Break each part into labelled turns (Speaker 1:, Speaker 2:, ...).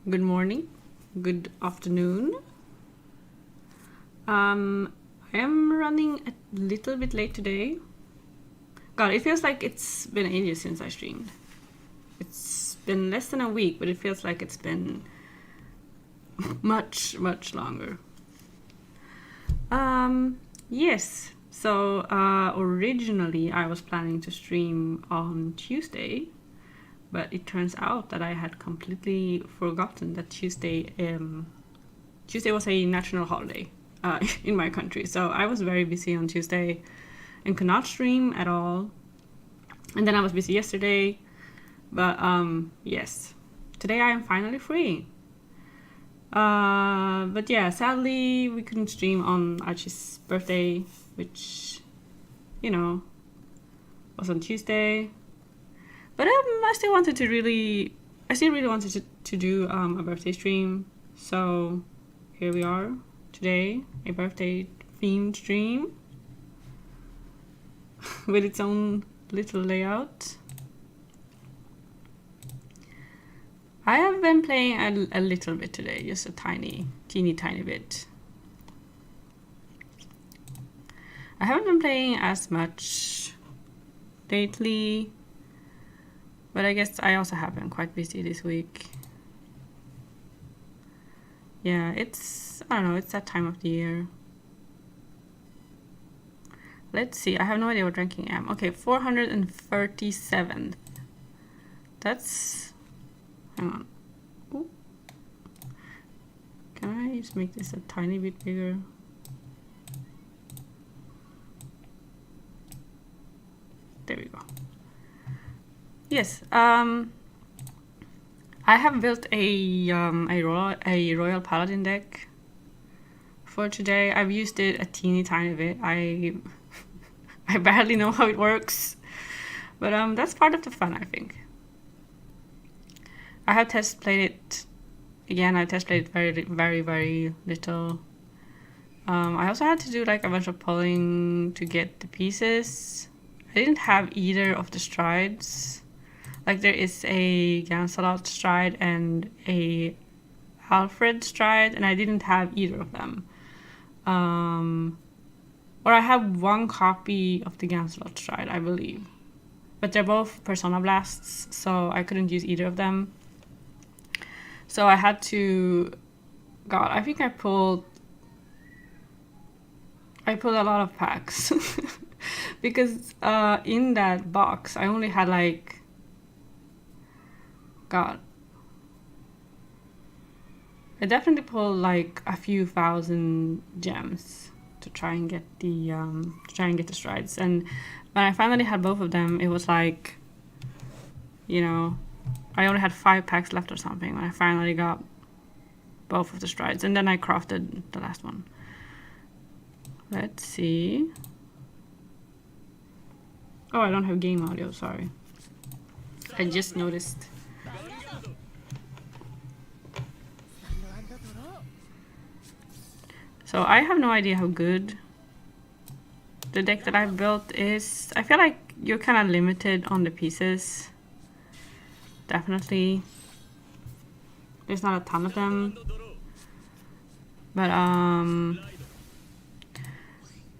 Speaker 1: good morning, good afternoon. I am running a little bit late today. God, it feels like it's been ages since I streamed. It's been less than a week, but it feels like it's been much longer. Yes, so originally I was planning to stream on Tuesday, but it turns out that I had completely forgotten that Tuesday was a national holiday in my country. So I was very busy on Tuesday and could not stream at all. And then I was busy yesterday, but yes, today I am finally free. But yeah, sadly we couldn't stream on Archie's birthday, which, you know, was on Tuesday. But I still really wanted to do a birthday stream. So here we are today, a birthday themed stream with its own little layout. I have been playing a little bit today, just a teeny bit. I haven't been playing as much lately, but I guess I also have been quite busy this week. Yeah, I don't know, it's that time of the year. Let's see, I have no idea what ranking I am. Okay, 437th. That's... hang on. Ooh. Can I just make this a tiny bit bigger? There we go. Yes, I have built a Royal Paladin deck for today. I've used it a teeny tiny bit. I barely know how it works, but that's part of the fun, I think. I have test played it again. I test played it very little. I also had to do like a bunch of pulling to get the pieces. I didn't have either of the strides. Like there is a Gansalot stride and a Alfred stride, and I didn't have either of them. Or I have one copy of the Gansalot stride, I believe. But they're both Persona Blasts, so I couldn't use either of them. So I had to... God, I think I pulled a lot of packs. Because in that box, I only had like... God. I definitely pulled like a few thousand gems to try and get the strides. And when I finally had both of them, it was like, you know, I only had 5 packs left or something when I finally got both of the strides. And then I crafted the last one. Let's see. Oh, I don't have game audio, sorry. I just noticed. So I have no idea how good the deck that I've built is. I feel like you're kind of limited on the pieces. Definitely. There's not a ton of them. But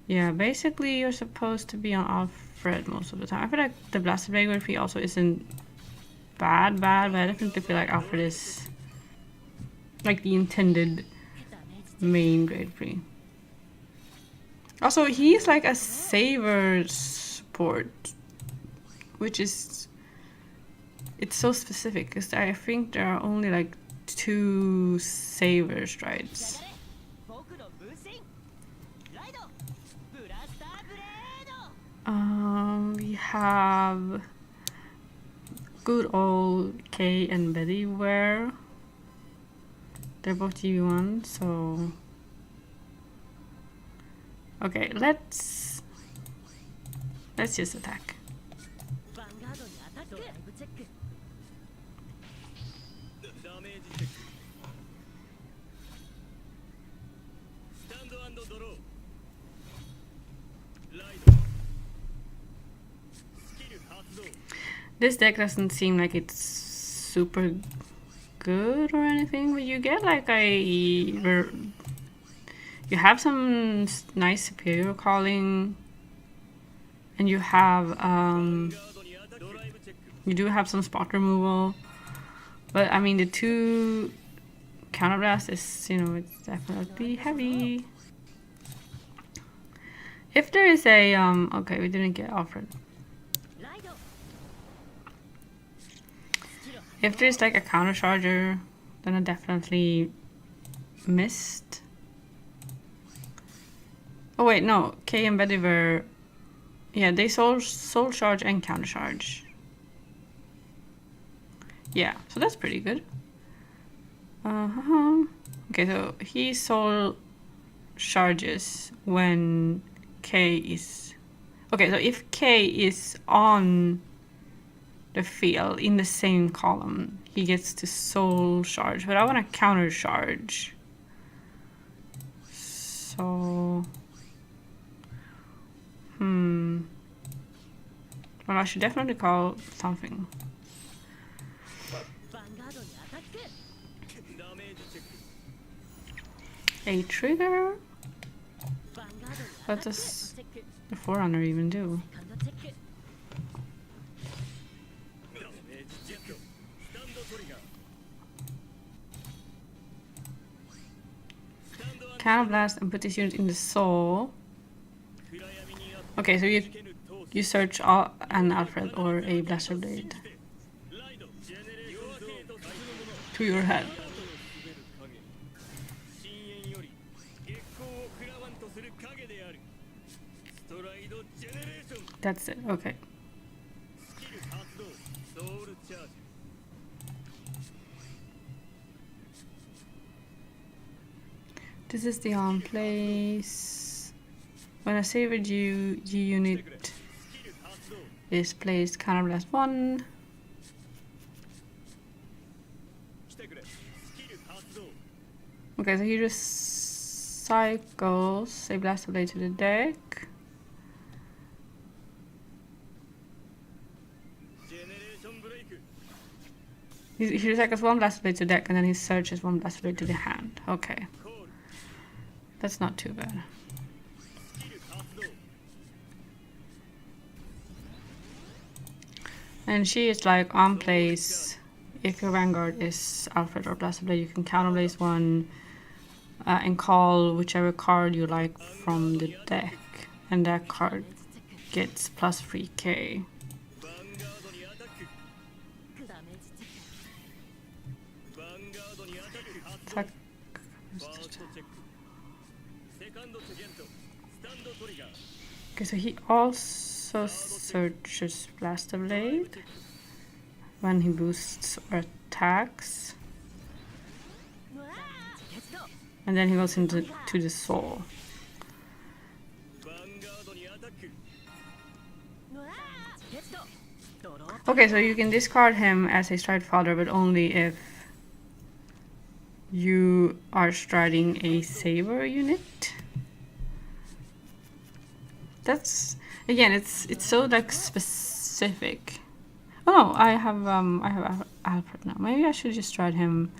Speaker 1: yeah, basically you're supposed to be on Alfred most of the time. I feel like the Blasted Vanguard fee also isn't bad, but I definitely feel like Alfred is like the intended main grade 3. Also, he's like a saver support, which is... it's so specific, because I think there are only like 2 saver strides. We have good old Kay and Betty Ware. They're both GB1, so... okay, let's just attack. This deck doesn't seem like it's super good or anything, but you get like you have some nice superior calling, and you have you do have some spot removal, but I mean the 2 counterblast is, you know, it's definitely heavy. If there is a okay, we didn't get Alfred. If there's like a counter charger, then I definitely missed. Oh wait, no, K and Betty were, yeah, they soul charge and counter charge. Yeah, so that's pretty good. Okay, so he soul charges when K is, okay, so if K is on the field in the same column, he gets to soul charge, but I want to counter charge. So well, I should definitely call something. A trigger? What does the Forerunner even do? Counterblast and put this unit in the soul. Okay, so you search an Alfred or a Blaster Blade to your head. That's it, okay. This is the on place. When a saver G unit is placed, counterblast 1. Okay, so he just cycles a Blaster Blade to the deck. He recycles 1 Blaster Blade to the deck and then he searches 1 Blaster Blade to the hand. Okay. That's not too bad. And she is like on place. If your Vanguard is Alfred or Blaster Blade, you can counterblast 1 and call whichever card you like from the deck. And that card gets plus 3k. Okay, so he also searches Blaster Blade when he boosts or attacks, and then he goes into the soul. Okay, so you can discard him as a stride fodder, but only if you are striding a saver unit. That's, again, it's so like specific. Oh no, I have Alfred now. Maybe I should just stride him.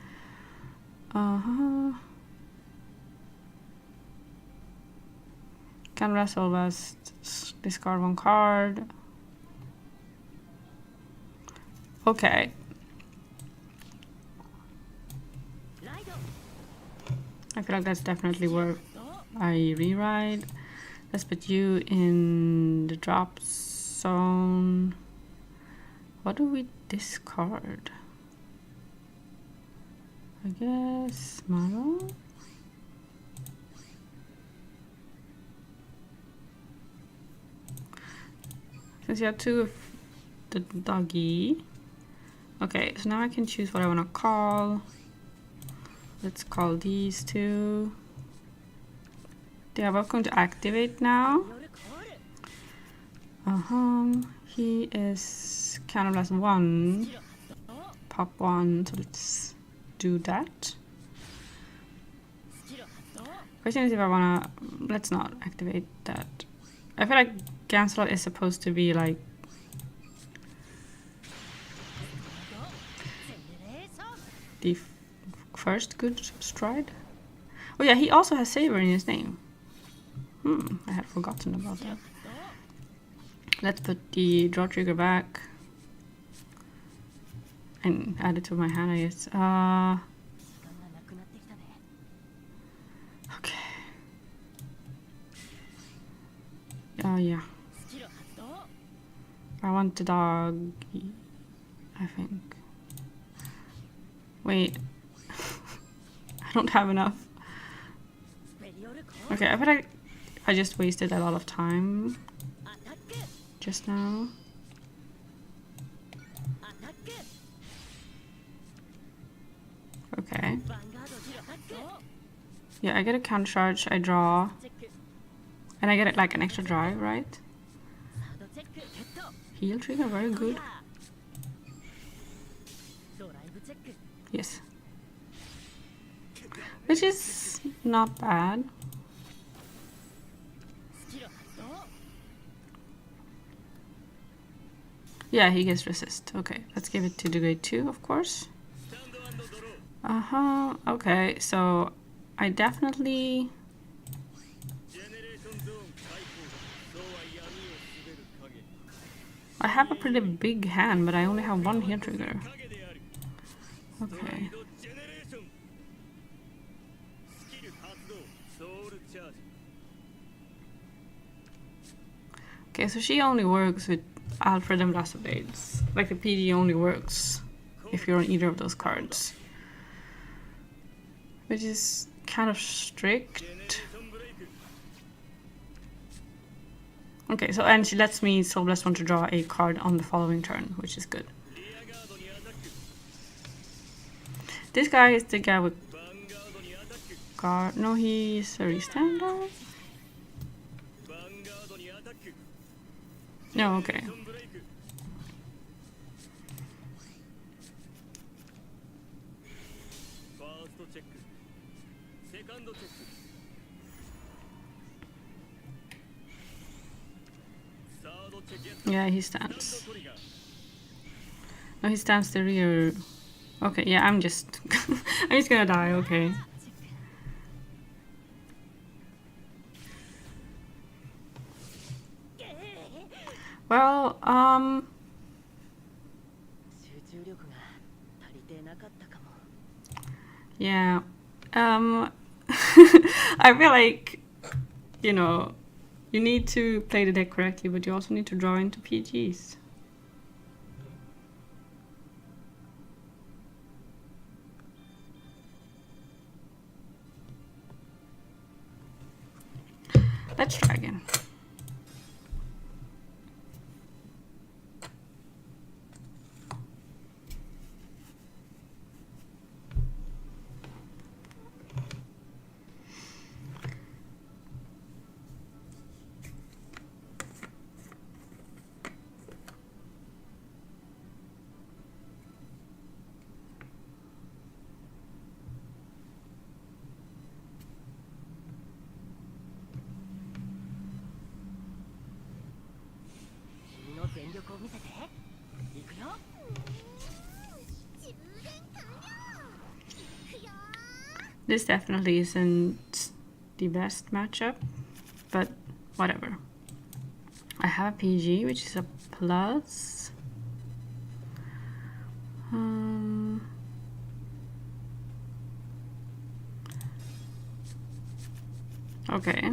Speaker 1: Camera soul bust, discard 1 card. Okay. I feel like that's definitely where I rewrite. Let's put you in the drop zone. What do we discard? I guess model. Since you have 2 of the doggy. Okay, so now I can choose what I want to call. Let's call these 2. They are both going to activate now. He is counterblast 1, pop 1, so let's do that. Question is if I wanna, let's not activate that. I feel like Ganslot is supposed to be like the first good stride. Oh yeah, he also has Saber in his name. I had forgotten about that. Let's put the draw trigger back and add it to my hand, I guess. Okay. Yeah. I want the dog, I think. Wait. I don't have enough. Okay, I bet I just wasted a lot of time just now. Okay. Yeah, I get a counter charge, I draw. And I get it like an extra drive, right? Heal trigger, very good. Yes. Which is not bad. Yeah, he gets resist. Okay, let's give it to the grade 2, of course. Okay, so I definitely... I have a pretty big hand, but I only have one heal trigger. Okay. Okay, so she only works with Alfred and Blaster Blades. Like the PD only works if you're on either of those cards. Which is kind of strict. Okay, so and she lets me Soul Blast one to draw a card on the following turn, which is good. This guy is the guy with card. No, he's a restander. No, okay. Yeah, he stands. No, he stands the rear. Okay, yeah, I'm just I'm just gonna die, okay. Well, yeah, I feel like, you know, you need to play the deck correctly, but you also need to draw into PGs. Let's try again. This definitely isn't the best matchup, but whatever. I have a PG, which is a plus. Okay.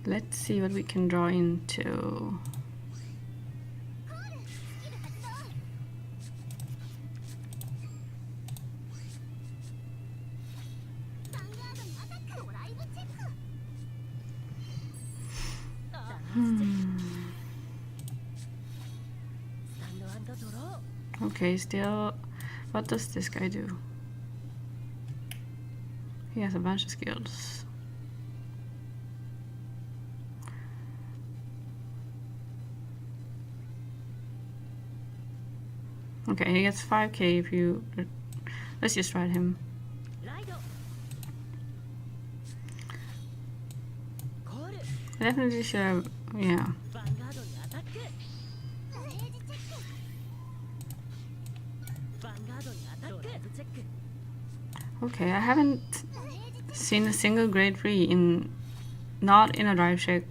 Speaker 1: Let's see what we can draw into. Okay, still. What does this guy do? He has a bunch of skills. Okay, he gets 5k if you... Let's just ride him. I definitely should have... yeah. Okay, I haven't seen a single grade 3 in... not in a drive check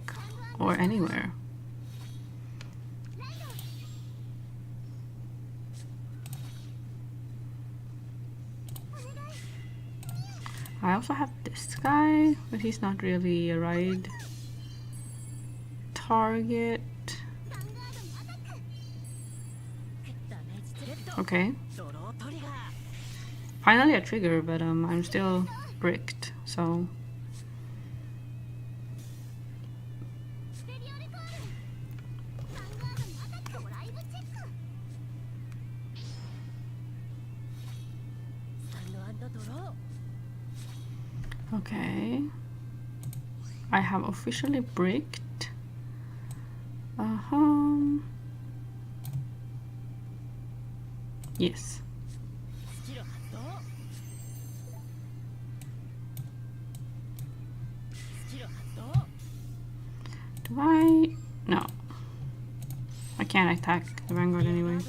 Speaker 1: or anywhere. I also have this guy, but he's not really a ride target. Okay. Finally a trigger, but I'm still bricked, so... Okay. I have officially bricked. Yes. Do I? No. I can't attack the Vanguard anyway.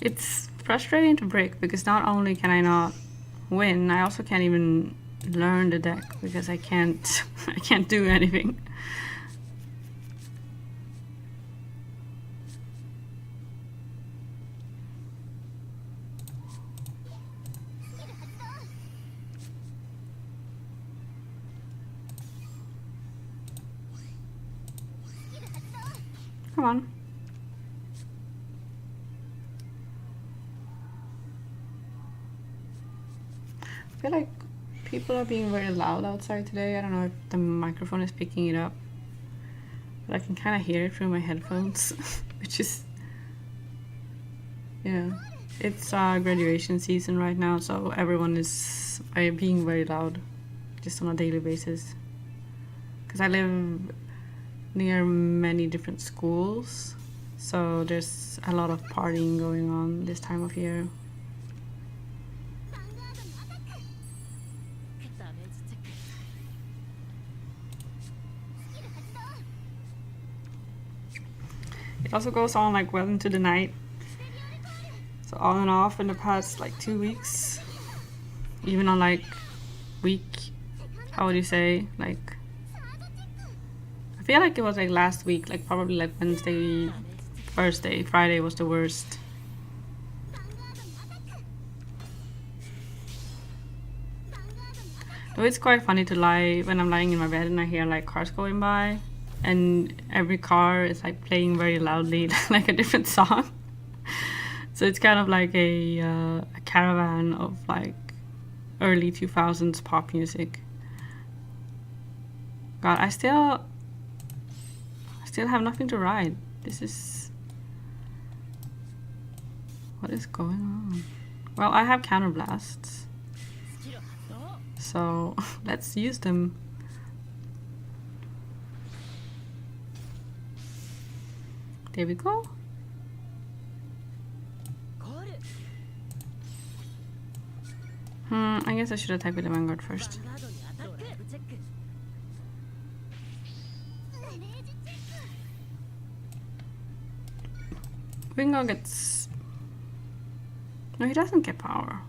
Speaker 1: It's frustrating to break because not only can I not win, I also can't even learn the deck because I can't do anything. Come on. I feel like people are being very loud outside today. I don't know if the microphone is picking it up, but I can kind of hear it through my headphones, which is, yeah. It's graduation season right now, so everyone is being very loud, just on a daily basis. Because I live near many different schools, so there's a lot of partying going on this time of year. It also goes on like well into the night, so on and off in the past like 2 weeks, even on like week, how would you say, like, I feel like it was like last week, like probably like Wednesday, Thursday, Friday was the worst. Though it's quite funny to lie when I'm lying in my bed and I hear like cars going by, and every car is like playing very loudly like a different song. So it's kind of like a caravan of like early 2000s pop music. God, I still have nothing to ride. This is... what is going on? Well, I have counterblasts, so let's use them. There we go. I guess I should attack with the Vanguard first. Vanguard gets... no, he doesn't get power.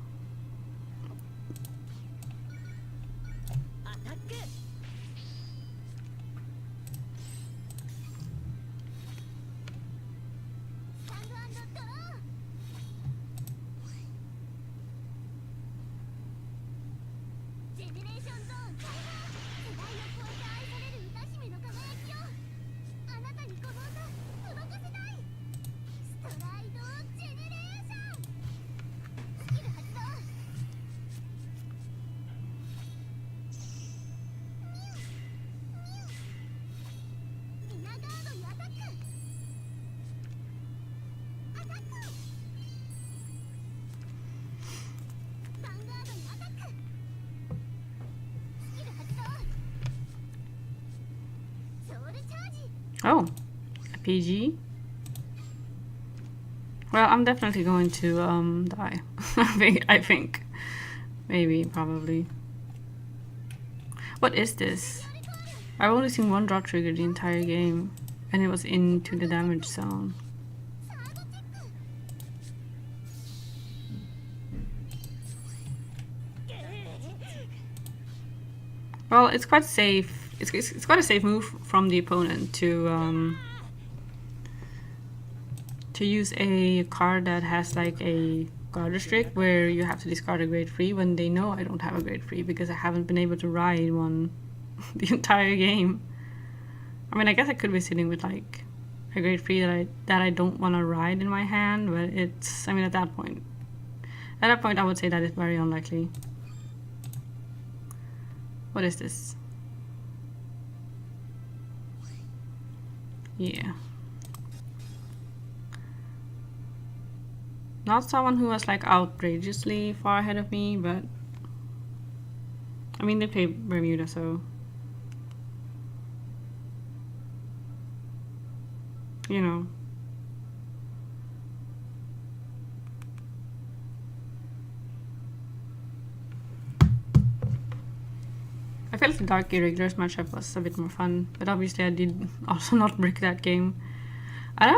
Speaker 1: Oh, a PG. Well, I'm definitely going to die. I think. Maybe, probably. What is this? I've only seen one draw trigger the entire game, and it was into the damage zone. Well, it's quite safe. It's quite a safe move from the opponent to use a card that has like a guard restrict where you have to discard a grade 3 when they know I don't have a grade 3 because I haven't been able to ride one the entire game. I mean, I guess I could be sitting with like a grade 3 that I don't want to ride in my hand, but it's, I mean, at that point I would say that is very unlikely. What is this? Yeah. Not someone who was like outrageously far ahead of me, but I mean, they play Bermuda, so you know. I felt the Dark Irregulars matchup was a bit more fun, but obviously I did also not brick that game. I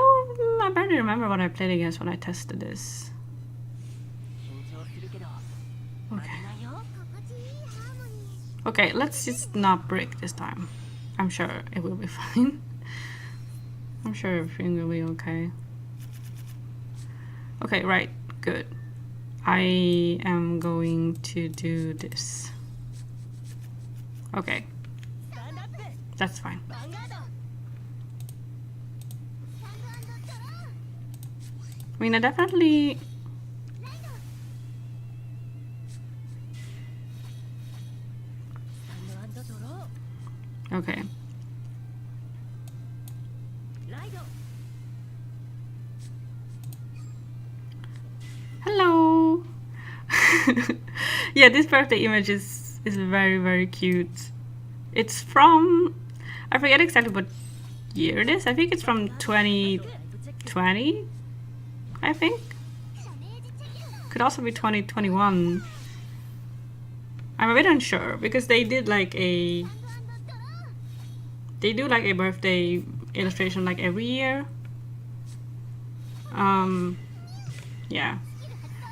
Speaker 1: barely remember what I played against when I tested this. Okay. Okay, let's just not brick this time. I'm sure it will be fine. I'm sure everything will be okay. Okay, right, good. I am going to do this. Okay. That's fine. I mean, I definitely... Okay. Hello! Yeah, this birthday image is very, very cute. It's from... I forget exactly what year it is. I think it's from 2020, I think. Could also be 2021. I'm a bit unsure because they did like a... They do like a birthday illustration like every year. Yeah.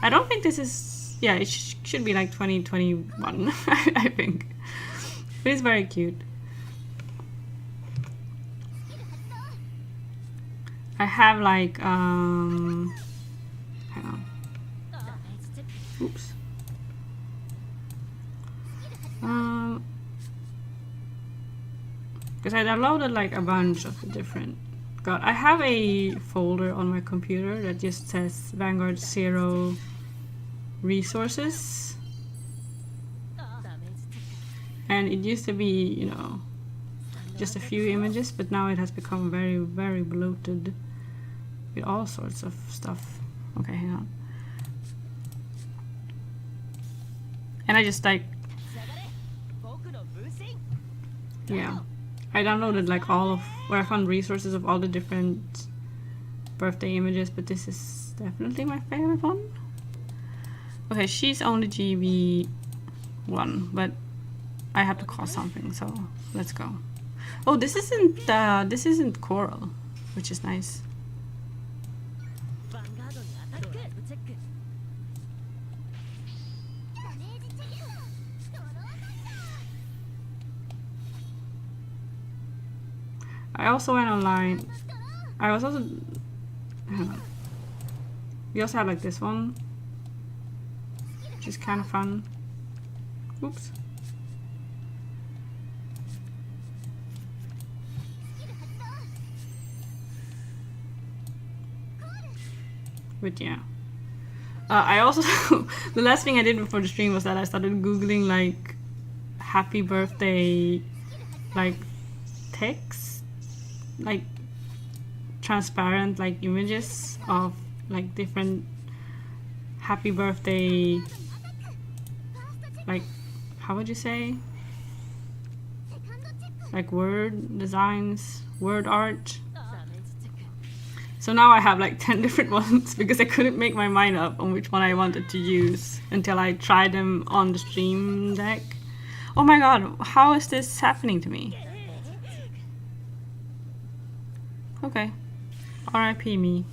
Speaker 1: I don't think this is... Yeah, it should be like 2021, I think. It is very cute. I have like, hang on. Oops. Because I downloaded like a bunch of the different... God, I have a folder on my computer that just says Vanguard 0 resources. And it used to be, you know, just a few images, but now it has become very, very bloated with all sorts of stuff. Okay, hang on. And I just like... Yeah. I downloaded like all of... where I found resources of all the different birthday images, but this is definitely my favorite one. Okay, she's only GB1, but I have to call something, so let's go. Oh, this isn't coral, which is nice. I also went online. I was also... We also had like this one, which is kind of fun. Oops. But yeah. I also the last thing I did before the stream was that I started googling like happy birthday like text, like transparent like images of like different happy birthday, like how would you say, like word designs, word art. So now I have like 10 different ones because I couldn't make my mind up on which one I wanted to use until I tried them on the stream deck. Oh my god, how is this happening to me? Okay. R.I.P. me.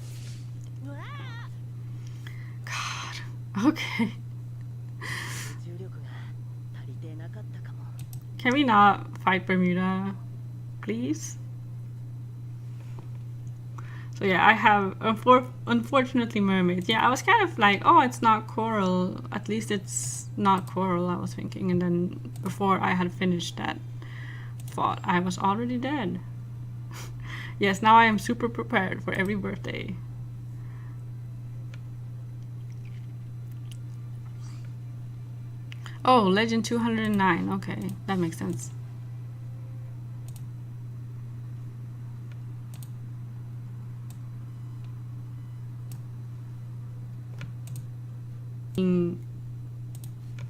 Speaker 1: God. Okay. Can we not fight Bermuda, please? So yeah, I have unfortunately mermaids. Yeah, I was kind of like, oh, it's not coral. At least it's not coral, I was thinking. And then before I had finished that thought, I was already dead. Yes, now I am super prepared for every birthday. Oh, Legend 209. Okay, that makes sense.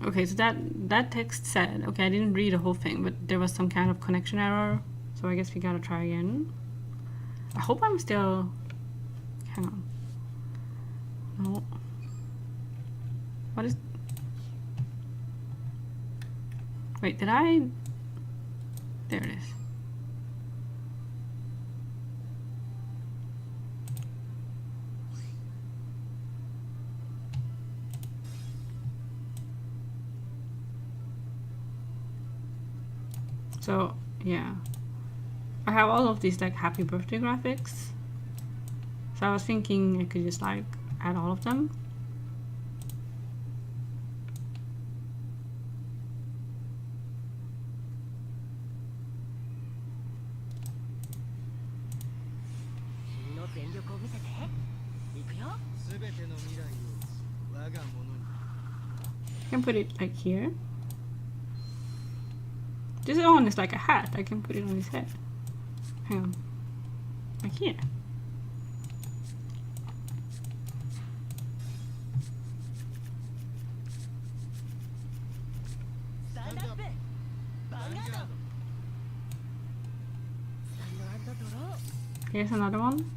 Speaker 1: Okay, so that text said, okay, I didn't read the whole thing, but there was some kind of connection error, so I guess we gotta try again. I hope I'm still, hang on. No. What is, wait, did I, there it is. So yeah, I have all of these like happy birthday graphics. So I was thinking I could just like add all of them. I can put it like here. This one is like a hat. I can put it on his head. Hang on. Like here. Here's another one.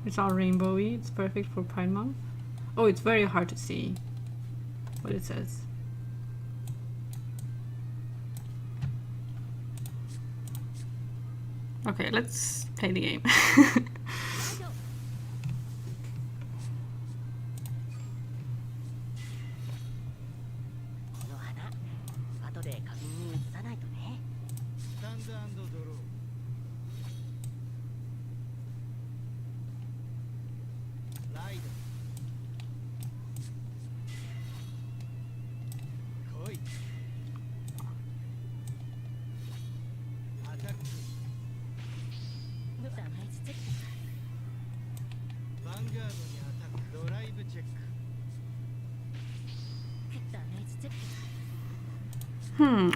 Speaker 1: It's all rainbowy. It's perfect for Pride Month. Oh, it's very hard to see what it says. Okay, let's play the game.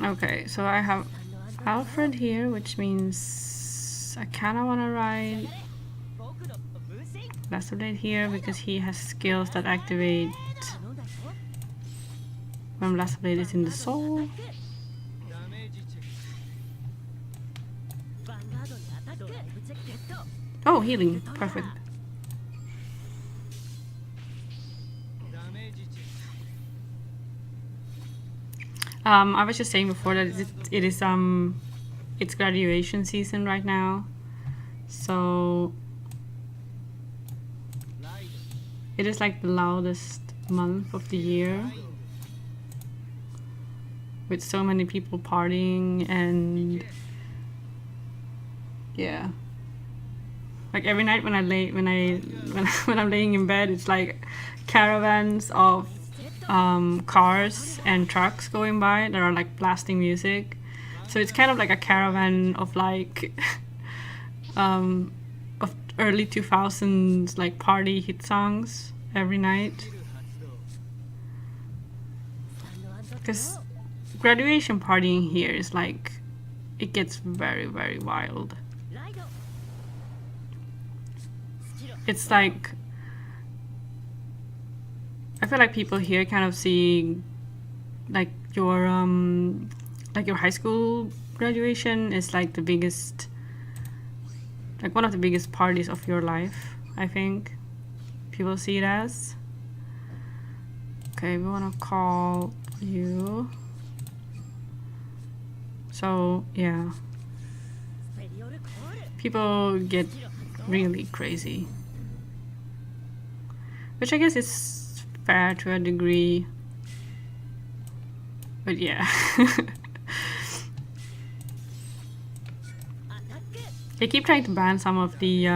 Speaker 1: Okay, so I have Alfred here, which means I kind of want to ride Blade here because he has skills that activate when Blade is in the soul. Oh, healing, perfect. I was just saying before that it is it's graduation season right now, so it is like the loudest month of the year with so many people partying, and yeah, like every night when I'm laying in bed, it's like caravans of cars and trucks going by that are like blasting music. So it's kind of like a caravan of like early 2000s like party hit songs every night. Because graduation partying here is like, it gets very, very wild. It's like, I feel like people here kind of see like your high school graduation is like the biggest, like one of the biggest parties of your life, I think. People see it as. Okay, we want to call you. So, yeah. People get really crazy. Which I guess is fair to a degree. But yeah. They keep trying to ban some of the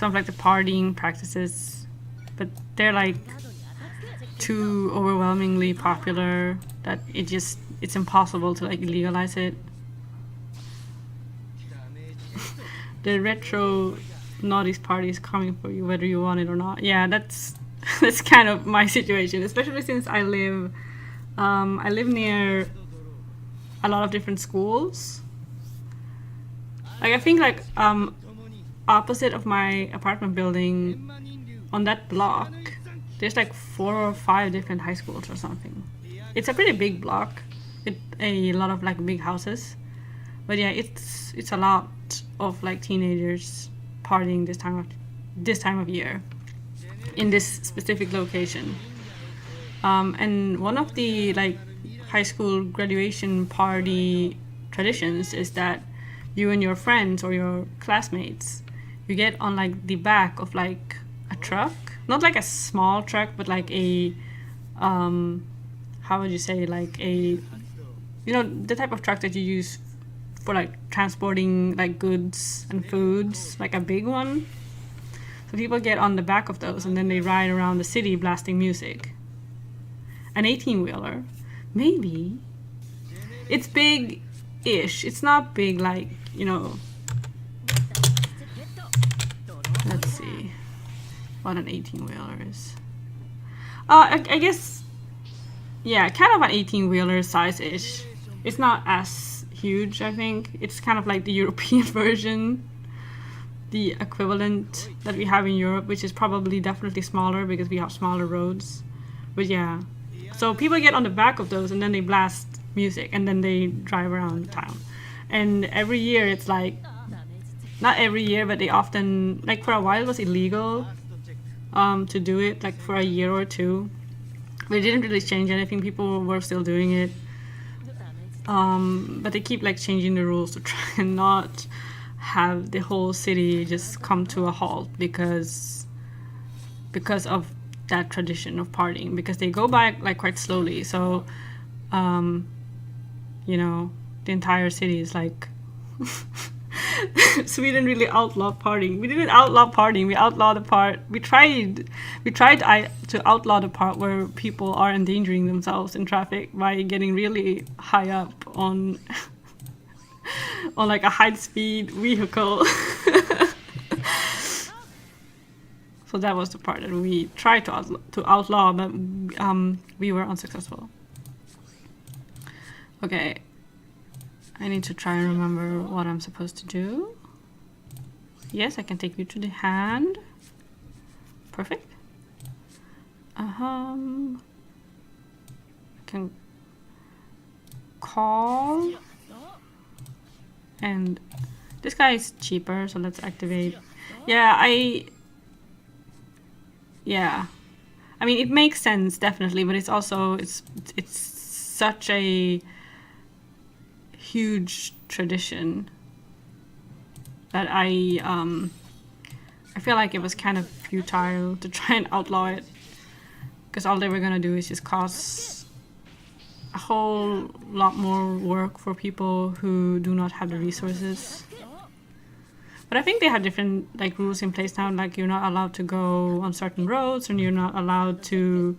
Speaker 1: like the partying practices, but they're like too overwhelmingly popular that it's impossible to like legalize it. The retro naughty party is coming for you whether you want it or not. Yeah, that's kind of my situation, especially since I live near a lot of different schools. Like I think like opposite of my apartment building on that block there's like 4 or 5 different high schools or something. It's a pretty big block with a lot of like big houses. But yeah, it's a lot of like teenagers partying this time of year in this specific location. And one of the like high school graduation party traditions is that you and your friends or your classmates, you get on like the back of like a truck, not like a small truck, but like a how would you say, like a, you know, the type of truck that you use for like transporting like goods and foods, like a big one. So people get on the back of those and then they ride around the city blasting music. An 18-wheeler, maybe. It's big-ish. It's not big like, you know. Let's see what an 18-wheeler is. I guess, yeah, kind of an 18-wheeler size-ish. It's not as huge, I think. It's kind of like the European version, the equivalent that we have in Europe, which is probably definitely smaller because we have smaller roads. But yeah, so people get on the back of those and then they blast music and then they drive around town. And every year it's like, not every year, but they often, like for a while it was illegal to do it, like for a year or two. But it didn't really change anything. People were still doing it. But they keep like changing the rules to try and not have the whole city just come to a halt because of that tradition of partying, because they go by like quite slowly. So, you know, the entire city is like Sweden really outlawed partying. We didn't outlaw partying. We outlawed the part. We tried to outlaw the part where people are endangering themselves in traffic by getting really high up on on like a high-speed vehicle. So that was the part that we tried to outlaw, but we were unsuccessful. Okay. I need to try and remember what I'm supposed to do. Yes, I can take you to the hand. Perfect. I can call. And this guy is cheaper, so let's activate. Yeah, I mean, it makes sense, definitely, but it's also, it's such a huge tradition that I feel like it was kind of futile to try and outlaw it, because all they were gonna do is just cause a whole lot more work for people who do not have the resources. But I think they have different like rules in place now, like you're not allowed to go on certain roads and you're not allowed to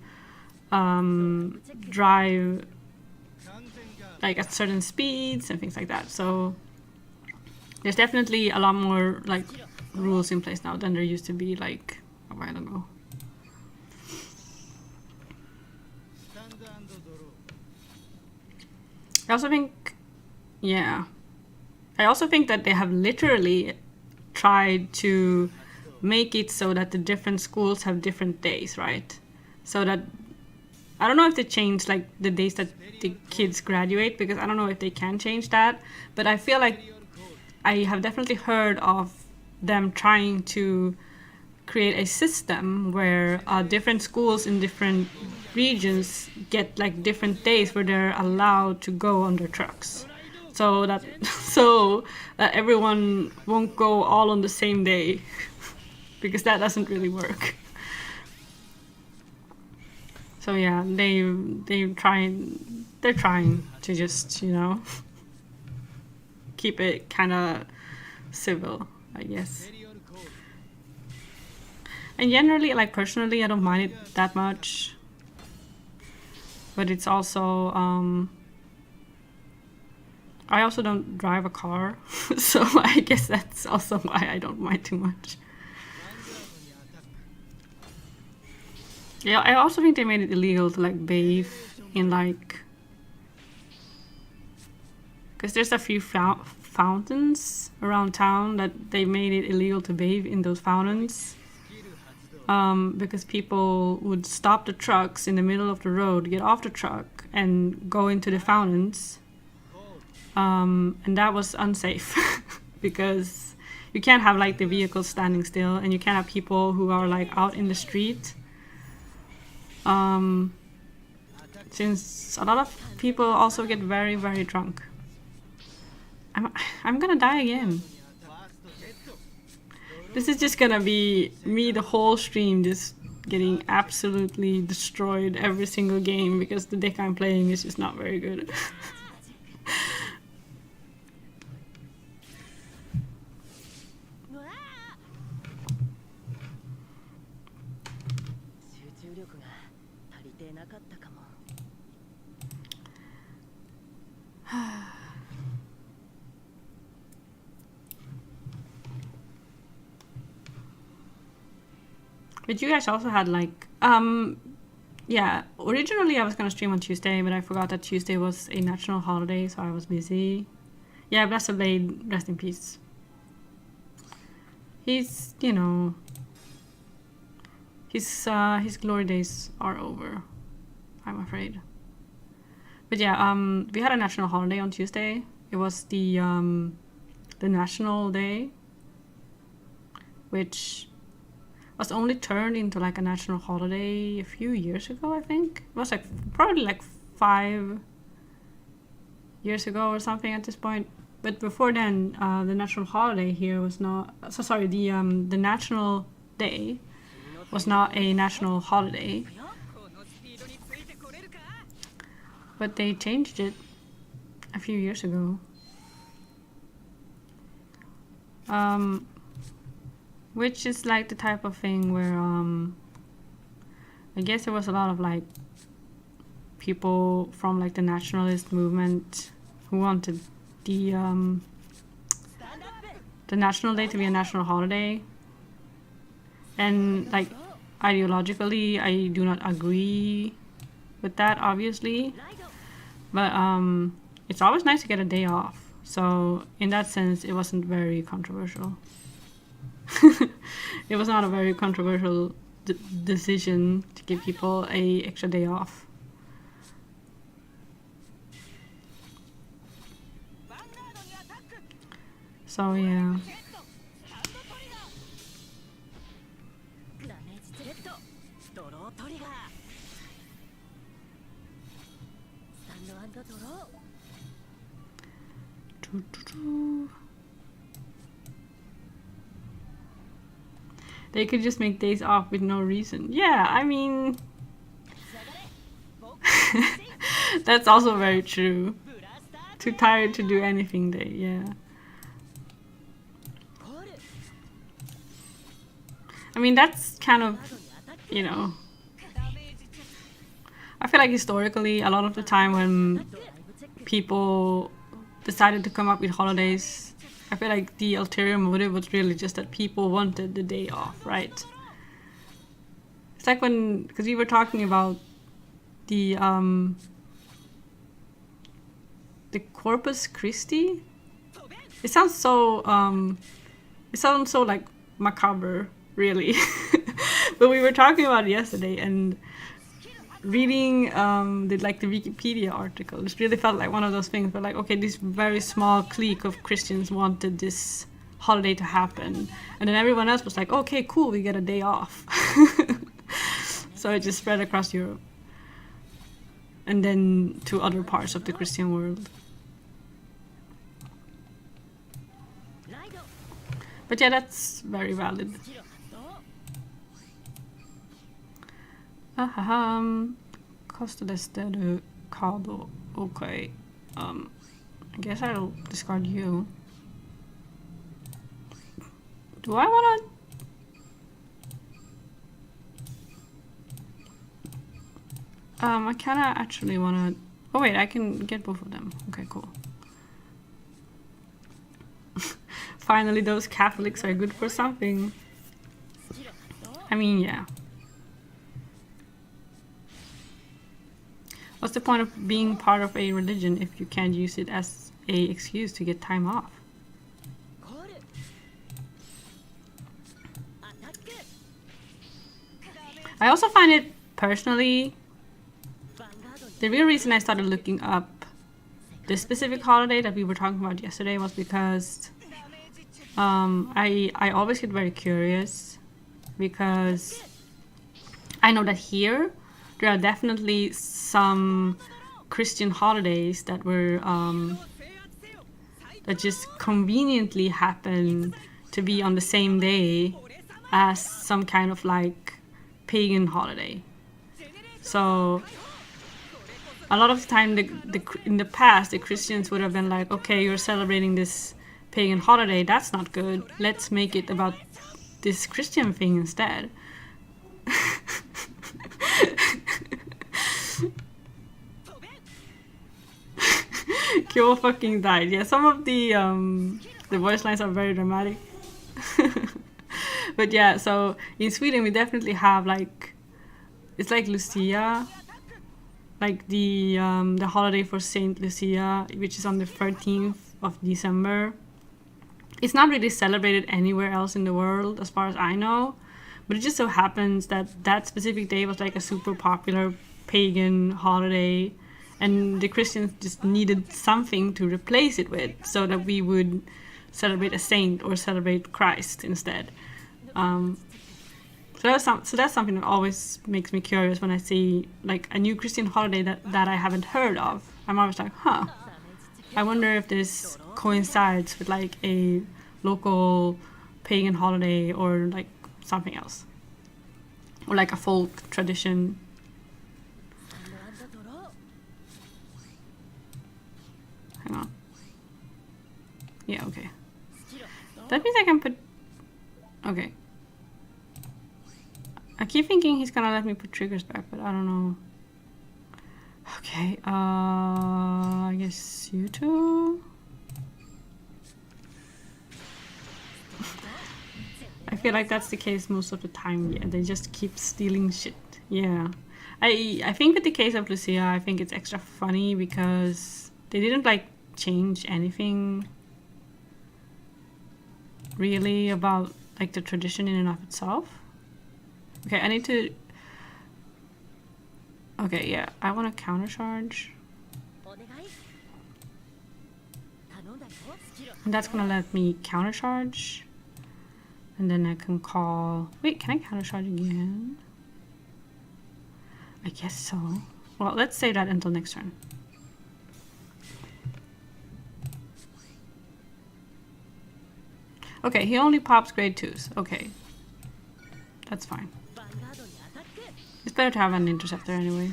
Speaker 1: drive like at certain speeds and things like that. So There's definitely a lot more like rules in place now than there used to be like a while ago. I also think, yeah. I also think that they have literally tried to make it so that the different schools have different days, right? So that, I don't know if they changed like the days that the kids graduate, because I don't know if they can change that, but I feel like I have definitely heard of them trying to create a system where different schools in different regions get like different days where they're allowed to go on their trucks, so that everyone won't go all on the same day because that doesn't really work. So yeah, they're trying to just, you know, keep it kind of civil, I guess. And generally, like personally, I don't mind it that much. But it's also, I also don't drive a car, so I guess that's also why I don't mind too much. Yeah, I also think they made it illegal to like bathe in like, because there's a few fountains around town that they made it illegal to bathe in those fountains. Because people would stop the trucks in the middle of the road, get off the truck, and go into the fountains. And that was unsafe because you can't have like the vehicles standing still, and you can't have people who are like out in the street. Since a lot of people also get very, very drunk. I'm gonna die again. This is just gonna be me the whole stream just getting absolutely destroyed every single game because the deck I'm playing is just not very good. But you guys also had like, yeah, originally I was gonna stream on Tuesday, but I forgot that Tuesday was a national holiday, so I was busy. Yeah, Blessed Blade, rest in peace. He's, you know, his glory days are over, I'm afraid. But yeah, we had a national holiday on Tuesday. It was the National Day, which was only turned into like a national holiday a few years ago, I think. It was like probably like 5 years ago or something at this point. But before then, the national holiday here was not, so sorry, the National Day was not a national holiday. But they changed it a few years ago. Which is like the type of thing where I guess there was a lot of like people from like the nationalist movement who wanted the National Day to be a national holiday. And like ideologically I do not agree with that, obviously. But it's always nice to get a day off. So in that sense it wasn't very controversial. It was not a very controversial decision to give people a extra day off. So yeah. They could just make days off with no reason. Yeah, I mean, that's also very true. Too tired to do anything day, yeah. I mean, that's kind of, you know, I feel like historically, a lot of the time when people decided to come up with holidays, I feel like the ulterior motive was really just that people wanted the day off, right? It's like when, because we were talking about the Corpus Christi. It sounds so like macabre, really. But we were talking about it yesterday, and reading the Wikipedia article, it really felt like one of those things where like, okay, this very small clique of Christians wanted this holiday to happen, and then everyone else was like, okay, cool, we get a day off. So it just spread across Europe and then to other parts of the Christian world. But yeah, that's very valid. Costed card. Okay. I guess I'll discard you. Do I wanna? I kinda actually wanna. Oh wait, I can get both of them. Okay, cool. Finally, those Catholics are good for something. I mean, yeah. What's the point of being part of a religion if you can't use it as a excuse to get time off? I also find it personally, the real reason I started looking up this specific holiday that we were talking about yesterday was because I always get very curious, because I know that here there are definitely some Christian holidays that were that just conveniently happen to be on the same day as some kind of like pagan holiday. So a lot of the time in the past the Christians would have been like, okay, you're celebrating this pagan holiday, that's not good, let's make it about this Christian thing instead. Kyo fucking died. Yeah, some of the voice lines are very dramatic. But yeah, so in Sweden we definitely have like, it's like Lucia, like the holiday for Saint Lucia, which is on the 13th of December. It's not really celebrated anywhere else in the world as far as I know, but it just so happens that that specific day was like a super popular pagan holiday, and the Christians just needed something to replace it with so that we would celebrate a saint or celebrate Christ instead. So that's something that always makes me curious when I see like a new Christian holiday that I haven't heard of. I'm always like, huh, I wonder if this coincides with like a local pagan holiday or like something else, or like a folk tradition. Hang on. Yeah, okay. That means I can put... Okay. I keep thinking he's gonna let me put triggers back, but I don't know. Okay, I guess you two? I feel like that's the case most of the time. Yeah, they just keep stealing shit. Yeah. I think with the case of Lucia, I think it's extra funny because they didn't like change anything really about like the tradition in and of itself. Okay, I need to... Okay, yeah, I want to countercharge. And that's gonna let me countercharge. And then I can call... Wait, can I countercharge again? I guess so. Well, let's save that until next turn. Okay, he only pops grade 2s. Okay. That's fine. It's better to have an interceptor anyway.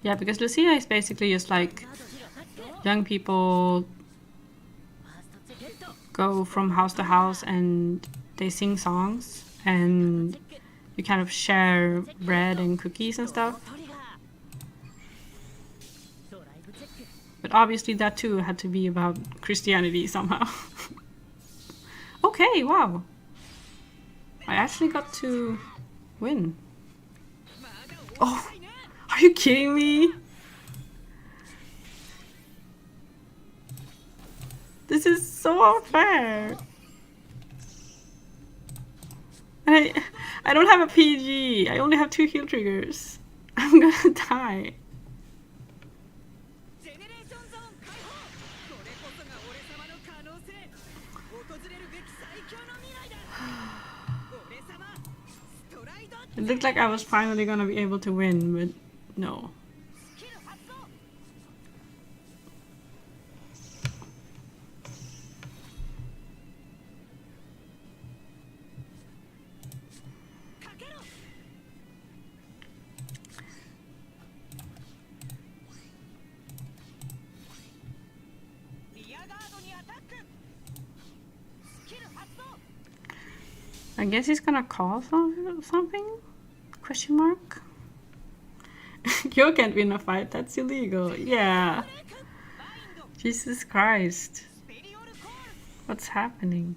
Speaker 1: Yeah, because Lucia is basically just like young people go from house to house and they sing songs and you kind of share bread and cookies and stuff. But obviously that too had to be about Christianity somehow. Okay, wow. I actually got to win. Oh, are you kidding me? This is so unfair. I don't have a PG. I only have 2 heal triggers. I'm gonna die. It looked like I was finally gonna be able to win, but no. I guess he's gonna call something? Question mark? You can't win a fight, that's illegal. Yeah. Jesus Christ. What's happening?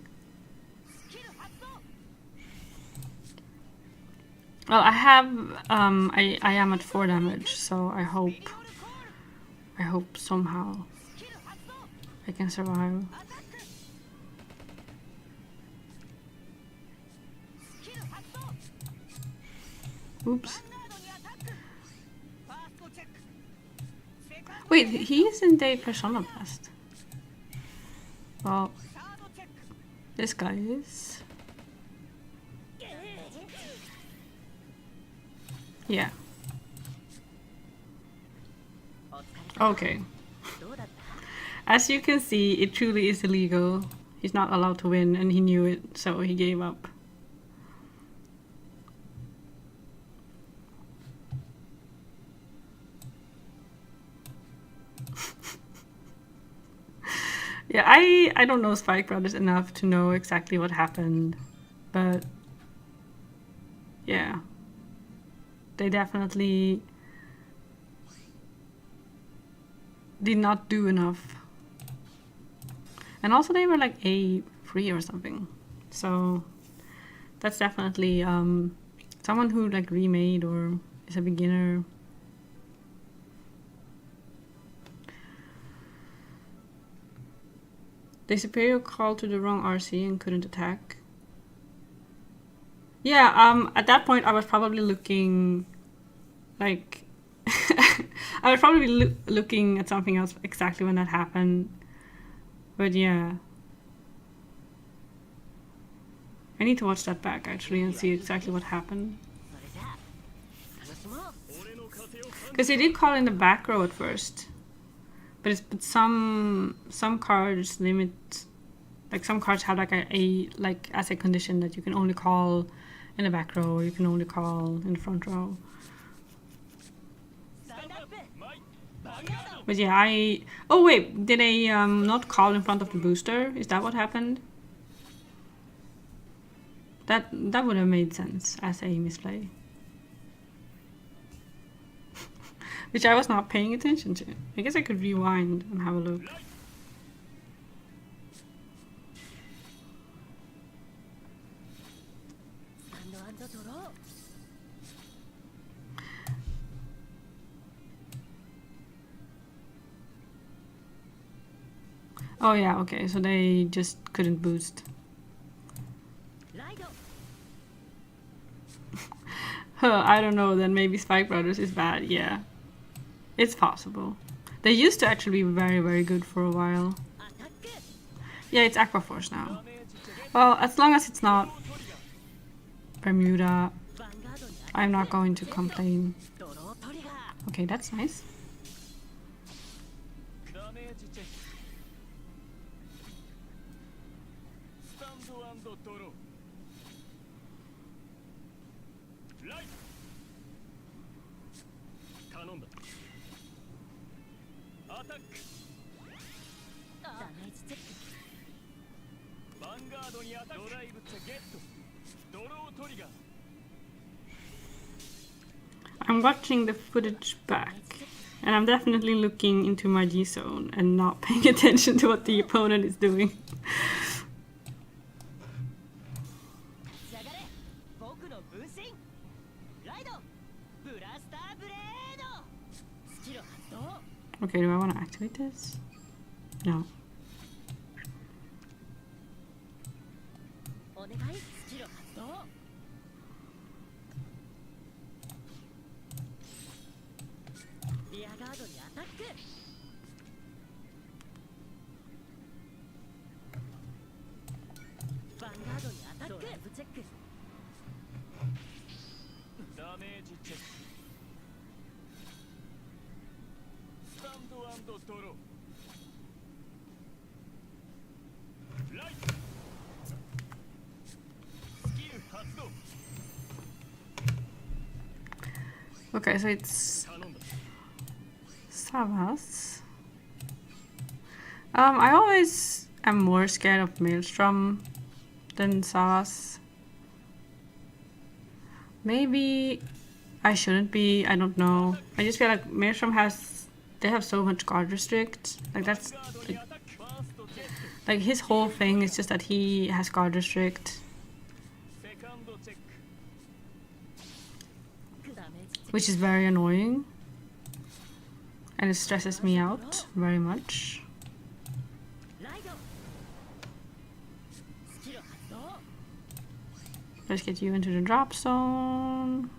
Speaker 1: Well, I have, I am at 4 damage, so I hope somehow I can survive. Oops. Wait, he isn't a Persona Blast. Well, this guy is. Yeah. Okay. As you can see, it truly is illegal. He's not allowed to win, and he knew it, so he gave up. Yeah, I don't know Spike Brothers enough to know exactly what happened, but yeah, they definitely did not do enough. And also they were like A3 or something, so that's definitely someone who like remade or is a beginner. The superior called to the wrong RC and couldn't attack. Yeah, at that point I was probably looking like I was probably looking at something else exactly when that happened. But yeah, I need to watch that back actually and see exactly what happened. Because he did call in the back row at first. But some cards limit, like some cards have like a like as a condition that you can only call in the back row or you can only call in the front row. But yeah, oh wait, did I not call in front of the booster? Is that what happened? That would have made sense as a misplay. Which I was not paying attention to. I guess I could rewind and have a look. Oh yeah, okay, so they just couldn't boost. I don't know, then maybe Spike Brothers is bad, yeah. It's possible. They used to actually be very, very good for a while. Yeah, it's Aqua Force now. Well, as long as it's not Bermuda, I'm not going to complain. Okay, that's nice. I'm watching the footage back. And I'm definitely looking into my G zone and not paying attention to what the opponent is doing. Okay, do I want to activate this? No. Okay, so it's Savas. I always am more scared of Maelstrom than Savas. Maybe I shouldn't be, I don't know. I just feel like Maelstrom they have so much guard restrict. Like that's, like his whole thing is just that he has guard restrict. Which is very annoying. And it stresses me out very much. Let's get you into the drop zone.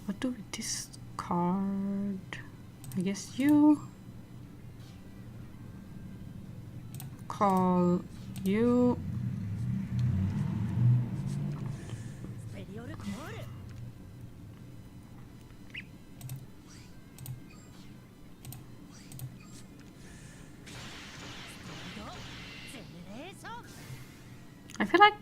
Speaker 1: What do we discard? I guess you. Call you. I feel like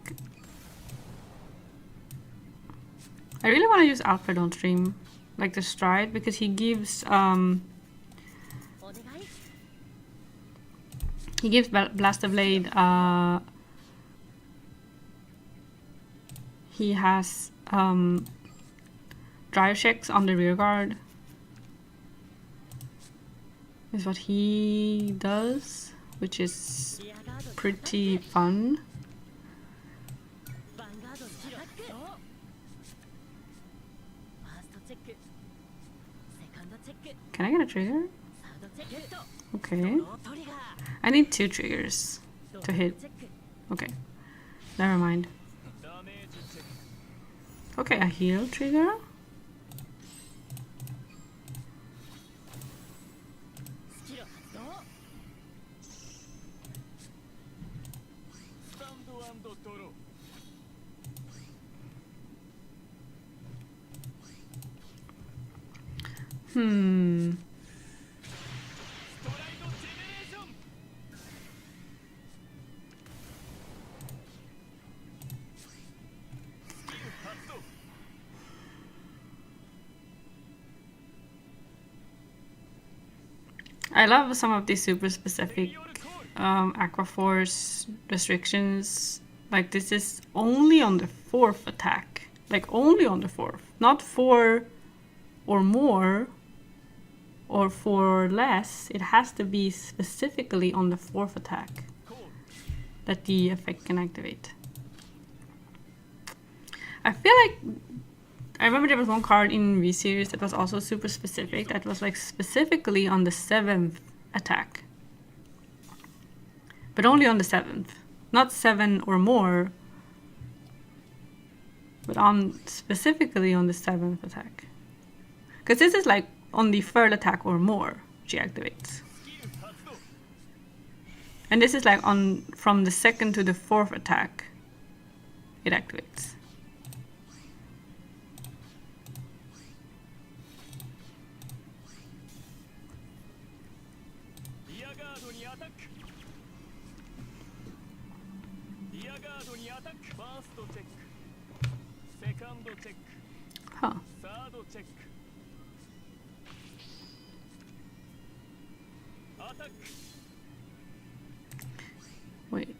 Speaker 1: I really want to use Alfred on stream, like the stride, because he gives Blaster Blade. He has drive checks on the rear guard. Is what he does, which is pretty fun. Can I get a trigger? Okay. I need 2 triggers to hit. Okay. Never mind. Okay, a heal trigger. I love some of these super specific Aqua Force restrictions. Like this is only on the 4th attack. Like only on the 4th. Not 4 or more or 4 or less. It has to be specifically on the 4th attack that the effect can activate. I feel like I remember there was one card in V-Series that was also super specific, that was like specifically on the 7th attack. But only on the 7th. Not 7 or more, but specifically on the 7th attack. Because this is like on the 3rd attack or more, she activates. And this is like from the 2nd to the 4th attack, it activates. Huh. Wait.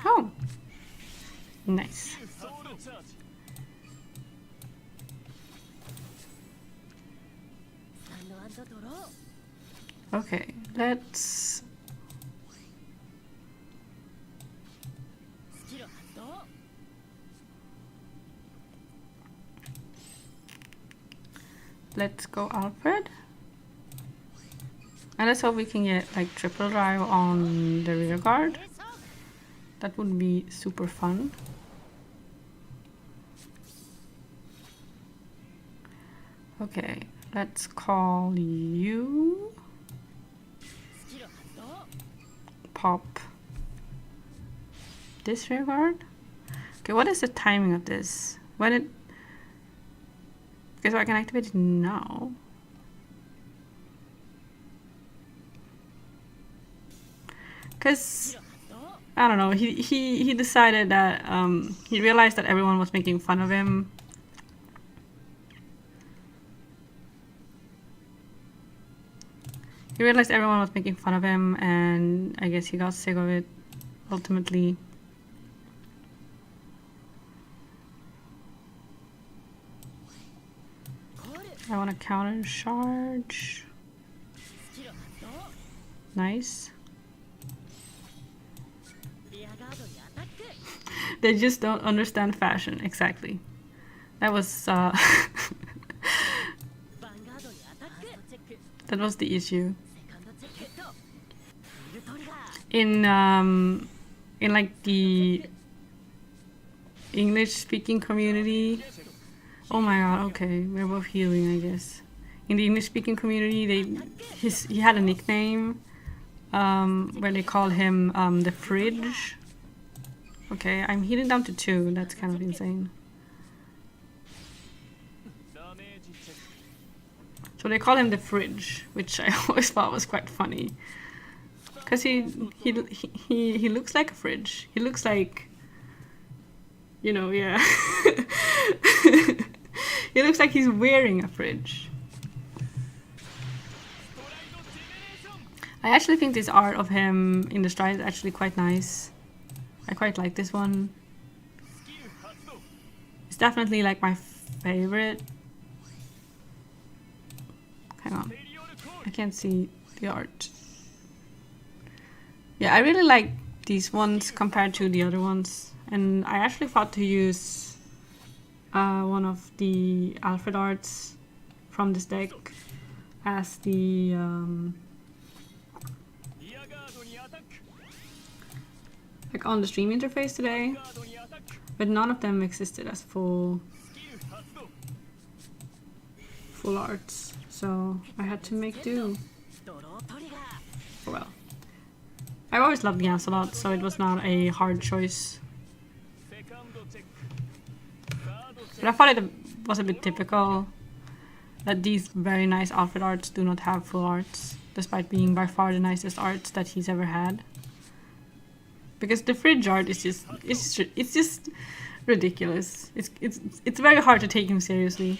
Speaker 1: Oh, nice. Okay, let's... Let's go Alfred. And let's hope we can get like triple drive on the rear guard. That would be super fun. Okay, let's call you Pop this rear guard. Okay, what is the timing of this? When it... Okay, so I can activate it now. Because I don't know, he decided that he realized that everyone was making fun of him. He realized everyone was making fun of him, and I guess he got sick of it ultimately. I want to counter charge. Nice. They just don't understand fashion. Exactly. That was that was the issue. In like the English speaking community. Oh my god, okay, we're both healing, I guess. In the English speaking community, he had a nickname where they called him the Fridge. Okay, I'm healing down to 2, that's kind of insane. So they call him the Fridge, which I always thought was quite funny. Because he looks like a fridge. He looks like, you know, yeah. He looks like he's wearing a fridge. I actually think this art of him in the stride is actually quite nice. I quite like this one. It's definitely like my favorite. Hang on. I can't see the art. Yeah, I really like these ones compared to the other ones. And I actually thought to use one of the Alfred arts from this deck as the like on the stream interface today, but none of them existed as full arts, so I had to make do. Oh well. I've always loved Gans a lot, so it was not a hard choice. But I thought it was a bit typical that these very nice Alfred arts do not have full arts, despite being by far the nicest arts that he's ever had. Because the fridge art is just it's just ridiculous. It's very hard to take him seriously.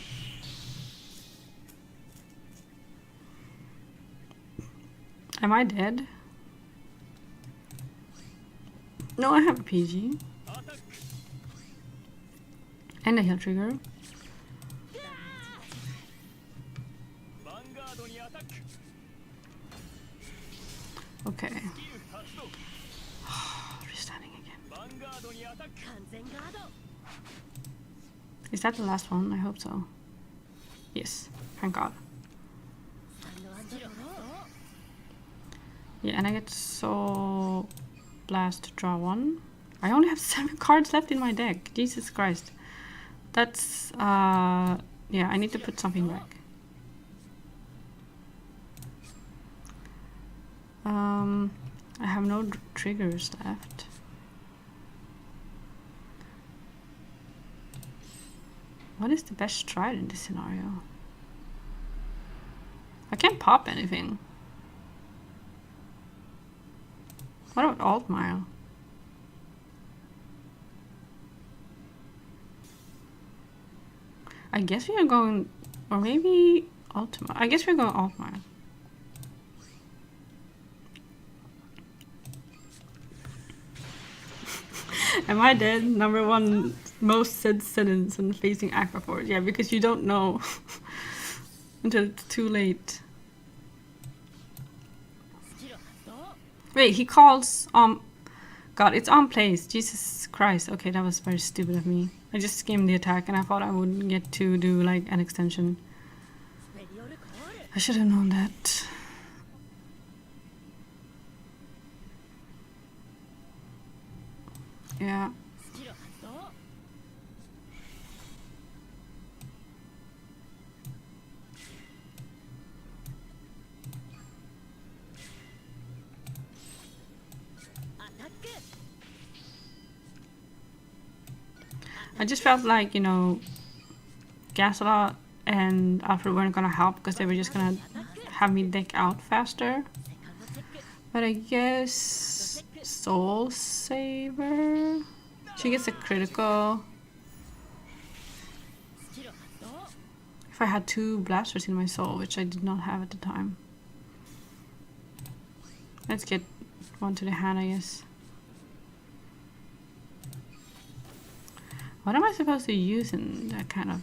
Speaker 1: Am I dead? No, I have a PG. And a heal trigger. Okay. Restanding again. Is that the last one? I hope so. Yes, thank God. Yeah, and I get so blast to draw 1. I only have 7 cards left in my deck. Jesus Christ. That's yeah, I need to put something back. I have no triggers left. What is the best stride in this scenario? I can't pop anything. What about Altmile? I guess we are going, or maybe Ultima. I guess we're going Altmile. Am I dead? Number one most said sentence when facing Aquaforce. Yeah, because you don't know until it's too late. Wait, he calls God, it's on place. Jesus Christ. Okay, that was very stupid of me. I just skimmed the attack and I thought I wouldn't get to do like an extension. I should have known that. Yeah. I just felt like, you know, Gasolot and Alfred weren't gonna help because they were just gonna have me deck out faster. But I guess Soul Saver. She gets a critical. If I had 2 blasters in my soul, which I did not have at the time. Let's get one to the hand, I guess. What am I supposed to use in that kind of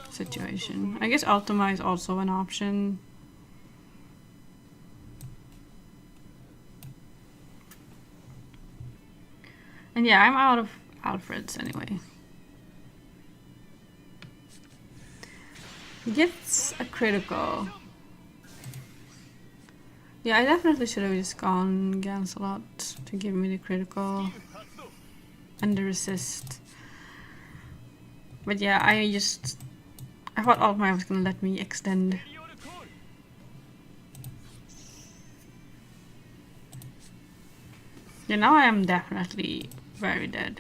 Speaker 1: situation? I guess Ultima is also an option. And yeah, I'm out of Alfreds anyway. He gets a critical. Yeah, I definitely should have just gone Gansalot to give me the critical and the resist. But yeah, I thought Ultima was gonna let me extend. Yeah, now I am definitely very dead.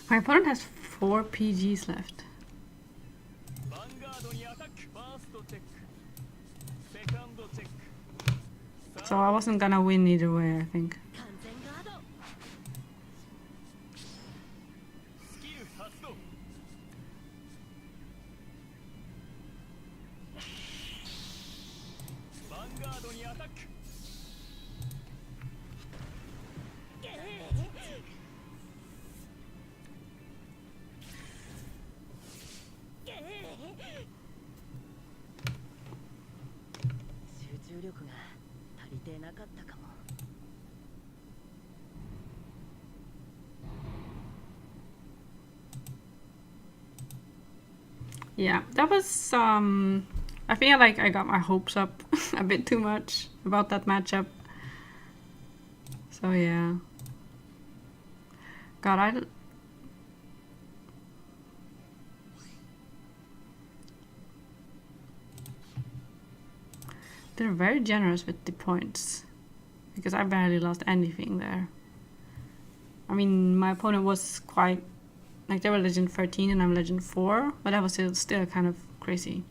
Speaker 1: My opponent has 4 PGs left. So I wasn't gonna win either way, I think. Yeah, that was I feel like I got my hopes up a bit too much about that matchup. So yeah. God, they're very generous with the points because I barely lost anything there. I mean, my opponent was quite like they were Legend 13 and I'm Legend 4, but that was still kind of crazy.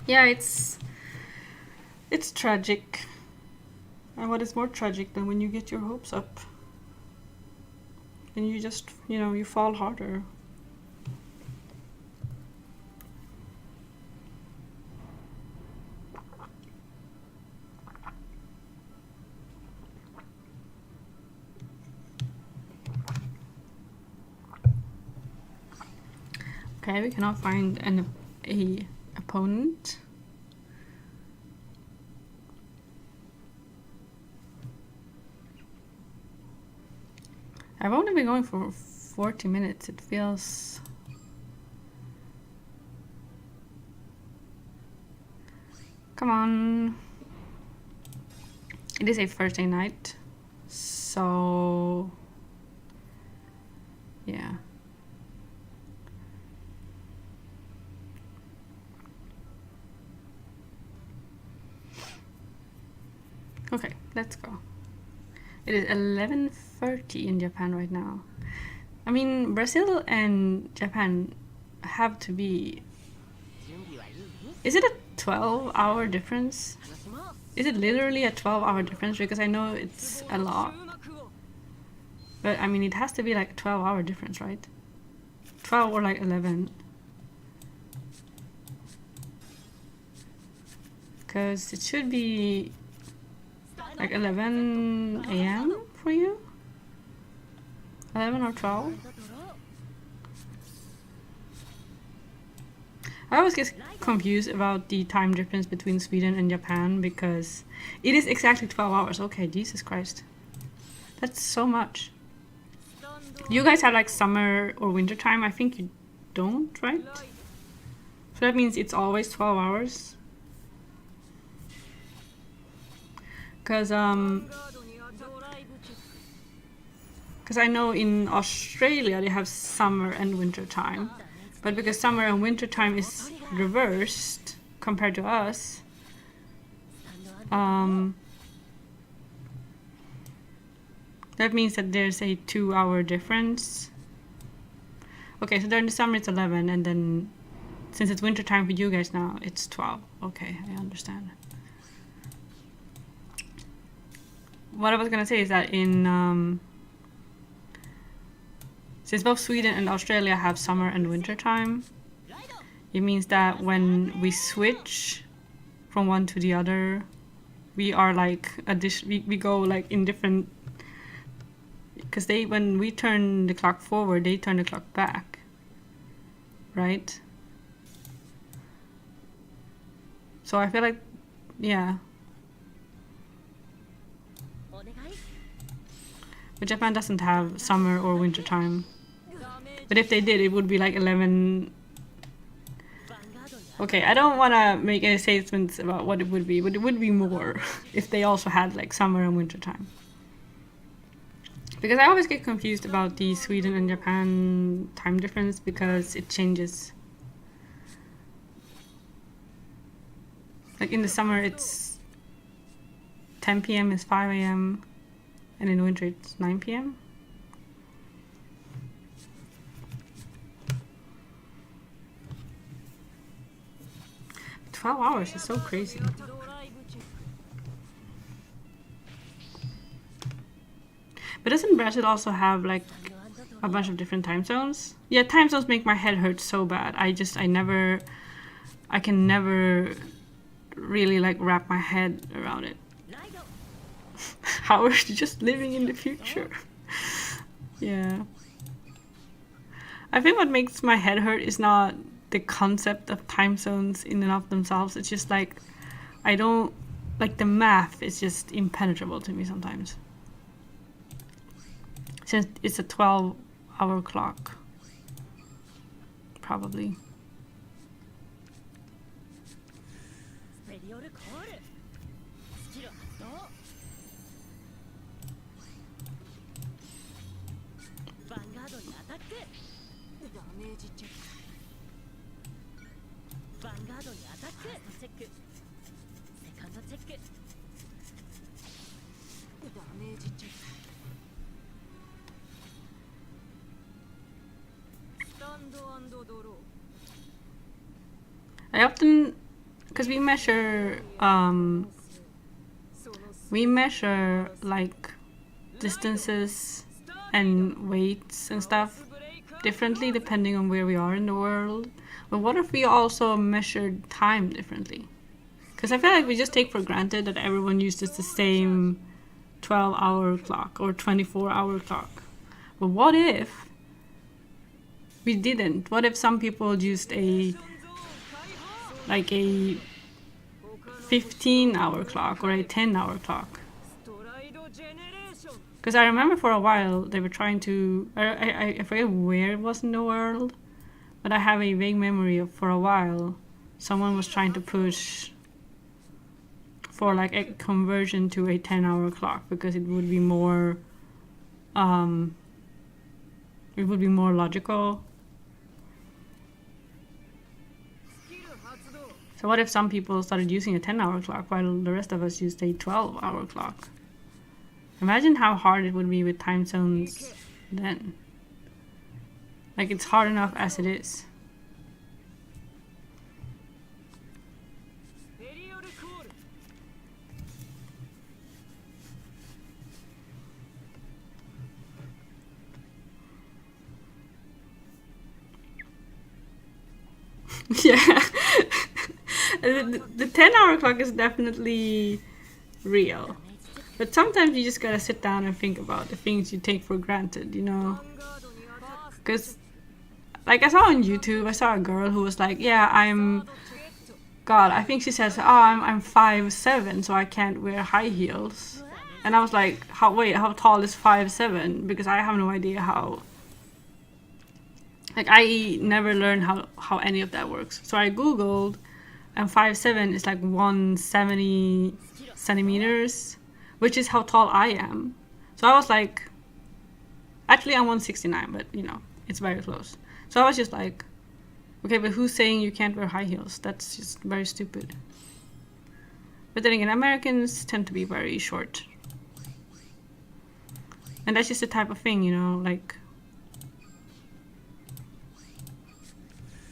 Speaker 1: Yeah, it's tragic. And what is more tragic than when you get your hopes up and you just, you know, you fall harder. Okay, we cannot find an opponent. I've only been going for 40 minutes. It feels... Come on. It is a Thursday night, so yeah. Okay, let's go. It is 11:30 in Japan right now. I mean, Brazil and Japan have to be... Is it a 12-hour difference? Is it literally a 12-hour difference? Because I know it's a lot. But I mean, it has to be like a 12-hour difference, right? 12 or like 11. Because it should be like 11 a.m. for you? 11 or 12? I always get confused about the time difference between Sweden and Japan because it is exactly 12 hours. Okay, Jesus Christ. That's so much. You guys have like summer or winter time? I think you don't, right? So that means it's always 12 hours. Because I know in Australia they have summer and winter time. But because summer and winter time is reversed compared to us, that means that there's a 2-hour difference. Okay, so during the summer it's 11, and then since it's winter time for you guys now, it's 12. Okay, I understand. What I was gonna say is that in since both Sweden and Australia have summer and winter time, it means that when we switch from one to the other, we are like we go like in different, because when we turn the clock forward, they turn the clock back, right? So I feel like, yeah. But Japan doesn't have summer or winter time. But if they did, it would be like 11. Okay, I don't want to make any statements about what it would be, but it would be more if they also had like summer and winter time. Because I always get confused about the Sweden and Japan time difference because it changes. Like in the summer it's 10 p.m. is 5 a.m. and in winter it's 9 p.m. 12 hours is so crazy. But doesn't Brazil also have like a bunch of different time zones? Yeah, time zones make my head hurt so bad. I can never really like wrap my head around it. How are you just living in the future? Yeah. I think what makes my head hurt is not the concept of time zones in and of themselves. It's just like, I don't, like the math is just impenetrable to me sometimes. Since it's a 12-hour clock. Probably. I often, because we measure like distances and weights and stuff differently depending on where we are in the world. But what if we also measured time differently? Because I feel like we just take for granted that everyone uses the same 12-hour clock or 24-hour clock. But what if we didn't? What if some people used a 15-hour clock or a 10-hour clock? Because I remember for a while they were trying to, I forget where it was in the world, but I have a vague memory of for a while someone was trying to push for like a conversion to a 10-hour clock because it would be more logical. So what if some people started using a 10-hour clock while the rest of us used a 12-hour clock? Imagine how hard it would be with time zones then. Like, it's hard enough as it is. Yeah. The 10-hour clock is definitely real. But sometimes you just gotta sit down and think about the things you take for granted, you know? Because, like, I saw on YouTube, I saw a girl who was like, yeah, God, I think she says, oh, I'm 5'7", so I can't wear high heels. And I was like, how tall is 5'7"? Because I have no idea how. Like, I never learned how any of that works. So I googled, and 5'7" is like 170 centimeters, which is how tall I am. So I was like, actually I'm 169, but you know, it's very close. So I was just like, okay, but who's saying you can't wear high heels? That's just very stupid. But then again, Americans tend to be very short. And that's just the type of thing, you know, like...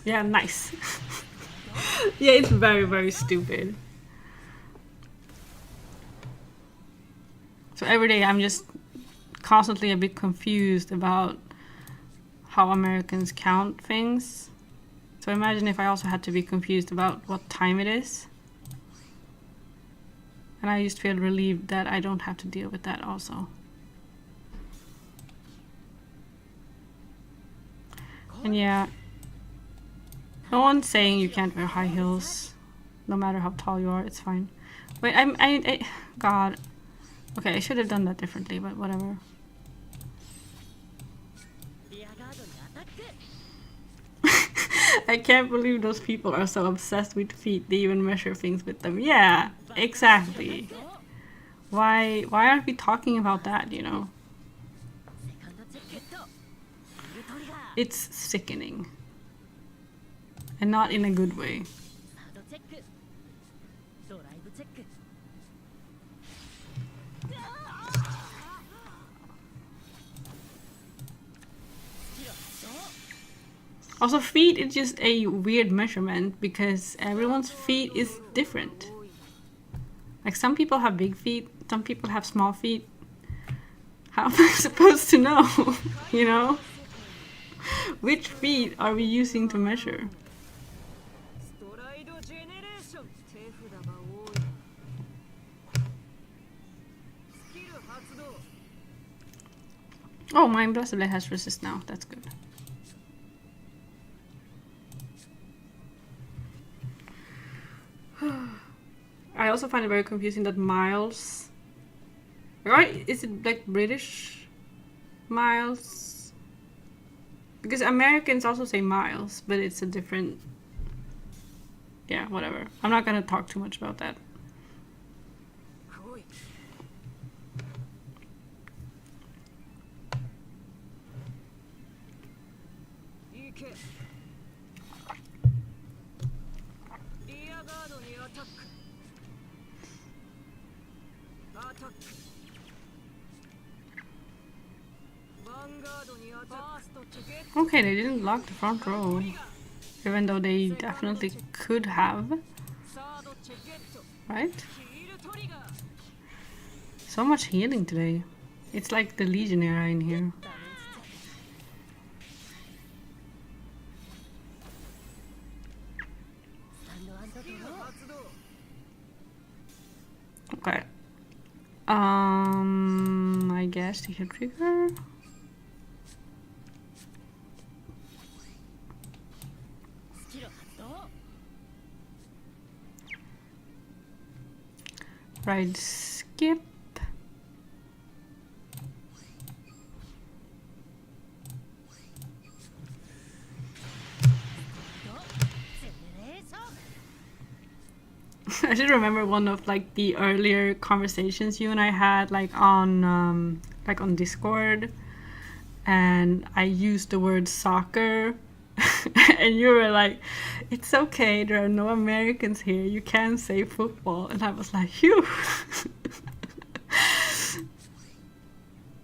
Speaker 1: Yeah, nice. Yeah, it's very, very stupid. So every day I'm just constantly a bit confused about how Americans count things. So imagine if I also had to be confused about what time it is. And I just feel relieved that I don't have to deal with that also. And yeah, no one's saying you can't wear high heels, no matter how tall you are, it's fine. Wait, God. Okay, I should have done that differently, but whatever. I can't believe those people are so obsessed with feet, they even measure things with them. Yeah, exactly. Why aren't we talking about that, you know? It's sickening. And not in a good way. Also, feet is just a weird measurement because everyone's feet is different. Like, some people have big feet, some people have small feet. How am I supposed to know, you know? Which feet are we using to measure? Oh, my Blessed Blade has resist now, that's good. I also find it very confusing that miles... Right? Is it like British miles? Because Americans also say miles, but it's a different... Yeah, whatever. I'm not gonna talk too much about that. Okay, they didn't lock the front row, even though they definitely could have, right? So much healing today. It's like the Legion era in here. Okay. I guess the hit trigger. Right, skip. I should remember one of like the earlier conversations you and I had like on Discord, and I used the word soccer. And you were like, it's okay, there are no Americans here, you can say football. And I was like, phew.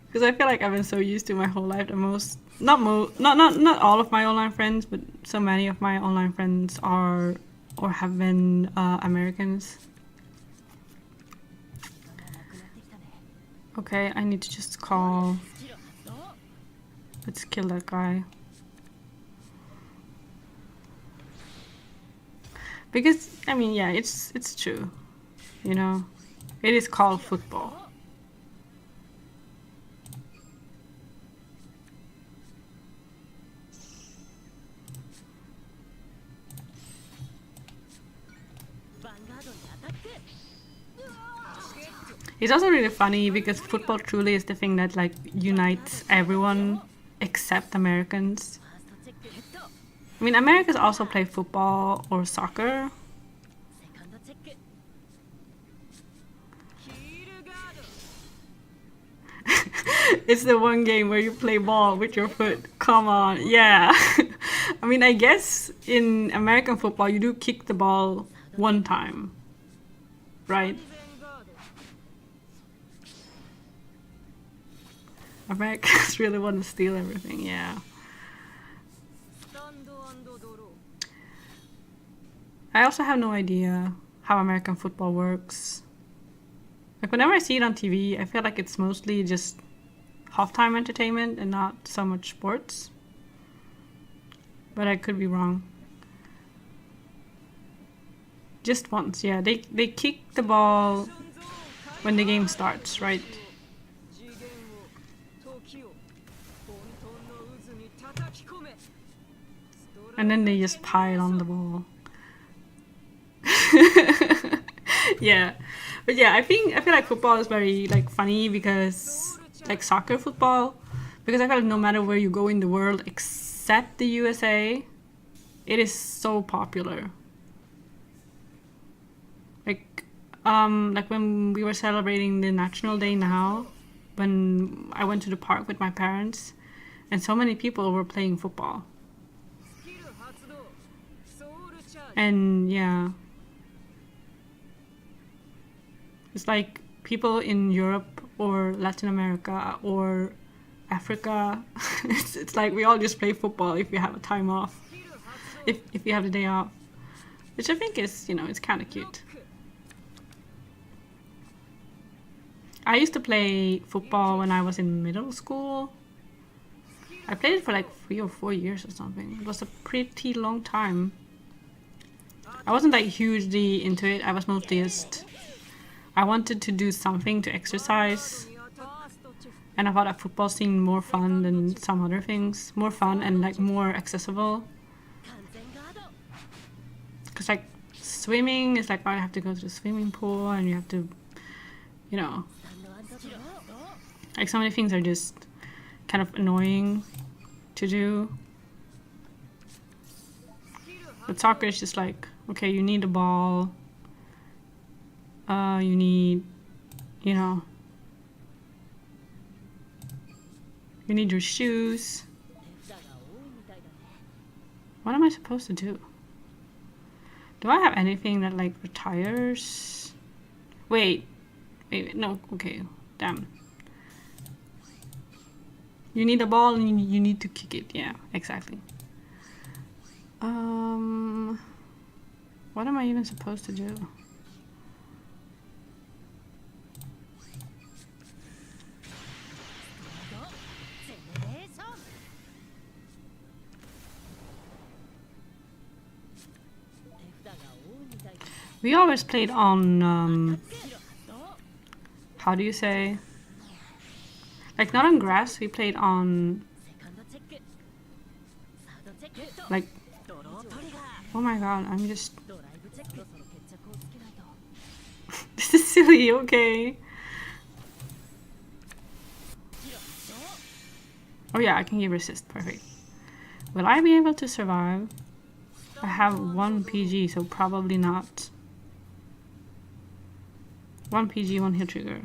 Speaker 1: Because I feel like I've been so used to my whole life that not all of my online friends, but so many of my online friends are or have been Americans. Okay, I need to just call. Let's kill that guy. Because, I mean, yeah, it's true. You know, it is called football. It's also really funny because football truly is the thing that like unites everyone except Americans. I mean, Americans also play football or soccer. It's the one game where you play ball with your foot. Come on, yeah. I mean, I guess in American football you do kick the ball one time, right? Americans really want to steal everything, yeah. I also have no idea how American football works. Like whenever I see it on TV, I feel like it's mostly just halftime entertainment and not so much sports. But I could be wrong. Just once, yeah. They kick the ball when the game starts, right? And then they just pile on the ball. Yeah. But yeah, I feel like football is very like funny because like soccer football, because I feel like no matter where you go in the world except the USA, it is so popular. Like when we were celebrating the National Day now, when I went to the park with my parents, and so many people were playing football. And yeah, it's like people in Europe or Latin America or Africa. It's like we all just play football if we have a time off, if we have the day off, which I think is, you know, it's kind of cute. I used to play football when I was in middle school. I played it for like 3 or 4 years or something. It was a pretty long time. I wasn't like hugely into it. I was mostly just, I wanted to do something to exercise. And I thought that football seemed more fun than some other things. More fun and like more accessible. Because like swimming is like, oh, you have to go to the swimming pool and you have to, you know, like so many things are just kind of annoying to do. But soccer is just like, okay, you need a ball. You need, you know, you need your shoes. What am I supposed to do? Do I have anything that like retires? Wait, no, okay, damn. You need a ball and you need to kick it, yeah, exactly. What am I even supposed to do? We always played on, how do you say? Like not on grass, we played on, like, oh my god, I'm just, this is silly, okay. Oh yeah, I can give resist, perfect. Will I be able to survive? I have 1 PG, so probably not. 1 PG, 1 hit trigger.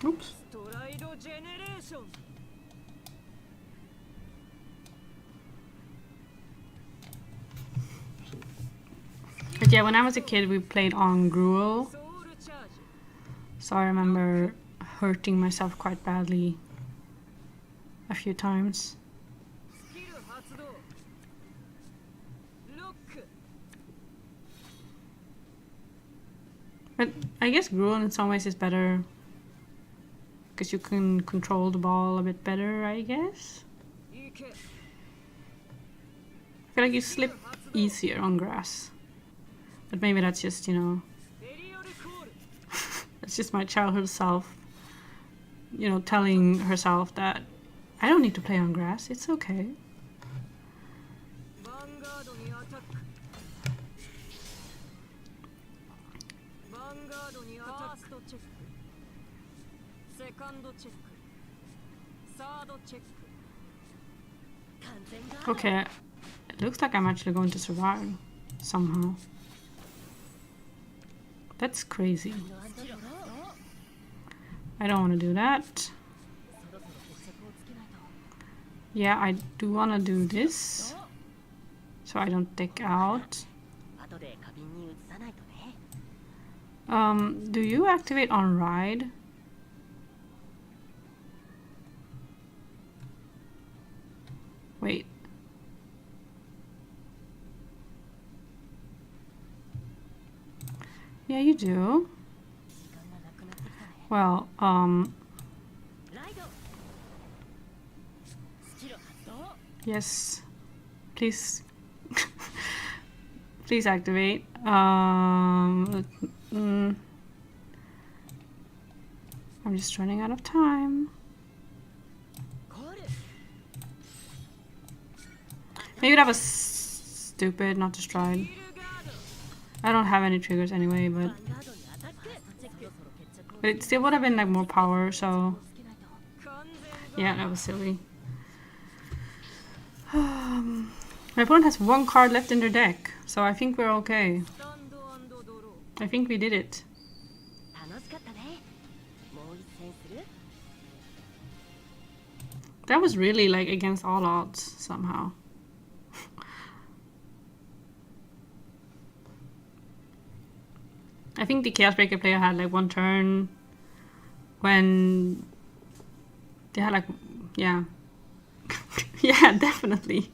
Speaker 1: Oops. But yeah, when I was a kid, we played on Gruel. So I remember hurting myself quite badly a few times. But I guess Gruel in some ways is better because you can control the ball a bit better, I guess. I feel like you slip easier on grass. But maybe that's just, you know, that's just my childhood self, you know, telling herself that I don't need to play on grass, it's okay. Okay, it looks like I'm actually going to survive somehow. That's crazy. I don't want to do that. Yeah, I do want to do this so I don't take out. Do you activate on ride? Wait. Yeah, you do. Well, yes. Please. Please activate. I'm just running out of time. Maybe that was stupid not to stride. I don't have any triggers anyway, but it still would have been like more power, so yeah, that was silly. My opponent has one card left in their deck, so I think we're okay. I think we did it. That was really like against all odds somehow. I think the Chaos Breaker player had like one turn when they had like, yeah. Yeah, definitely.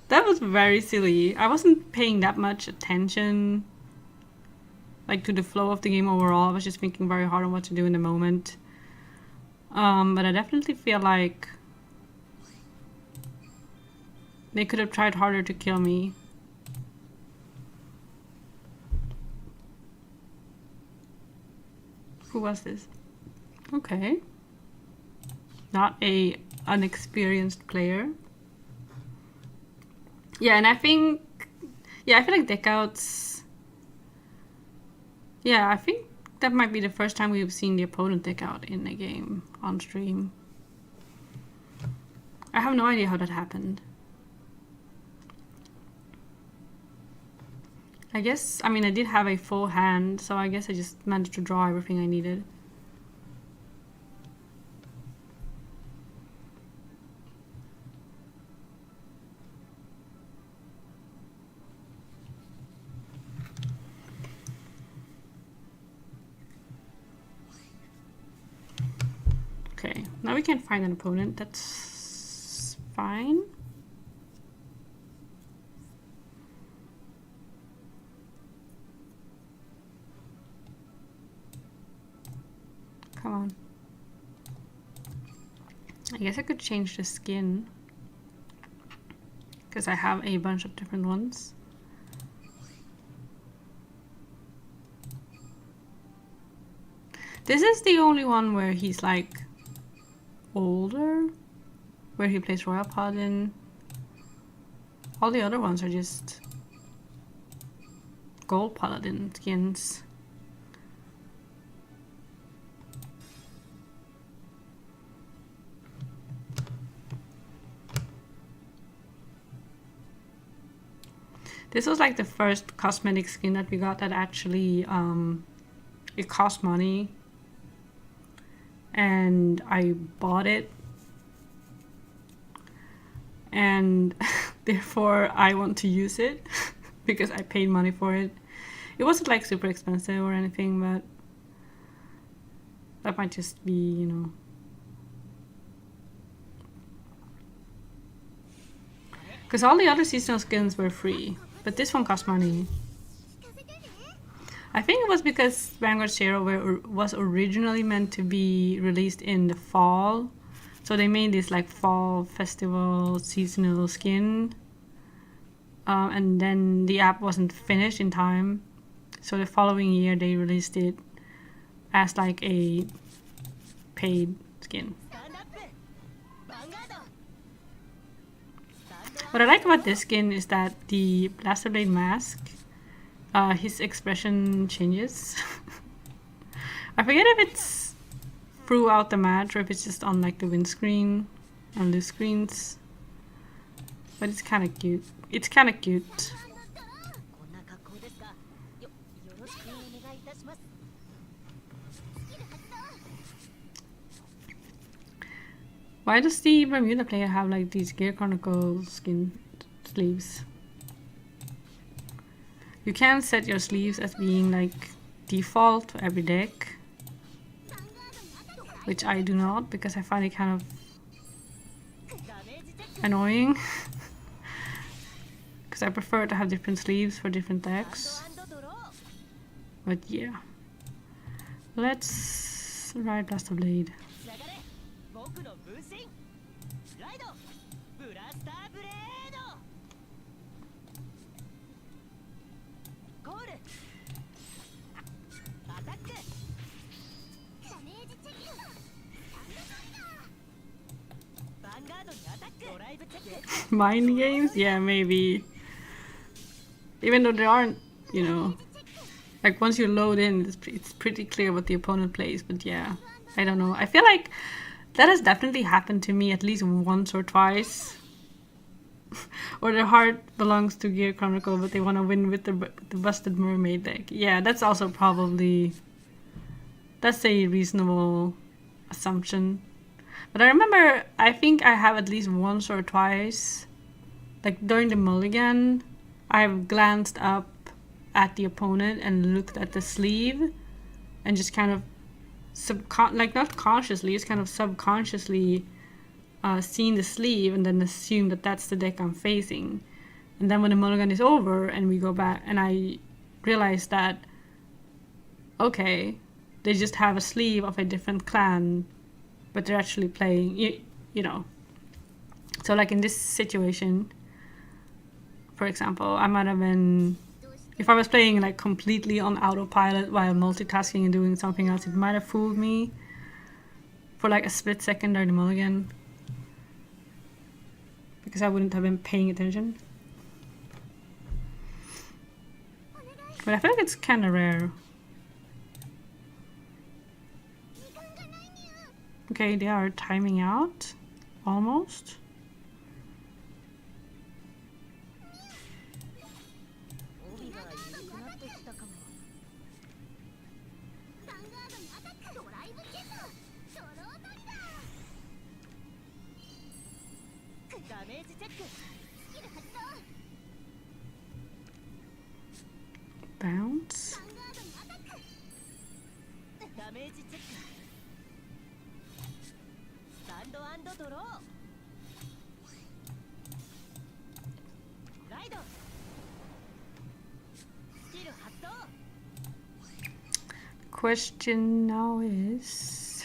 Speaker 1: That was very silly. I wasn't paying that much attention like to the flow of the game overall. I was just thinking very hard on what to do in the moment. But I definitely feel like they could have tried harder to kill me. Who was this? Okay. Not a unexperienced player. Yeah, and I think, yeah, I feel like deck outs, yeah, I think that might be the first time we've seen the opponent deck out in a game on stream. I have no idea how that happened. I guess, I mean, I did have a full hand, so I guess I just managed to draw everything I needed. Okay, now we can find an opponent. That's fine. Come on. I guess I could change the skin because I have a bunch of different ones. This is the only one where he's like older, where he plays Royal Paladin. All the other ones are just Gold Paladin skins. This was like the first cosmetic skin that we got that actually it cost money, and I bought it, and therefore I want to use it because I paid money for it. It wasn't like super expensive or anything, but that might just be, you know. Because all the other seasonal skins were free, but this one cost money. I think it was because Vanguard Zero was originally meant to be released in the fall. So they made this like fall festival seasonal skin. And then the app wasn't finished in time. So the following year they released it as like a paid skin. What I like about this skin is that the Blaster Blade mask, his expression changes. I forget if it's throughout the match or if it's just on like the windscreen and loose screens. But it's kind of cute. It's kind of cute. Why does the Bermuda player have like these Gear Chronicle skin sleeves? You can set your sleeves as being like default for every deck, which I do not because I find it kind of annoying. Because I prefer to have different sleeves for different decks. But yeah, let's ride Blaster Blade. Mind games? Yeah, maybe. Even though there aren't, you know, like once you load in, it's pretty clear what the opponent plays. But yeah, I don't know. I feel like that has definitely happened to me at least once or twice. Or their heart belongs to Gear Chronicle, but they want to win with the Busted Mermaid deck. Yeah, that's also probably, that's a reasonable assumption. But I remember, I think I have at least once or twice, like during the mulligan, I've glanced up at the opponent and looked at the sleeve and just kind of like not consciously, just kind of subconsciously seen the sleeve and then assume that that's the deck I'm facing. And then when the mulligan is over and we go back and I realize that, okay, they just have a sleeve of a different clan, but they're actually playing, you know. So like in this situation, for example, I might have been, if I was playing like completely on autopilot while multitasking and doing something else, it might have fooled me for like a split second during the mulligan. Because I wouldn't have been paying attention. But I feel like it's kind of rare. Okay, they are timing out. Almost. Bounce. Question now is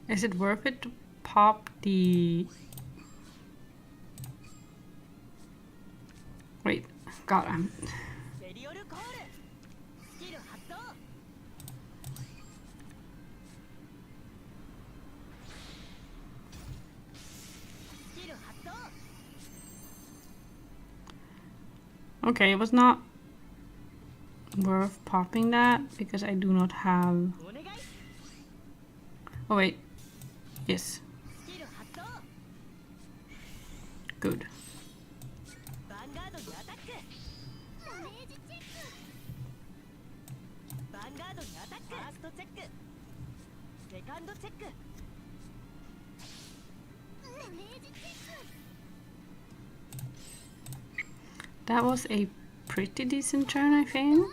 Speaker 1: it worth it to pop the... Wait, God, I'm... Okay, it was not worth popping that because I do not have... Oh wait, yes. Good. That was a pretty decent turn, I think.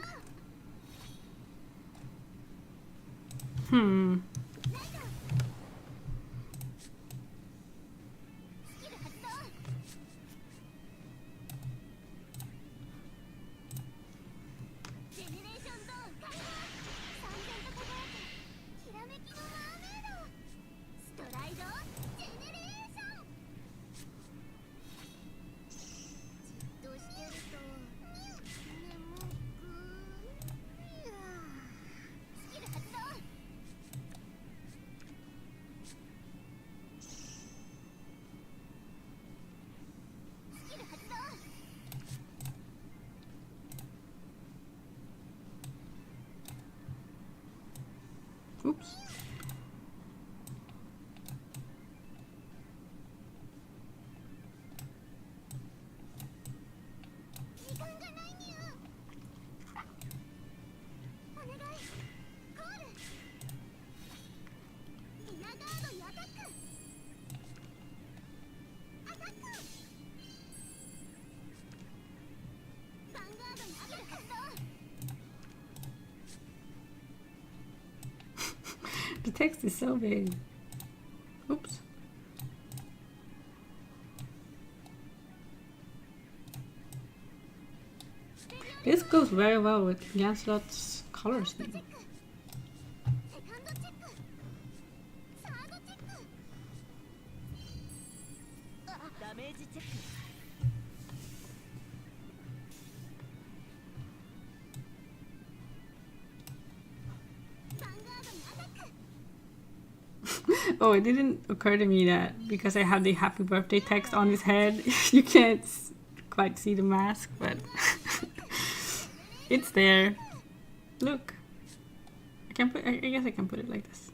Speaker 1: text is so big. Oops. This goes very well with Lancelot's color scheme. Oh, it didn't occur to me that because I have the happy birthday text on his head, you can't quite see the mask, but it's there. Look. I guess I can put it like this.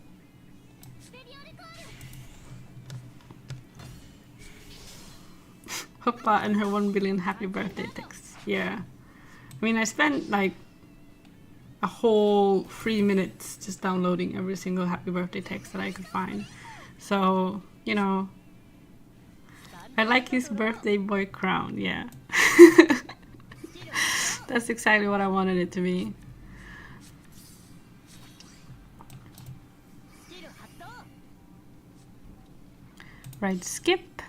Speaker 1: Hoppa and her 1 billion happy birthday texts. Yeah. I mean, I spent like a whole 3 minutes just downloading every single happy birthday text that I could find. So, you know, I like his birthday boy crown, yeah. That's exactly what I wanted it to be. Right, skip.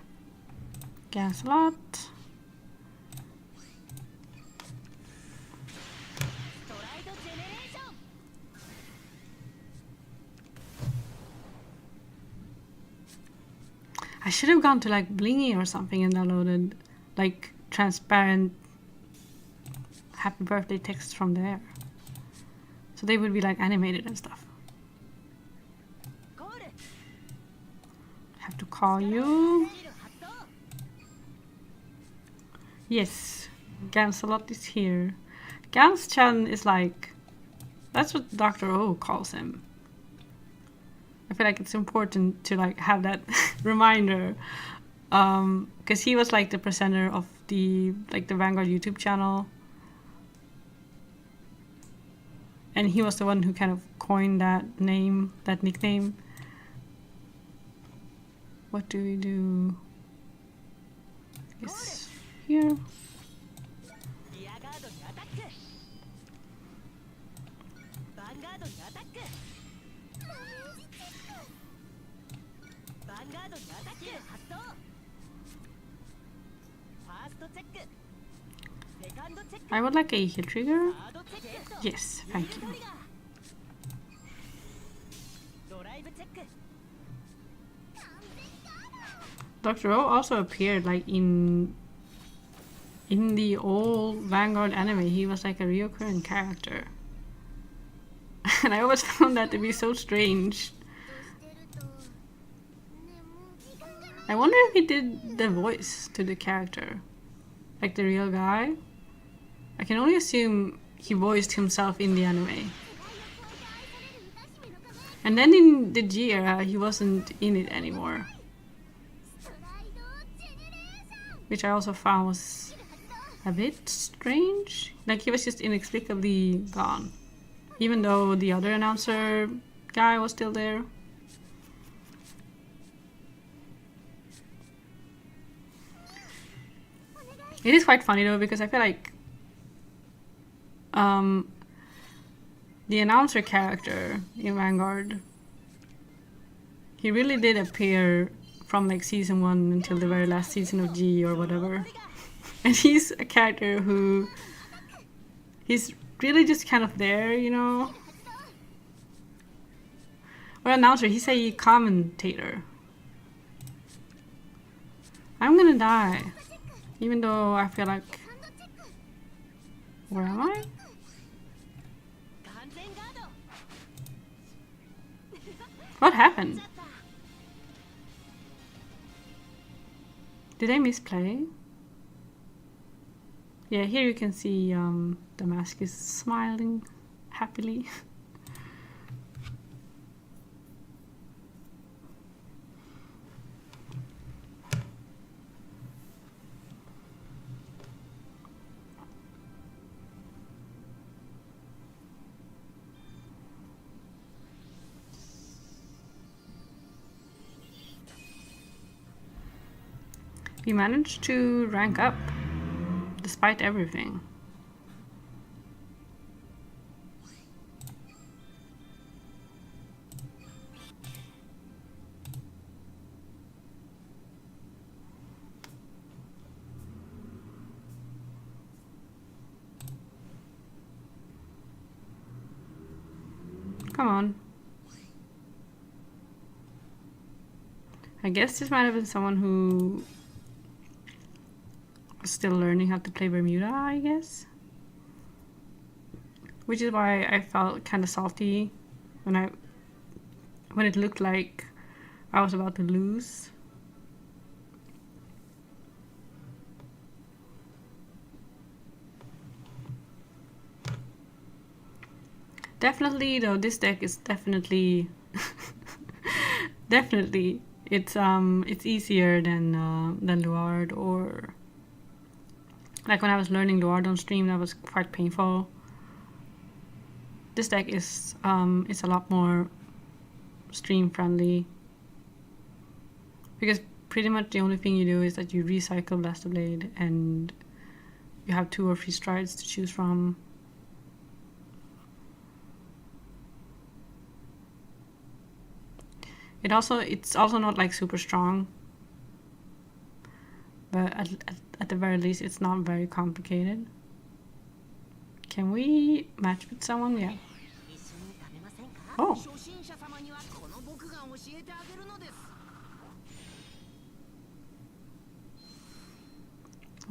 Speaker 1: Lancelot. I should have gone to like Blingy or something and downloaded like transparent happy birthday texts from there. So they would be like animated and stuff. Have to call you. Yes, Lancelot is here. Gans-chan is like, that's what Dr. O calls him. I feel like it's important to like have that reminder, because he was like the presenter of the Vanguard YouTube channel, and he was the one who kind of coined that name, that nickname. What do we do? Yes, here. I would like a hit trigger. Yes, thank you. Dr. O also appeared like in the old Vanguard anime. He was like a recurring character. And I always found that to be so strange. I wonder if he did the voice to the character, like the real guy. I can only assume he voiced himself in the anime. And then in the G era, he wasn't in it anymore. Which I also found was a bit strange. Like he was just inexplicably gone. Even though the other announcer guy was still there. It is quite funny though, because I feel like the announcer character in Vanguard, he really did appear from like season 1 until the very last season of G or whatever. And he's a character who, he's really just kind of there, you know? Or announcer, he's a commentator. I'm gonna die. Even though I feel like... Where am I? What happened? Did I misplay? Yeah, here you can see the mask is smiling happily. We managed to rank up, despite everything. Come on. I guess this might have been someone who was still learning how to play Bermuda, I guess. Which is why I felt kind of salty when it looked like I was about to lose. Definitely though, this deck is definitely definitely it's easier than Luard, or like when I was learning Luard on stream, that was quite painful. This deck is it's a lot more stream friendly because pretty much the only thing you do is that you recycle Blaster Blade and you have 2 or 3 strides to choose from. It's also not like super strong, but at the very least it's not very complicated. Can we match with someone? Yeah. Oh.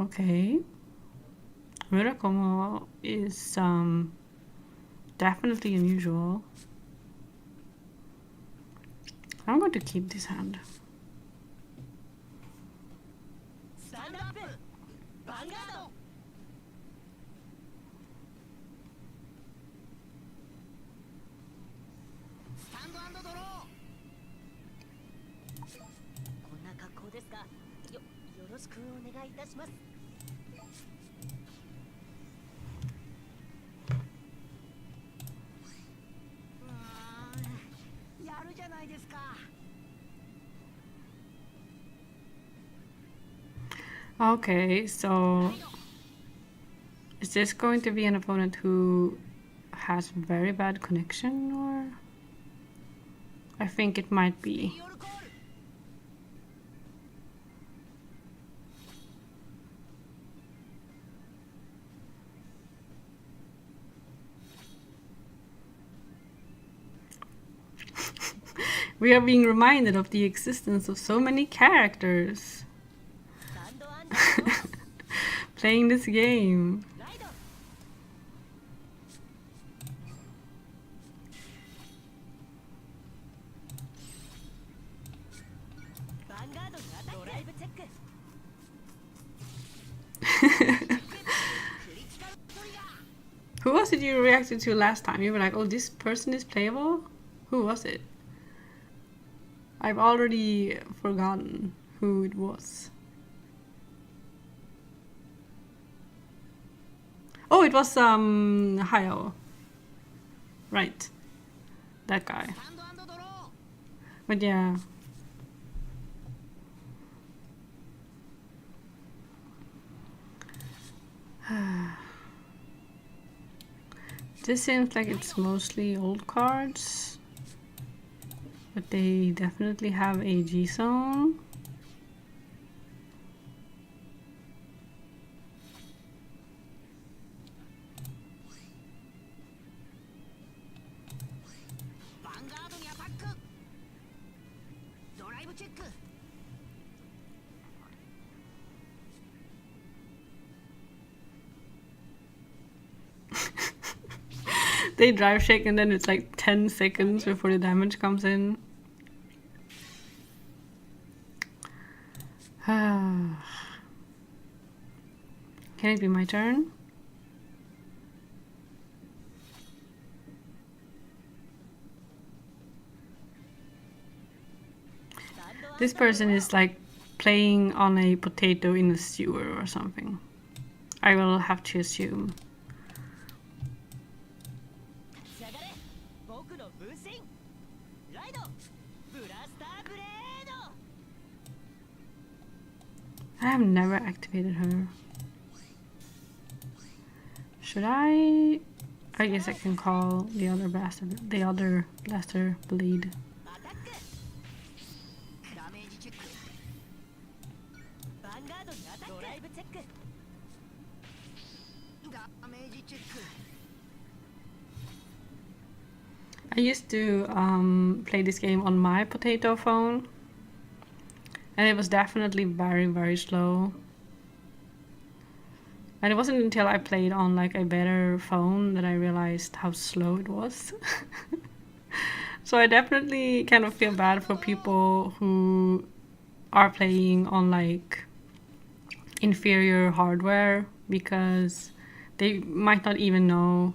Speaker 1: Okay. Murakumo is definitely unusual. I'm going to keep this hand. Stand up, Vanguard. Stand and draw. こんな格好ですか。よろしくお願いいたします。やるじゃないですか。Okay, so is this going to be an opponent who has very bad connection, or I think it might be. We are being reminded of the existence of so many characters playing this game. Who was it you reacted to last time? You were like, oh, this person is playable? Who was it? I've already forgotten who it was. Oh, it was Hayao. Right. That guy. But yeah. This seems like it's mostly old cards, but they definitely have a G-Zone. They drive shake and then it's like 10 seconds before the damage comes in. Can it be my turn? This person is like playing on a potato in a sewer or something. I will have to assume. I have never activated her. Should I? I guess I can call the other blaster blade. I used to play this game on my potato phone, and it was definitely very, very slow. And it wasn't until I played on like a better phone that I realized how slow it was. So I definitely kind of feel bad for people who are playing on like inferior hardware, because they might not even know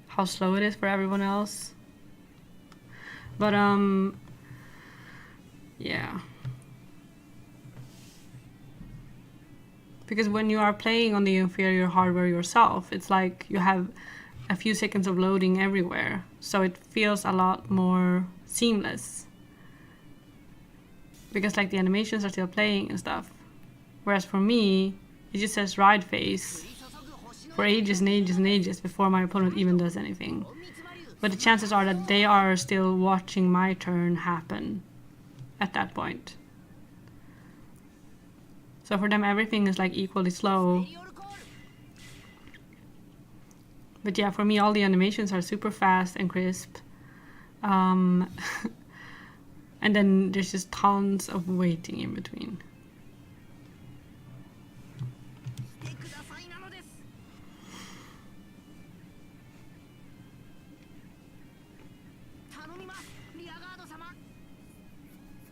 Speaker 1: how slow it is for everyone else. But yeah. Because when you are playing on the inferior hardware yourself, it's like you have a few seconds of loading everywhere. So it feels a lot more seamless. Because like the animations are still playing and stuff. Whereas for me, it just says ride phase for ages and ages and ages before my opponent even does anything. But the chances are that they are still watching my turn happen at that point. So for them, everything is like equally slow. But yeah, for me, all the animations are super fast and crisp. And then there's just tons of waiting in between.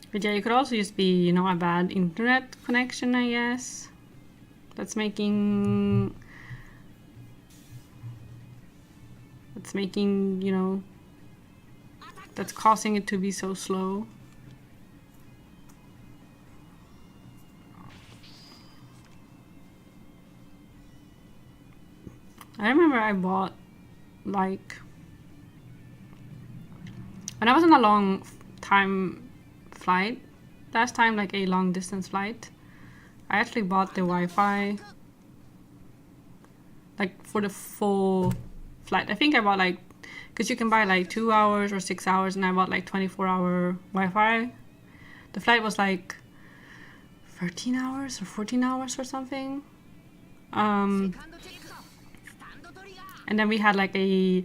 Speaker 1: But yeah, it could also just be, you know, a bad internet connection, I guess. That's making, you know, that's causing it to be so slow. I remember I bought, like, when I was on a long time flight, last time, like a long distance flight, I actually bought the Wi-Fi, like, for the full flight. I think I bought, like, because you can buy, like, 2 hours or 6 hours, and I bought, like, 24-hour Wi-Fi. The flight was, like, 13 hours or 14 hours or something. And then we had, like, a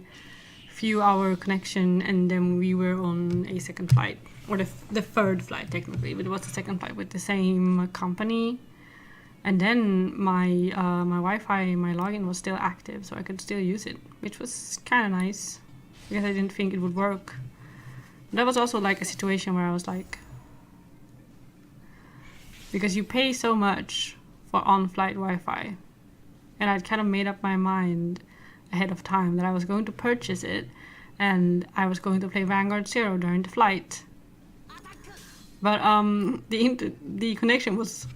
Speaker 1: few-hour connection, and then we were on a second flight. Or the third flight, technically, but it was the second flight with the same company. And then my Wi-Fi, my login was still active, so I could still use it, which was kind of nice, because I didn't think it would work. But that was also like a situation where I was like, because you pay so much for on-flight Wi-Fi, and I'd kind of made up my mind ahead of time that I was going to purchase it, and I was going to play Vanguard 0 during the flight. But the connection was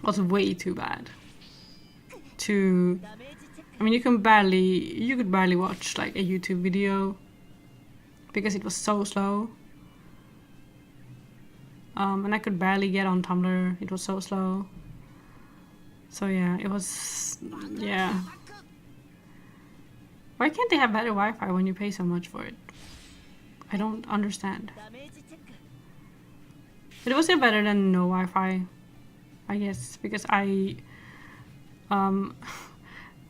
Speaker 1: way too bad. I mean, you could barely watch like a YouTube video because it was so slow. And I could barely get on Tumblr. It was so slow. So yeah, it was, yeah. Why can't they have better Wi-Fi when you pay so much for it? I don't understand. But it was still better than no Wi-Fi, I guess, because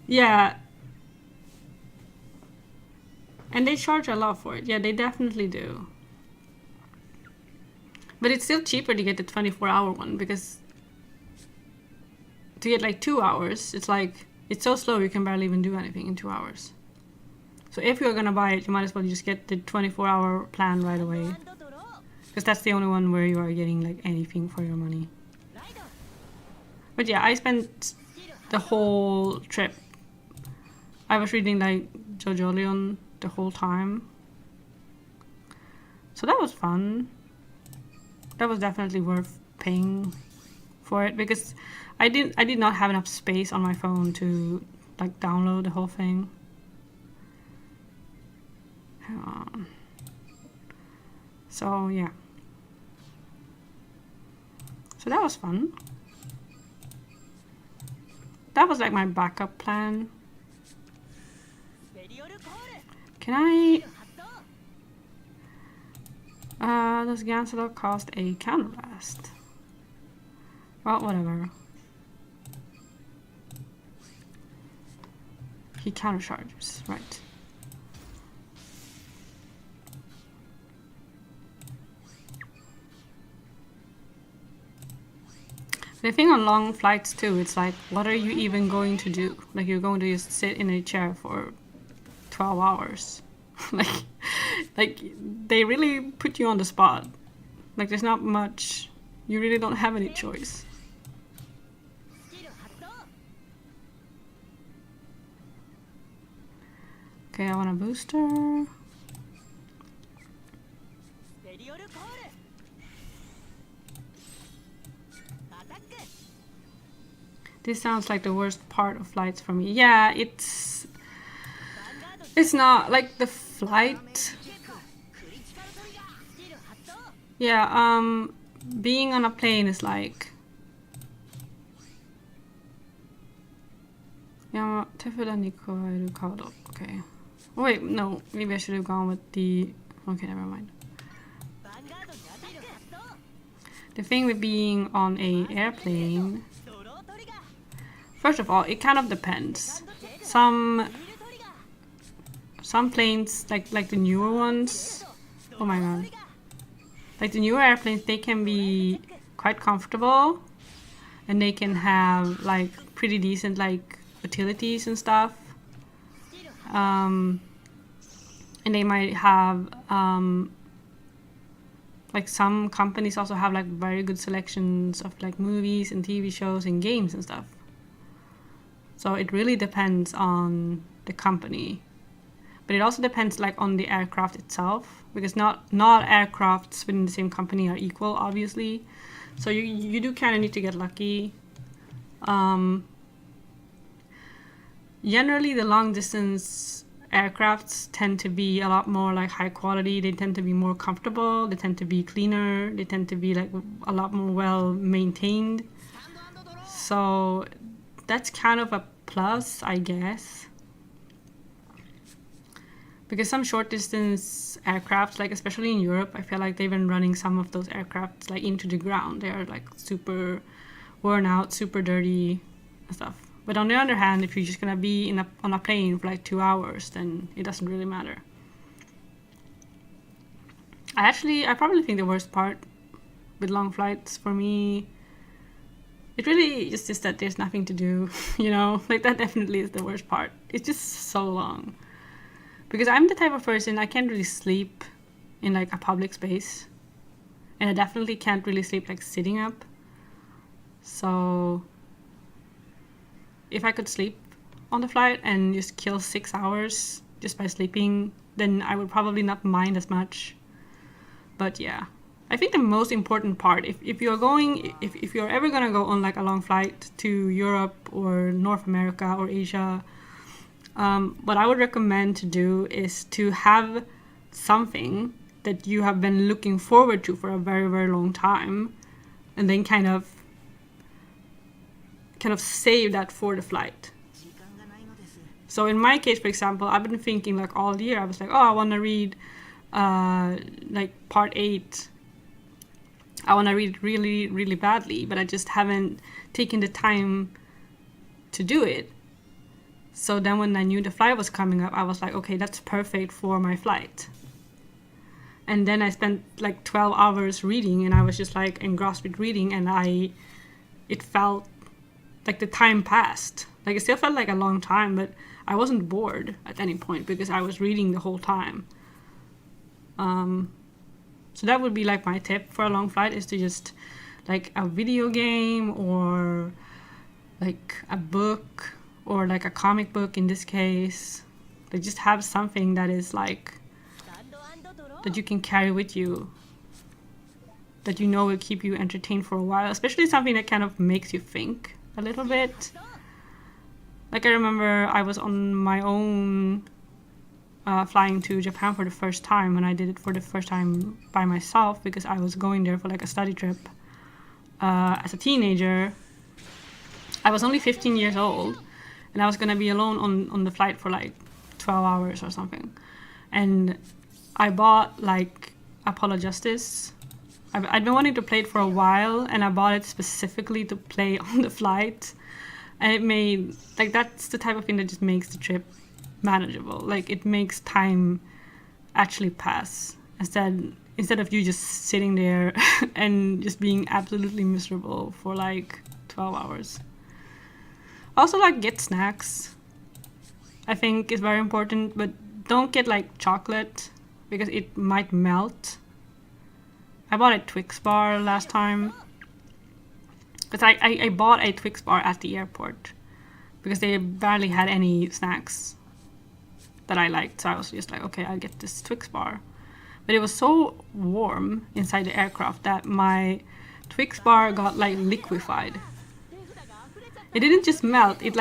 Speaker 1: yeah. And they charge a lot for it. Yeah, they definitely do. But it's still cheaper to get the 24-hour one, because to get like 2 hours, it's like, it's so slow you can barely even do anything in 2 hours. So if you're gonna buy it, you might as well just get the 24-hour plan right away. Because that's the only one where you are getting like anything for your money. But yeah, I spent the whole trip, I was reading like JoJolion the whole time. So that was fun. That was definitely worth paying for it, because I did not have enough space on my phone to like download the whole thing. So yeah. So that was fun. That was like my backup plan. Can I... does Gancelot cost a counterblast? Well, whatever. He countercharges, right. The thing on long flights too, it's like, what are you even going to do? Like, you're going to just sit in a chair for 12 hours. like they really put you on the spot. Like, there's not much, you really don't have any choice. Okay, I want a booster. This sounds like the worst part of flights for me. Yeah, it's not like the flight. Yeah, being on a plane is like, yeah, okay. Oh, wait, no, maybe I should have gone with the, okay, never mind. The thing with being on a airplane, first of all, it kind of depends. Some planes, like the newer ones, oh my god, like the newer airplanes, they can be quite comfortable, and they can have like pretty decent like utilities and stuff. And they might have like some companies also have like very good selections of like movies and TV shows and games and stuff. So it really depends on the company, but it also depends like on the aircraft itself, because not aircrafts within the same company are equal, obviously. So you do kind of need to get lucky. Generally, the long distance aircrafts tend to be a lot more like high quality. They tend to be more comfortable. They tend to be cleaner. They tend to be like a lot more well maintained. So that's kind of a plus, I guess. Because some short distance aircrafts, like especially in Europe, I feel like they've been running some of those aircrafts like into the ground. They are like super worn out, super dirty and stuff. But on the other hand, if you're just gonna be on a plane for like 2 hours, then it doesn't really matter. I probably think the worst part with long flights for me, it really is just that there's nothing to do, you know? Like, that definitely is the worst part. It's just so long. Because I'm the type of person, I can't really sleep in like a public space. And I definitely can't really sleep like sitting up. So if I could sleep on the flight and just kill 6 hours just by sleeping, then I would probably not mind as much. But yeah, I think the most important part, if you're ever gonna go on like a long flight to Europe or North America or Asia, what I would recommend to do is to have something that you have been looking forward to for a very, very long time, and then kind of save that for the flight. So in my case, for example, I've been thinking like all year, I was like, oh, I want to read like part 8. I want to read it really, really badly, but I just haven't taken the time to do it. So then when I knew the flight was coming up, I was like, okay, that's perfect for my flight. And then I spent like 12 hours reading, and I was just like engrossed with reading, and it felt like the time passed. Like, it still felt like a long time, but I wasn't bored at any point because I was reading the whole time. So that would be like my tip for a long flight, is to just like a video game or like a book or like a comic book in this case. Like, just have something that is like that you can carry with you, that you know will keep you entertained for a while, especially something that kind of makes you think a little bit. Like, I remember I was on my own flying to Japan for the first time, and I did it for the first time by myself because I was going there for like a study trip. As a teenager, I was only 15 years old, and I was gonna be alone on the flight for like 12 hours or something. And I bought like Apollo Justice. I'd been wanting to play it for a while, and I bought it specifically to play on the flight. And it made, like, that's the type of thing that just makes the trip manageable. Like, it makes time actually pass. Instead, instead of you just sitting there and just being absolutely miserable for like 12 hours. Also, like, get snacks. I think is very important, but don't get like chocolate because it might melt. I bought a Twix bar last time because I bought a Twix bar at the airport because they barely had any snacks that I liked, so I was just like, okay, I'll get this Twix bar. But it was so warm inside the aircraft that my Twix bar got like liquefied. It didn't just melt, it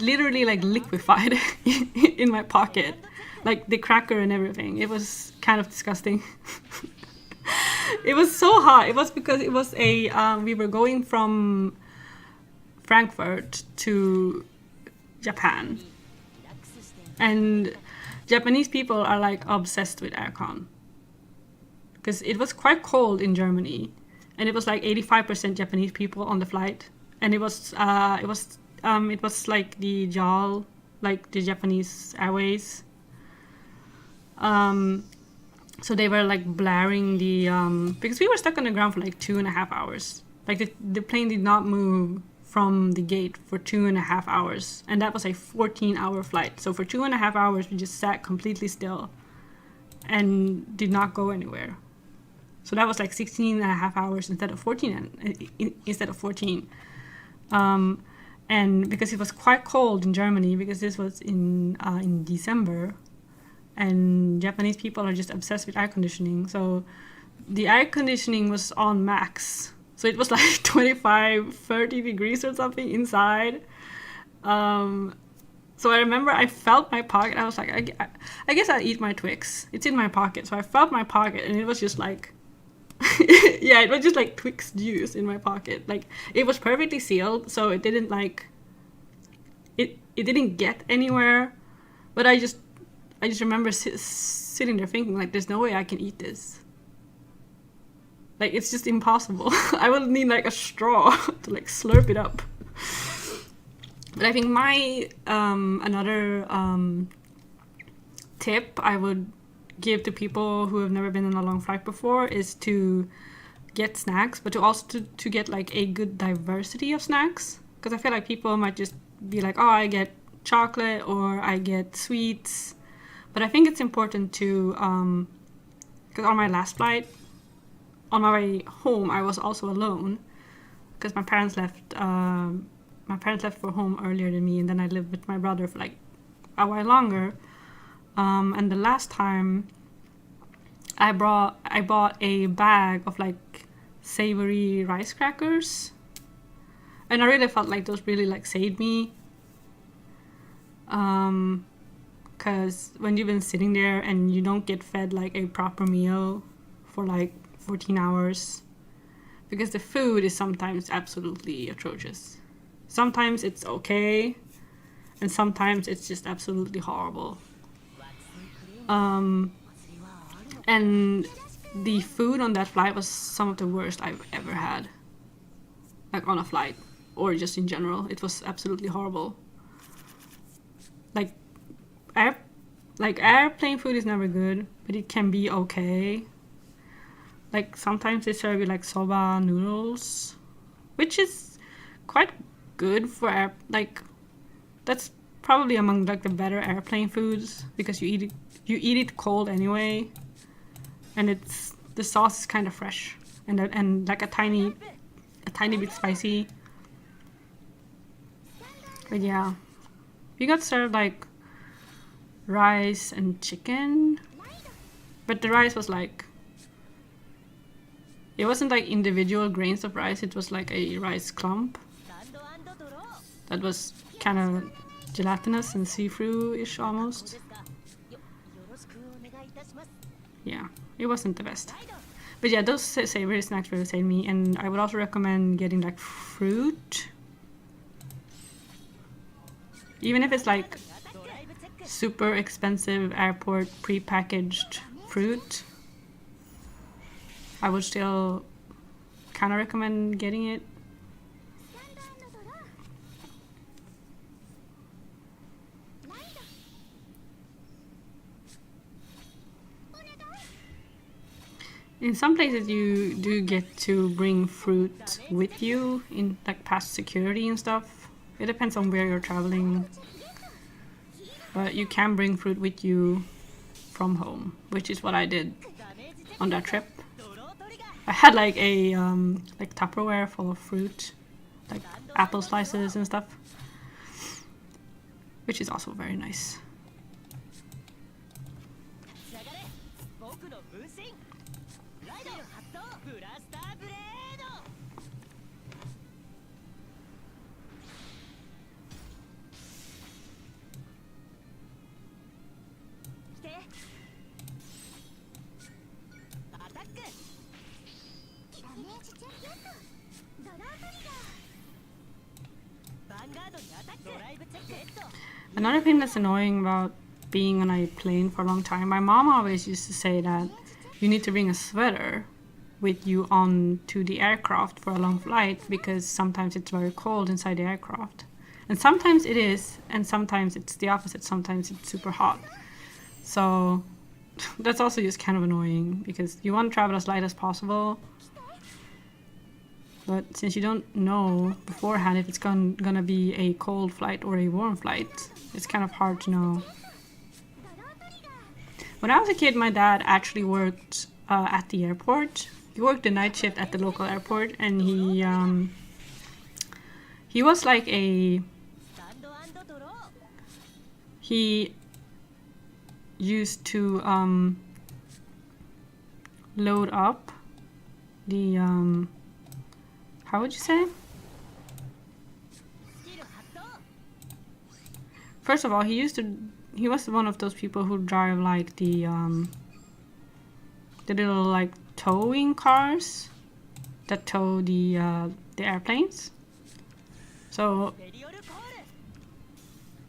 Speaker 1: literally like liquefied in my pocket, like the cracker and everything. It was kind of disgusting. It was so hot. It was because it was we were going from Frankfurt to Japan, and Japanese people are like obsessed with aircon because it was quite cold in Germany, and it was like 85% Japanese people on the flight, and it was like the JAL, like the Japanese Airways. So they were like blaring the because we were stuck on the ground for like 2.5 hours. Like the plane did not move from the gate for 2.5 hours, and that was a 14-hour flight. So for 2.5 hours we just sat completely still and did not go anywhere. So that was like 16.5 hours instead of 14. And because it was quite cold in Germany, because this was in December, and Japanese people are just obsessed with air conditioning, so the air conditioning was on max. So it was like 25, 30 degrees or something inside. So I remember I felt my pocket. I was like, I guess I'll eat my Twix. It's in my pocket. So I felt my pocket, and it was just like, yeah, it was just like Twix juice in my pocket. Like, it was perfectly sealed, so it didn't like, it didn't get anywhere. But I just remember sitting there thinking, like, there's no way I can eat this. Like, it's just impossible. I will need like a straw to like slurp it up. But I think my another tip I would give to people who have never been on a long flight before is to get snacks, but to also to get like a good diversity of snacks. Because I feel like people might just be like, oh, I get chocolate or I get sweets. But I think it's important to, because on my last flight, on my way home, I was also alone because my parents left. My parents left for home earlier than me, and then I lived with my brother for like a while longer. And the last time, I bought a bag of like savory rice crackers, and I really felt like those really like saved me. Because when you've been sitting there and you don't get fed like a proper meal for like 14 hours, because the food is sometimes absolutely atrocious. Sometimes it's okay, and sometimes it's just absolutely horrible. And the food on that flight was some of the worst I've ever had. Like on a flight, or just in general. It was absolutely horrible. Like, airplane food is never good, but it can be okay. Like, sometimes they serve you like soba noodles, which is quite good for that's probably among like the better airplane foods, because you eat it cold anyway, and the sauce is kind of fresh and like a tiny bit spicy. But yeah, we got served like rice and chicken, but the rice was like, it wasn't like individual grains of rice, it was like a rice clump that was kind of gelatinous and see-through-ish almost. Yeah, it wasn't the best. But yeah, those savory snacks really saved me, and I would also recommend getting like fruit. Even if it's like super expensive airport pre-packaged fruit, I would still kind of recommend getting it. In some places you do get to bring fruit with you in like past security and stuff. It depends on where you're traveling. But you can bring fruit with you from home, which is what I did on that trip. I had like a like Tupperware full of fruit, like apple slices and stuff, which is also very nice. Another thing that's annoying about being on a plane for a long time, my mom always used to say that you need to bring a sweater with you on to the aircraft for a long flight because sometimes it's very cold inside the aircraft. And sometimes it is, and sometimes it's the opposite. Sometimes it's super hot. So that's also just kind of annoying because you want to travel as light as possible. But since you don't know beforehand if it's gonna be a cold flight or a warm flight, it's kind of hard to know. When I was a kid, my dad actually worked at the airport. He worked the night shift at the local airport, and he was like he used to load up the how would you say? First of all, he was one of those people who drive like the little like towing cars that tow the airplanes. So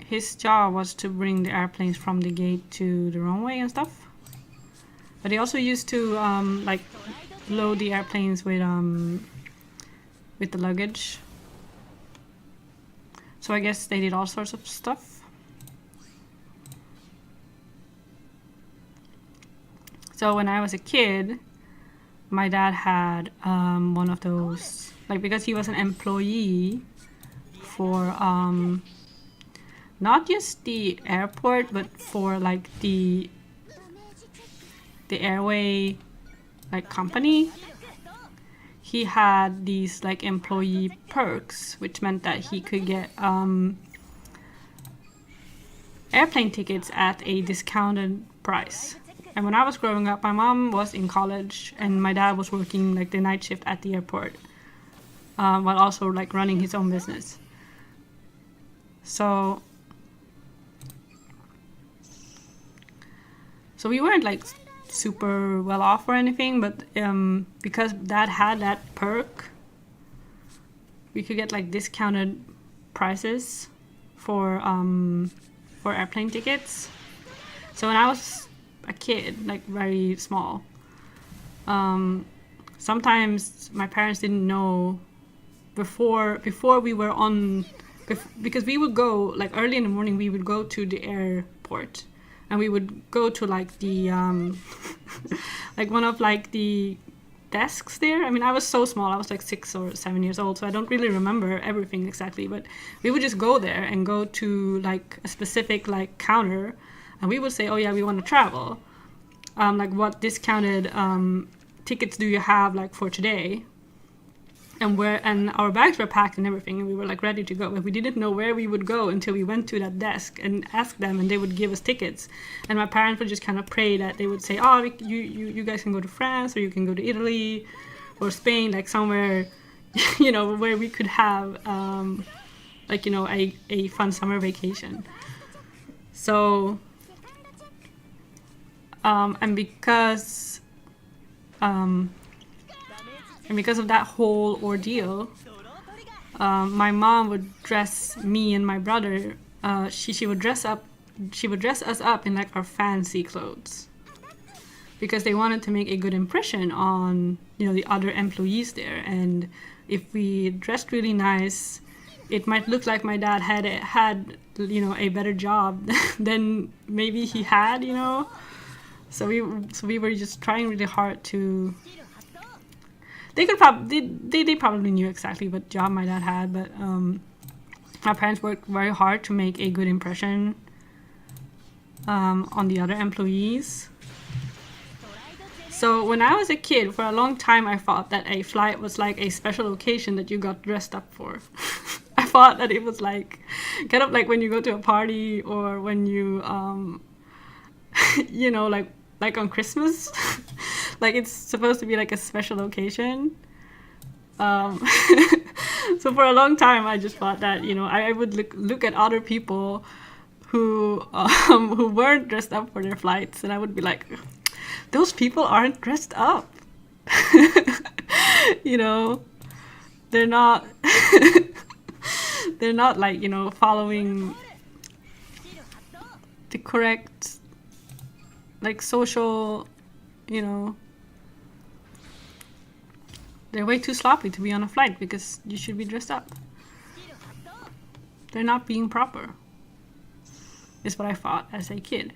Speaker 1: his job was to bring the airplanes from the gate to the runway and stuff. But he also used to like load the airplanes with the luggage. So I guess they did all sorts of stuff. So when I was a kid, my dad had one of those, like, because he was an employee for not just the airport, but for like the airway like company. He had these like employee perks, which meant that he could get airplane tickets at a discounted price. And when I was growing up, my mom was in college and my dad was working like the night shift at the airport, while also like running his own business. So we weren't like super well off or anything, but because dad had that perk, we could get like discounted prices for airplane tickets. So when I was a kid, like very small, sometimes my parents didn't know before we were on, because we would go like early in the morning, we would go to the airport and we would go to like the like one of like the desks there. I mean, I was so small, I was like 6 or 7 years old, so I don't really remember everything exactly, but we would just go there and go to like a specific like counter, and we would say, oh yeah, we want to travel, like what discounted tickets do you have like for today, and our bags were packed and everything, and we were like ready to go, but we didn't know where we would go until we went to that desk and asked them, and they would give us tickets. And my parents would just kind of pray that they would say, oh, you guys can go to France, or you can go to Italy or Spain, like somewhere you know, where we could have like, you know, a fun summer vacation. So and because of that whole ordeal, my mom would dress me and my brother. She would dress us up in like our fancy clothes, because they wanted to make a good impression on, you know, the other employees there. And if we dressed really nice, it might look like my dad had you know, a better job than maybe he had, you know. So we were just trying really hard to. They could probably they probably knew exactly what job my dad had, but my parents worked very hard to make a good impression on the other employees. So when I was a kid, for a long time, I thought that a flight was like a special occasion that you got dressed up for. I thought that it was like, kind of like when you go to a party or when you, you know, like on Christmas, like it's supposed to be like a special occasion. So for a long time, I just thought that, you know, I would look at other people who weren't dressed up for their flights, and I would be like, those people aren't dressed up. You know, they're not they're not like, you know, following the correct like social, you know, they're way too sloppy to be on a flight because you should be dressed up. They're not being proper, is what I thought as a kid.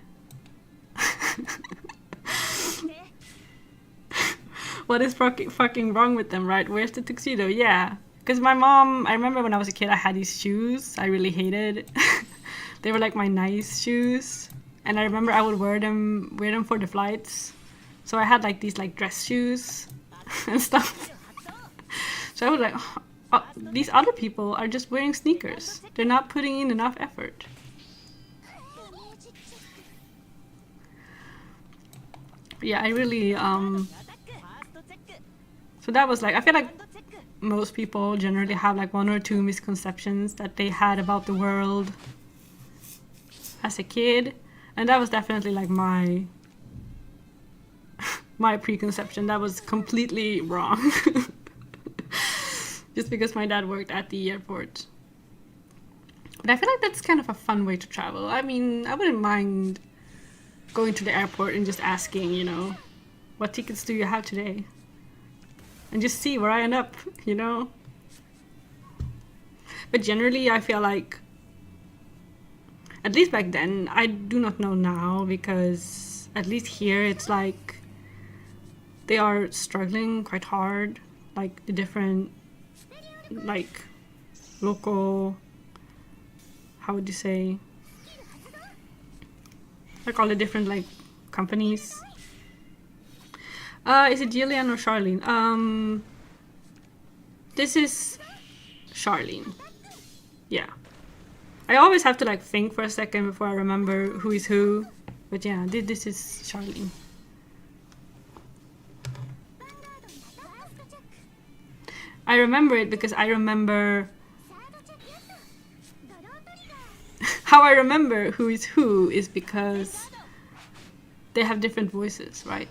Speaker 1: What is fucking wrong with them, right? Where's the tuxedo? Yeah. Because my mom, I remember when I was a kid, I had these shoes I really hated. They were like my nice shoes. And I remember I would wear them for the flights. So I had like these like dress shoes and stuff. So I was like, oh, these other people are just wearing sneakers. They're not putting in enough effort. But yeah, I really, so that was like, I feel like most people generally have like one or two misconceptions that they had about the world as a kid. And that was definitely like my preconception. That was completely wrong. Just because my dad worked at the airport. But I feel like that's kind of a fun way to travel. I mean, I wouldn't mind going to the airport and just asking, you know, what tickets do you have today? And just see where I end up, you know? But generally, I feel like, at least back then, I do not know now, because at least here it's like they are struggling quite hard, like the different, like local, how would you say, like all the different like companies. Is it Jillian or Charlene? This is Charlene. Yeah. I always have to like think for a second before I remember who is who. But yeah, this is Charlene. I remember it because I remember how I remember who is because they have different voices, right?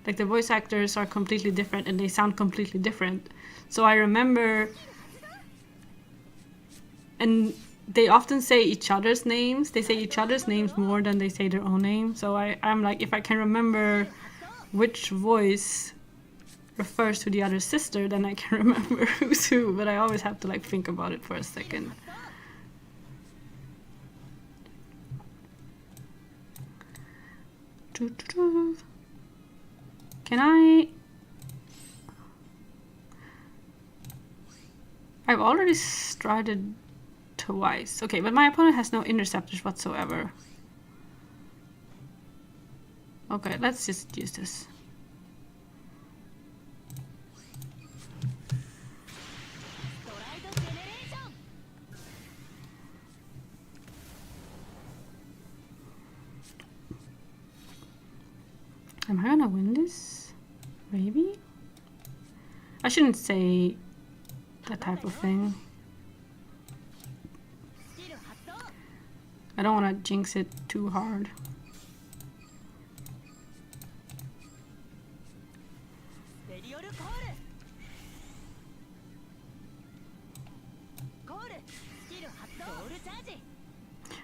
Speaker 1: Like the voice actors are completely different and they sound completely different. So I remember, and they often say each other's names. They say each other's names more than they say their own name. So I'm like, if I can remember which voice refers to the other sister, then I can remember who's who. But I always have to like think about it for a second. Can I've already started twice. Okay, but my opponent has no interceptors whatsoever. Okay, let's just use this. Am I gonna win this? Maybe? I shouldn't say that type of thing. I don't want to jinx it too hard.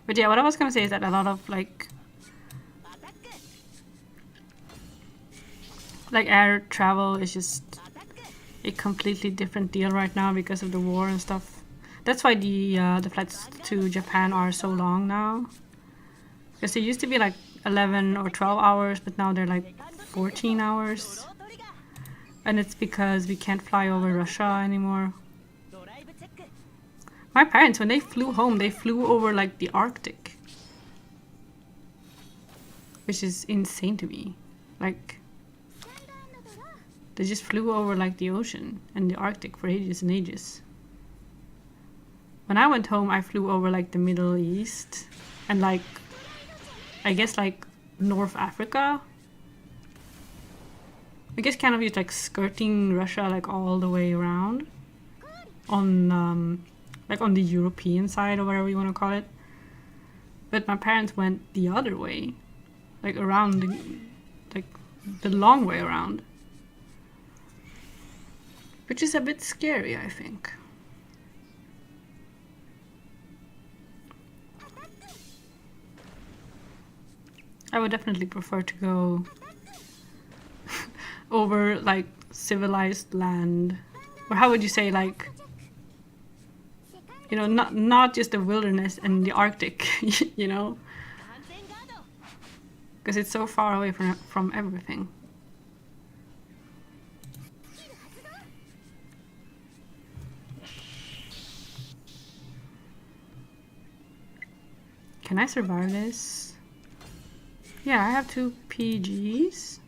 Speaker 1: But yeah, what I was gonna say is that a lot of like air travel is just a completely different deal right now because of the war and stuff. That's why the flights to Japan are so long now. Because it used to be like 11 or 12 hours, but now they're like 14 hours. And it's because we can't fly over Russia anymore. My parents, when they flew home, they flew over like the Arctic. Which is insane to me. Like, they just flew over like the ocean and the Arctic for ages and ages. When I went home, I flew over like the Middle East and like, I guess like North Africa. I guess kind of just like skirting Russia like all the way around on like on the European side or whatever you want to call it. But my parents went the other way, like around the long way around, which is a bit scary, I think. I would definitely prefer to go over like civilized land, or how would you say, like, you know, not just the wilderness and the Arctic, you know, because it's so far away from everything. Can I survive this? Yeah, I have 2 PGs.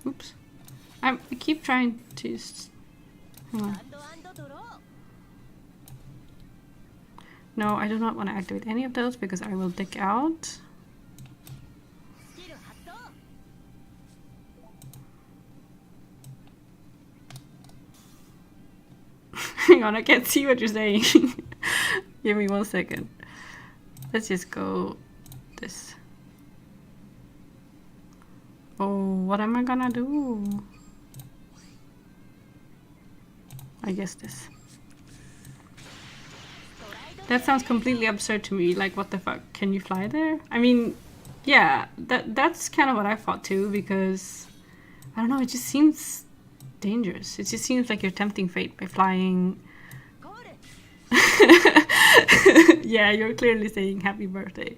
Speaker 1: Oops. I keep trying to... Hang on. No, I do not want to activate any of those because I will dick out. Hang on, I can't see what you're saying. Give me 1 second. Let's just go this. Oh, what am I gonna do? I guess this. That sounds completely absurd to me. Like, what the fuck? Can you fly there? I mean, yeah, that's kind of what I thought too, because I don't know, it just seems dangerous. It just seems like you're tempting fate by flying. Yeah, you're clearly saying happy birthday.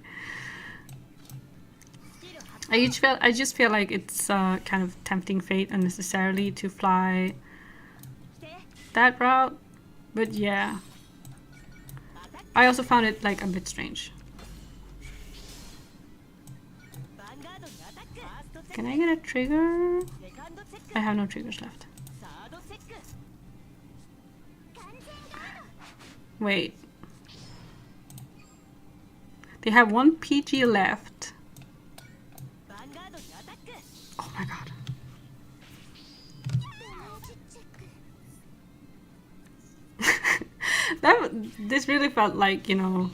Speaker 1: I just feel like it's kind of tempting fate unnecessarily to fly that route, but yeah. I also found it like a bit strange. Can I get a trigger? I have no triggers left. Wait. They have 1 PG left. Oh my god. This really felt like, you know,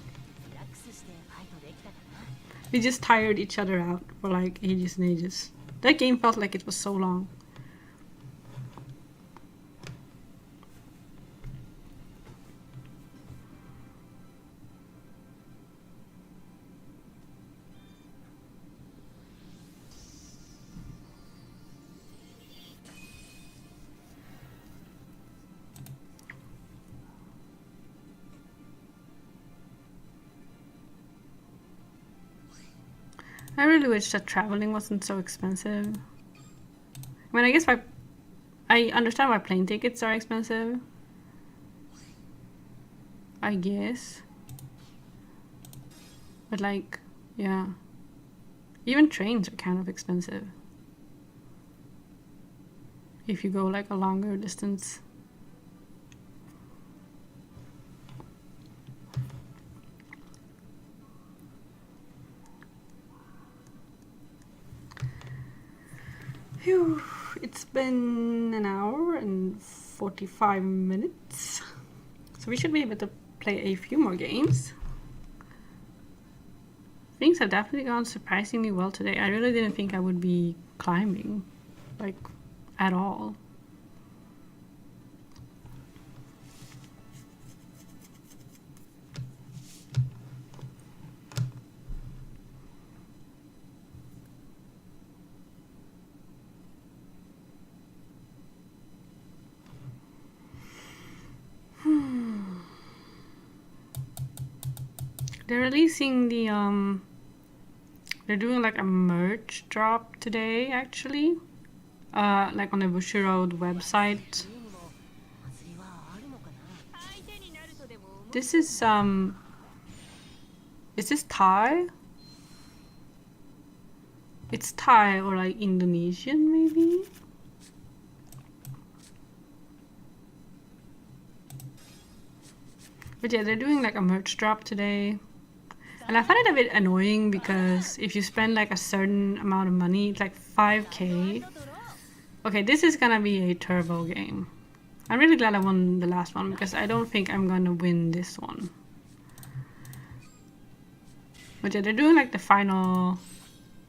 Speaker 1: we just tired each other out for like ages and ages. That game felt like it was so long. I really wish that traveling wasn't so expensive. I mean, I guess I understand why plane tickets are expensive. I guess. But like, yeah. Even trains are kind of expensive. If you go like a longer distance. Phew, it's been an hour and 45 minutes. So we should be able to play a few more games. Things have definitely gone surprisingly well today. I really didn't think I would be climbing, like, at all. they're releasing the they're doing like a merch drop today actually, like on the Bushiroad website. This is this Thai? It's Thai or like Indonesian maybe? But yeah, they're doing like a merch drop today. And I find it a bit annoying because if you spend like a certain amount of money, it's like 5k. Okay, this is gonna be a turbo game. I'm really glad I won the last one because I don't think I'm gonna win this one. But yeah, they're doing like the final,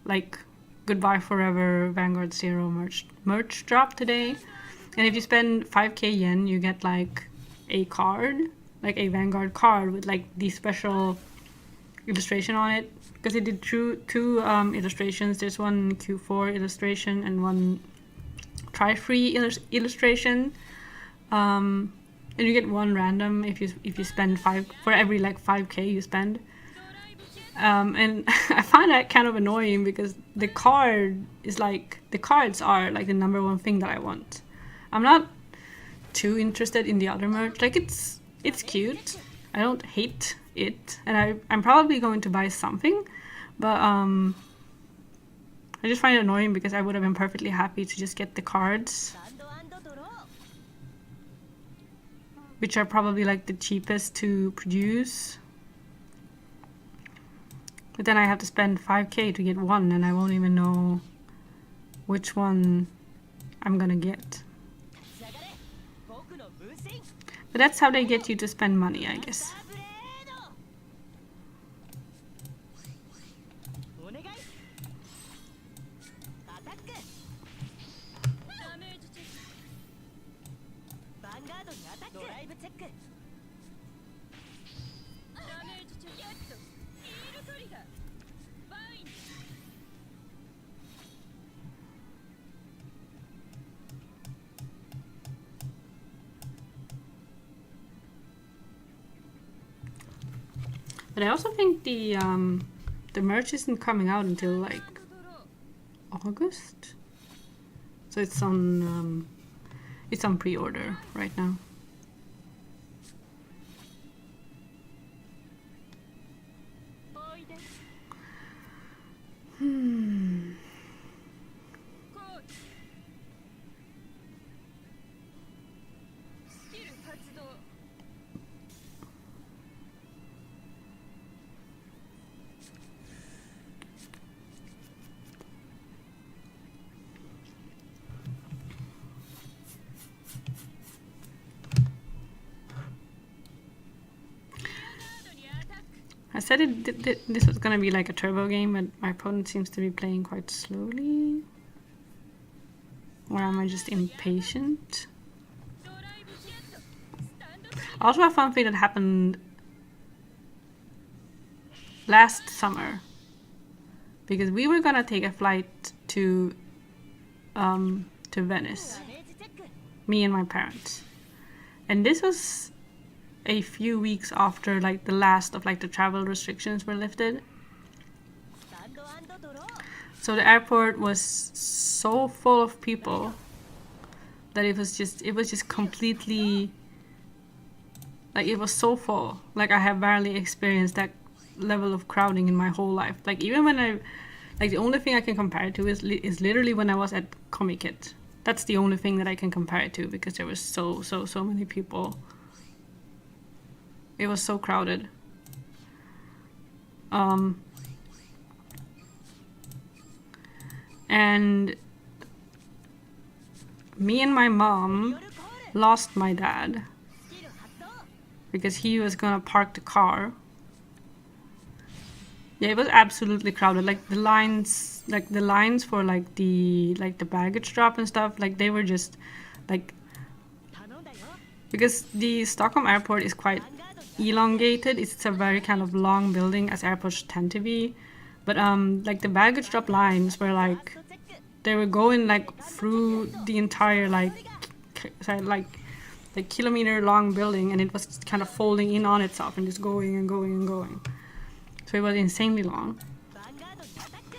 Speaker 1: like, Goodbye Forever Vanguard Zero merch drop today. And if you spend 5k yen, you get like a card, like a Vanguard card with like the special illustration on it. Because they did two illustrations. There's one Q4 illustration and one try-free illustration. And you get one random if you spend for every like 5k you spend. And I find that kind of annoying because the cards are like the number one thing that I want. I'm not too interested in the other merch. Like it's cute. I don't hate it, and I'm probably going to buy something, but I just find it annoying because I would have been perfectly happy to just get the cards, which are probably like the cheapest to produce. But then I have to spend 5k to get one, and I won't even know which one I'm gonna get. But that's how they get you to spend money, I guess. But I also think the merch isn't coming out until like August, so it's on pre-order right now. I said this was gonna be like a turbo game, but my opponent seems to be playing quite slowly. Or am I just impatient? Also, a fun thing that happened last summer, because we were gonna take a flight to Venice, me and my parents, and this was a few weeks after like the last of like the travel restrictions were lifted. So the airport was so full of people that it was just completely, like, it was so full. Like, I have barely experienced that level of crowding in my whole life. Like, even when the only thing I can compare it to is literally when I was at Comic-Con. That's the only thing that I can compare it to, because there was so many people. It was so crowded. And me and my mom lost my dad because he was gonna park the car. Yeah, it was absolutely crowded. Like the lines for like the baggage drop and stuff, like they were just like, because the Stockholm airport is quite elongated. It's a very kind of long building, as airports tend to be. But like the baggage drop lines were like, they were going like through the entire like the kilometer long building, and it was kind of folding in on itself and just going and going and going. So it was insanely long.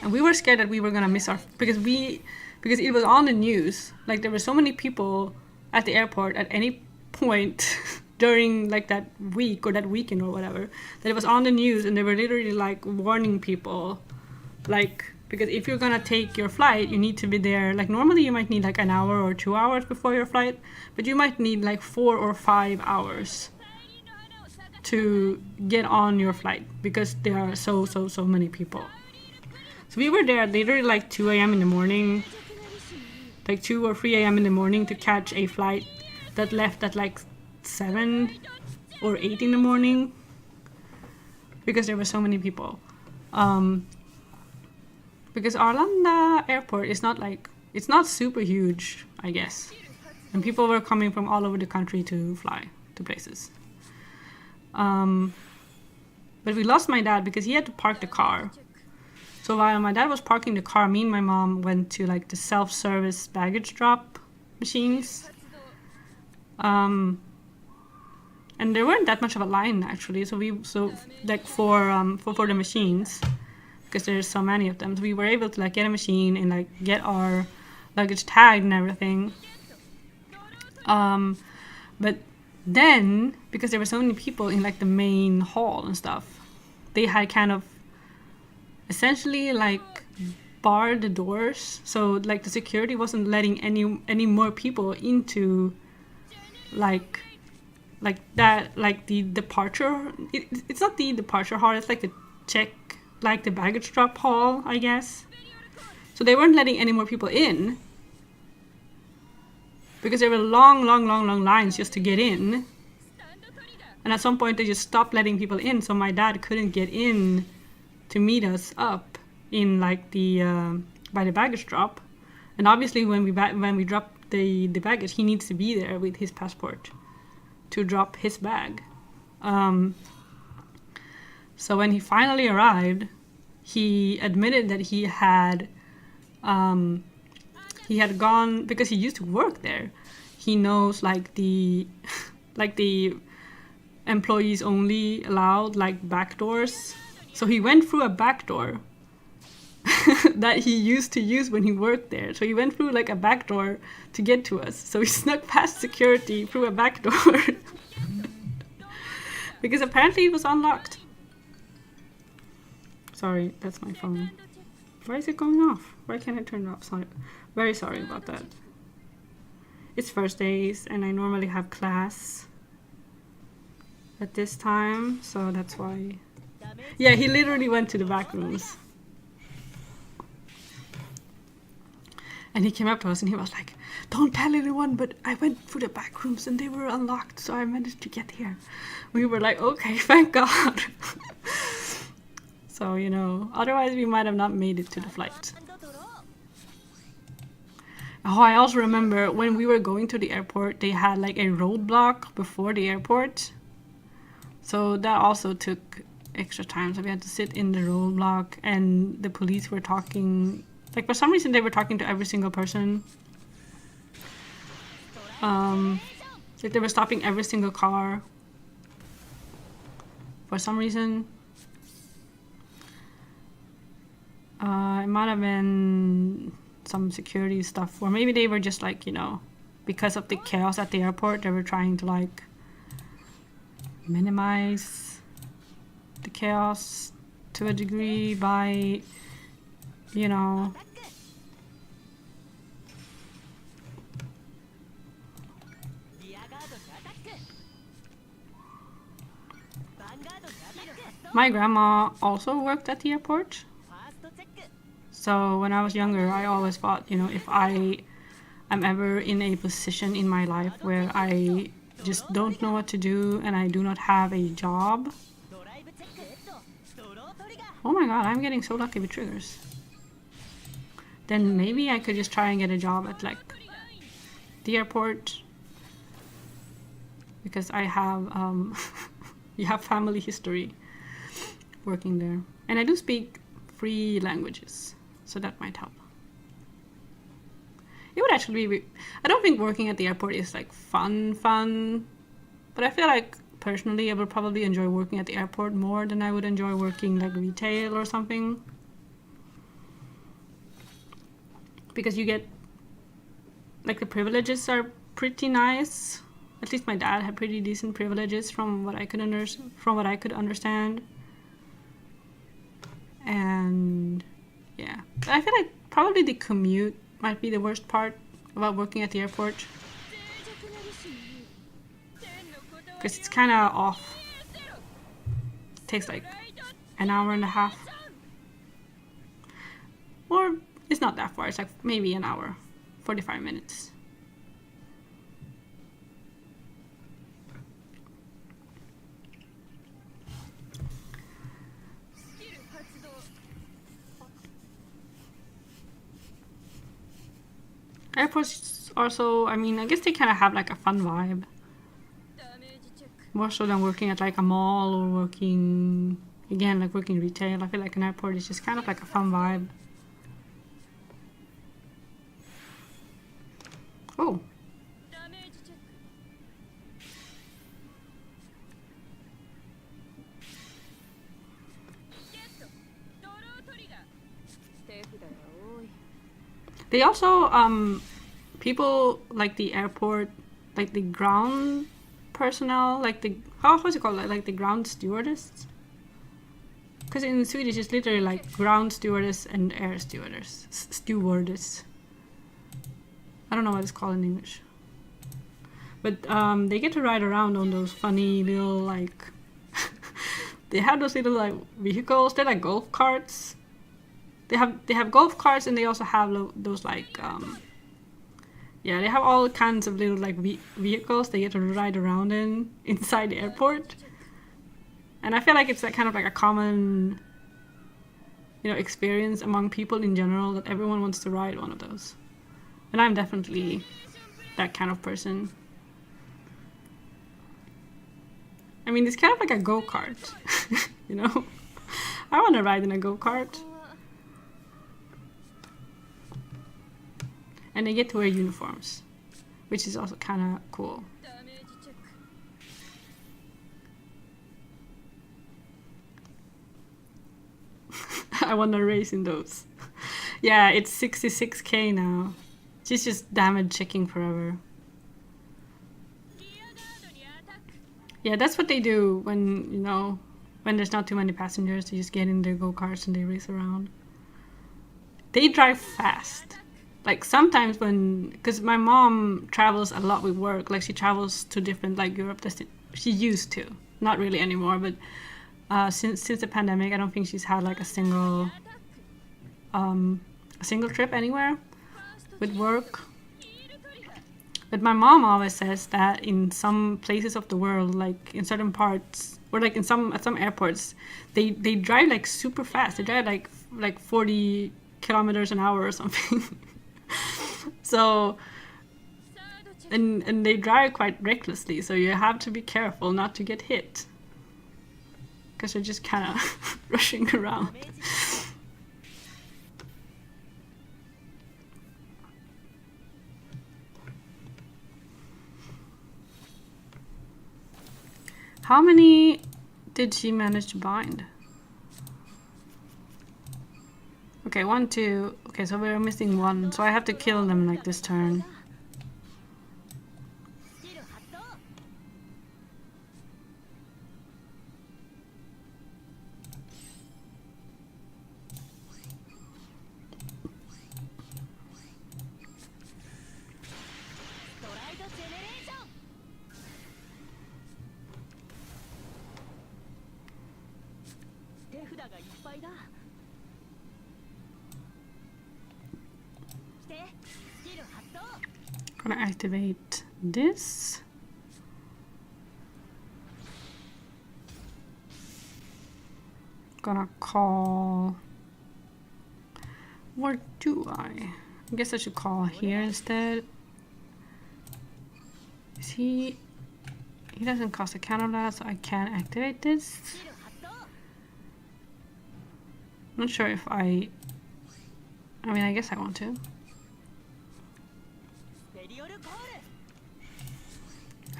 Speaker 1: And we were scared that we were gonna miss our, because it was on the news. Like there were so many people at the airport at any point during like that week or that weekend or whatever, that it was on the news, and they were literally like warning people, like, because if you're gonna take your flight, you need to be there. Like normally you might need like an hour or 2 hours before your flight, but you might need like 4 or 5 hours to get on your flight because there are so many people. So we were there literally like 2 a.m. in the morning, like 2 or 3 a.m. in the morning to catch a flight that left at like 7 or 8 in the morning because there were so many people. Because Arlanda airport is not like, it's not super huge, I guess. And people were coming from all over the country to fly to places. But we lost my dad because he had to park the car. So while my dad was parking the car, me and my mom went to like the self-service baggage drop machines. And there weren't that much of a line actually. So like for the machines, because there's so many of them, so we were able to like get a machine and like get our luggage tagged and everything. But then, because there were so many people in like the main hall and stuff, they had kind of essentially like barred the doors, so like the security wasn't letting any more people into like that, like the departure. It's not the departure hall, it's like the check, like the baggage drop hall, I guess. So they weren't letting any more people in because there were long lines just to get in. And at some point they just stopped letting people in, so my dad couldn't get in to meet us up in like the by the baggage drop. And obviously when we drop the baggage, he needs to be there with his passport to drop his bag. So when he finally arrived, he admitted that he had gone, because he used to work there. He knows like the like the employees only allowed like back doors. So he went through a back door that he used to use when he worked there. So he went through like a back door to get to us. So he snuck past security through a back door because apparently it was unlocked. Sorry, that's my phone. Why is it going off? Why can't I turn it off? Sorry. Very sorry about that. It's Thursdays and I normally have class at this time, so that's why. Yeah, he literally went to the back rooms. And he came up to us and he was like, "Don't tell anyone, but I went through the back rooms and they were unlocked, so I managed to get here." We were like, okay, thank God. So, you know, otherwise we might have not made it to the flight. Oh, I also remember when we were going to the airport, they had like a roadblock before the airport. So that also took extra time. So we had to sit in the roadblock and the police were talking. Like for some reason they were talking to every single person. Like they were stopping every single car. For some reason. It might have been some security stuff, or maybe they were just like, you know, because of the chaos at the airport, they were trying to like minimize the chaos to a degree by, you know, my grandma also worked at the airport. So when I was younger, I always thought, you know, if I am ever in a position in my life where I just don't know what to do and I do not have a job. Oh my god, I'm getting so lucky with triggers. Then maybe I could just try and get a job at like the airport. Because I have you have family history working there. And I do speak 3 languages. So that might help. It would actually be... I don't think working at the airport is like fun. But I feel like personally, I would probably enjoy working at the airport more than I would enjoy working like retail or something. Because you get, like, the privileges are pretty nice. At least my dad had pretty decent privileges from what I could understand. And yeah, but I feel like probably the commute might be the worst part about working at the airport. Because it's kind of off. It takes like an hour and a half. Or it's not that far, it's like maybe an hour, 45 minutes. Airports also, I mean, I guess they kind of have like a fun vibe. More so than working at like a mall or working, again, like working retail. I feel like an airport is just kind of like a fun vibe. Oh. They also, people like the airport, like the ground personnel, like the, how's it called? Like the ground stewardess? Because in Swedish it's literally like ground stewardess and air stewardess. Stewardess. I don't know what it's called in English. But they get to ride around on those funny little, like, they have those little like vehicles. They're like golf carts. They have golf carts, and they also have those like yeah, they have all kinds of little like vehicles they get to ride around in inside the airport. And I feel like it's like kind of like a common, you know, experience among people in general that everyone wants to ride one of those. And I'm definitely that kind of person. I mean, it's kind of like a go-kart, you know? I want to ride in a go-kart. And they get to wear uniforms, which is also kind of cool. I want to race in those. Yeah, it's 66k now. She's just damage checking forever. Yeah, that's what they do when, you know, when there's not too many passengers. They just get in their go-karts and they race around. They drive fast. Like sometimes when, because my mom travels a lot with work, like she travels to different like Europe she used to, not really anymore, but since the pandemic, I don't think she's had like a single trip anywhere with work. But my mom always says that in some places of the world, like in certain parts, or like at some airports, they drive like super fast. They drive like 40 kilometers an hour or something. So, and they drive quite recklessly, so you have to be careful not to get hit, because they're just kind of rushing around. How many did she manage to bind? Okay, 1, 2. Okay, so we're missing 1, so I have to kill them like this turn. Gonna activate this. Gonna call. Where do I? I guess I should call here instead. Is he? He doesn't cost a counter blast, so I can activate this. Not sure if I mean, I guess I want to.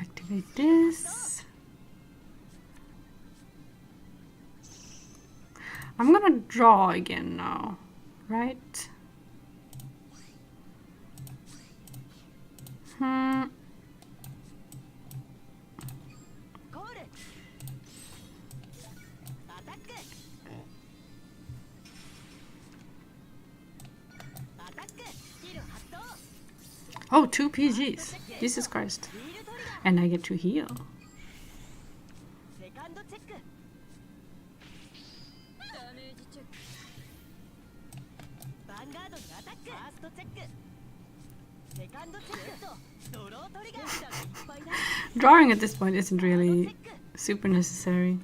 Speaker 1: Activate this. I'm gonna draw again now, right? Oh, 2 PGs. Jesus Christ. And I get to heal. Drawing at this point isn't really super necessary.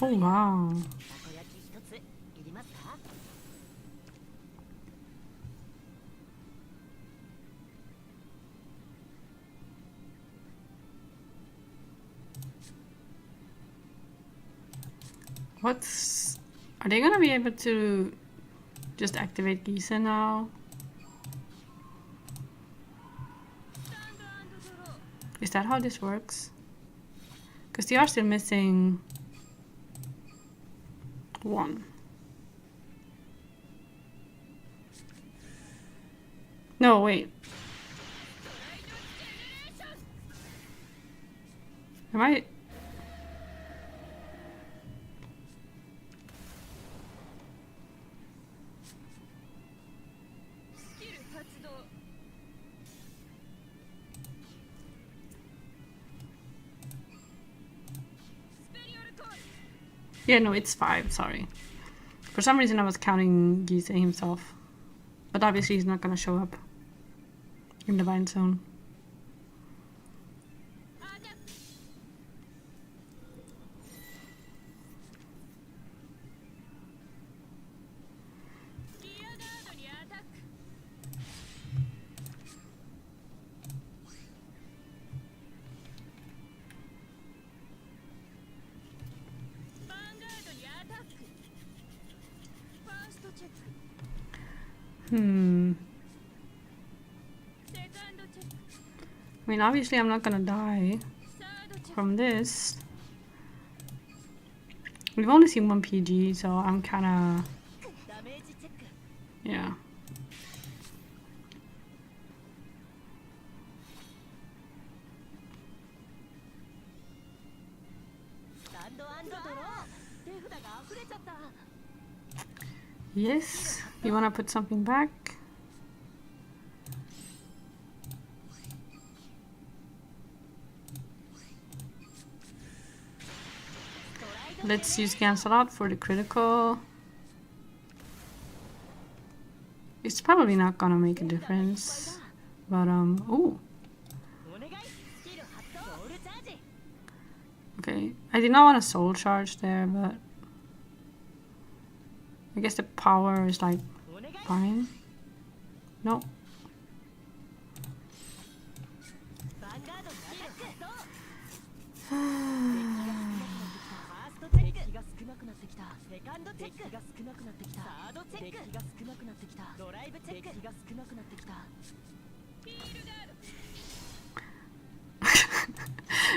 Speaker 1: Oh wow. Are they gonna be able to just activate Gisa now? Is that how this works? Because they are still missing 1. No, wait. Am I? Yeah, no, it's 5, sorry. For some reason I was counting Gise himself. But obviously he's not gonna show up in Divine Zone. I mean, obviously I'm not gonna die from this. We've only seen 1 PG, so I'm kinda... yeah. Yes, you wanna put something back? Let's use cancel out for the critical. It's probably not gonna make a difference, but ooh. Okay, I did not want a soul charge there, but I guess the power is like fine. No.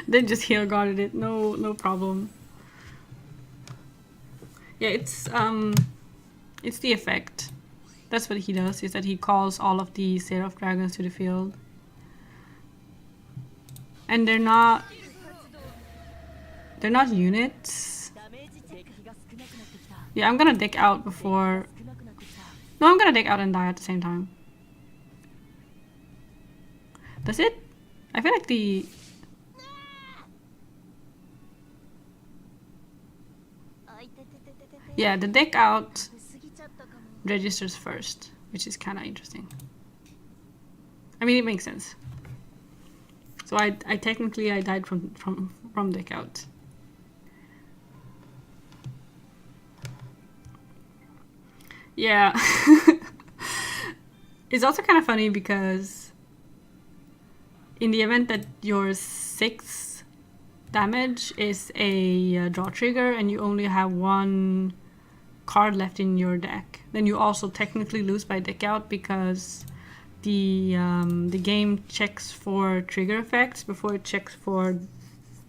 Speaker 1: They just heal guarded it. No problem. Yeah, it's the effect. That's what he does, is that he calls all of the Seraph Dragons to the field. And they're not units. Yeah, I'm gonna deck out before... No, I'm gonna deck out and die at the same time. Does it? I feel like the... Yeah, the deck out registers first, which is kind of interesting. I mean, it makes sense. So I technically died from deck out. Yeah. It's also kind of funny because in the event that your 6th damage is a draw trigger and you only have 1 card left in your deck, then you also technically lose by deck out, because the game checks for trigger effects before it checks for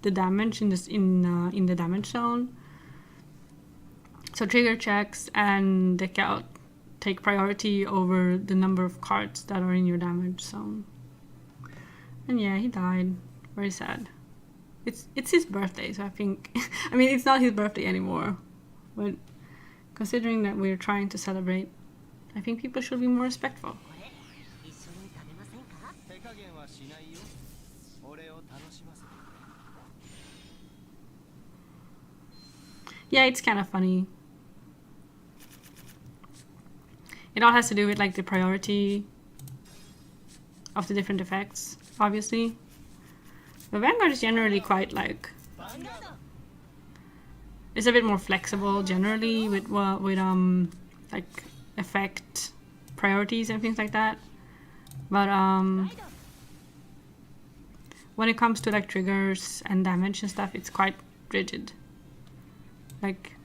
Speaker 1: the damage in the damage zone. So trigger checks and deck out take priority over the number of cards that are in your damage zone. And yeah, he died. Very sad. It's his birthday, so I think I mean it's not his birthday anymore. But considering that we're trying to celebrate, I think people should be more respectful. Yeah, it's kind of funny. It all has to do with like the priority of the different effects, obviously. But Vanguard is generally quite like, it's a bit more flexible generally with like effect priorities and things like that. But when it comes to like triggers and damage and stuff, it's quite rigid. Like,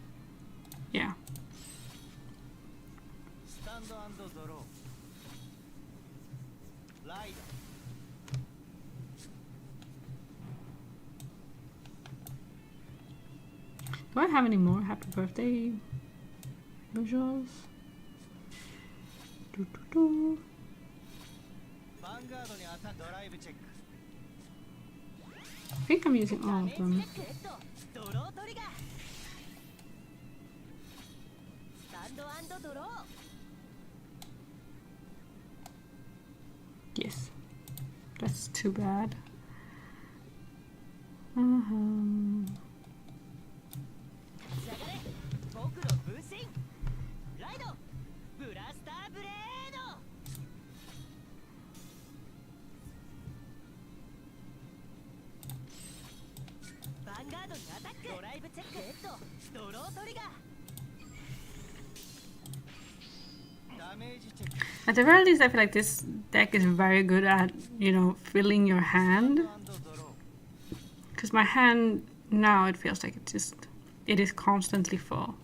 Speaker 1: yeah. Do I have any more happy birthday visuals? I think I'm using all of them. Yes, that's too bad. At the very least, I feel like this deck is very good at, you know, filling your hand. Because my hand now, it feels like it is constantly full.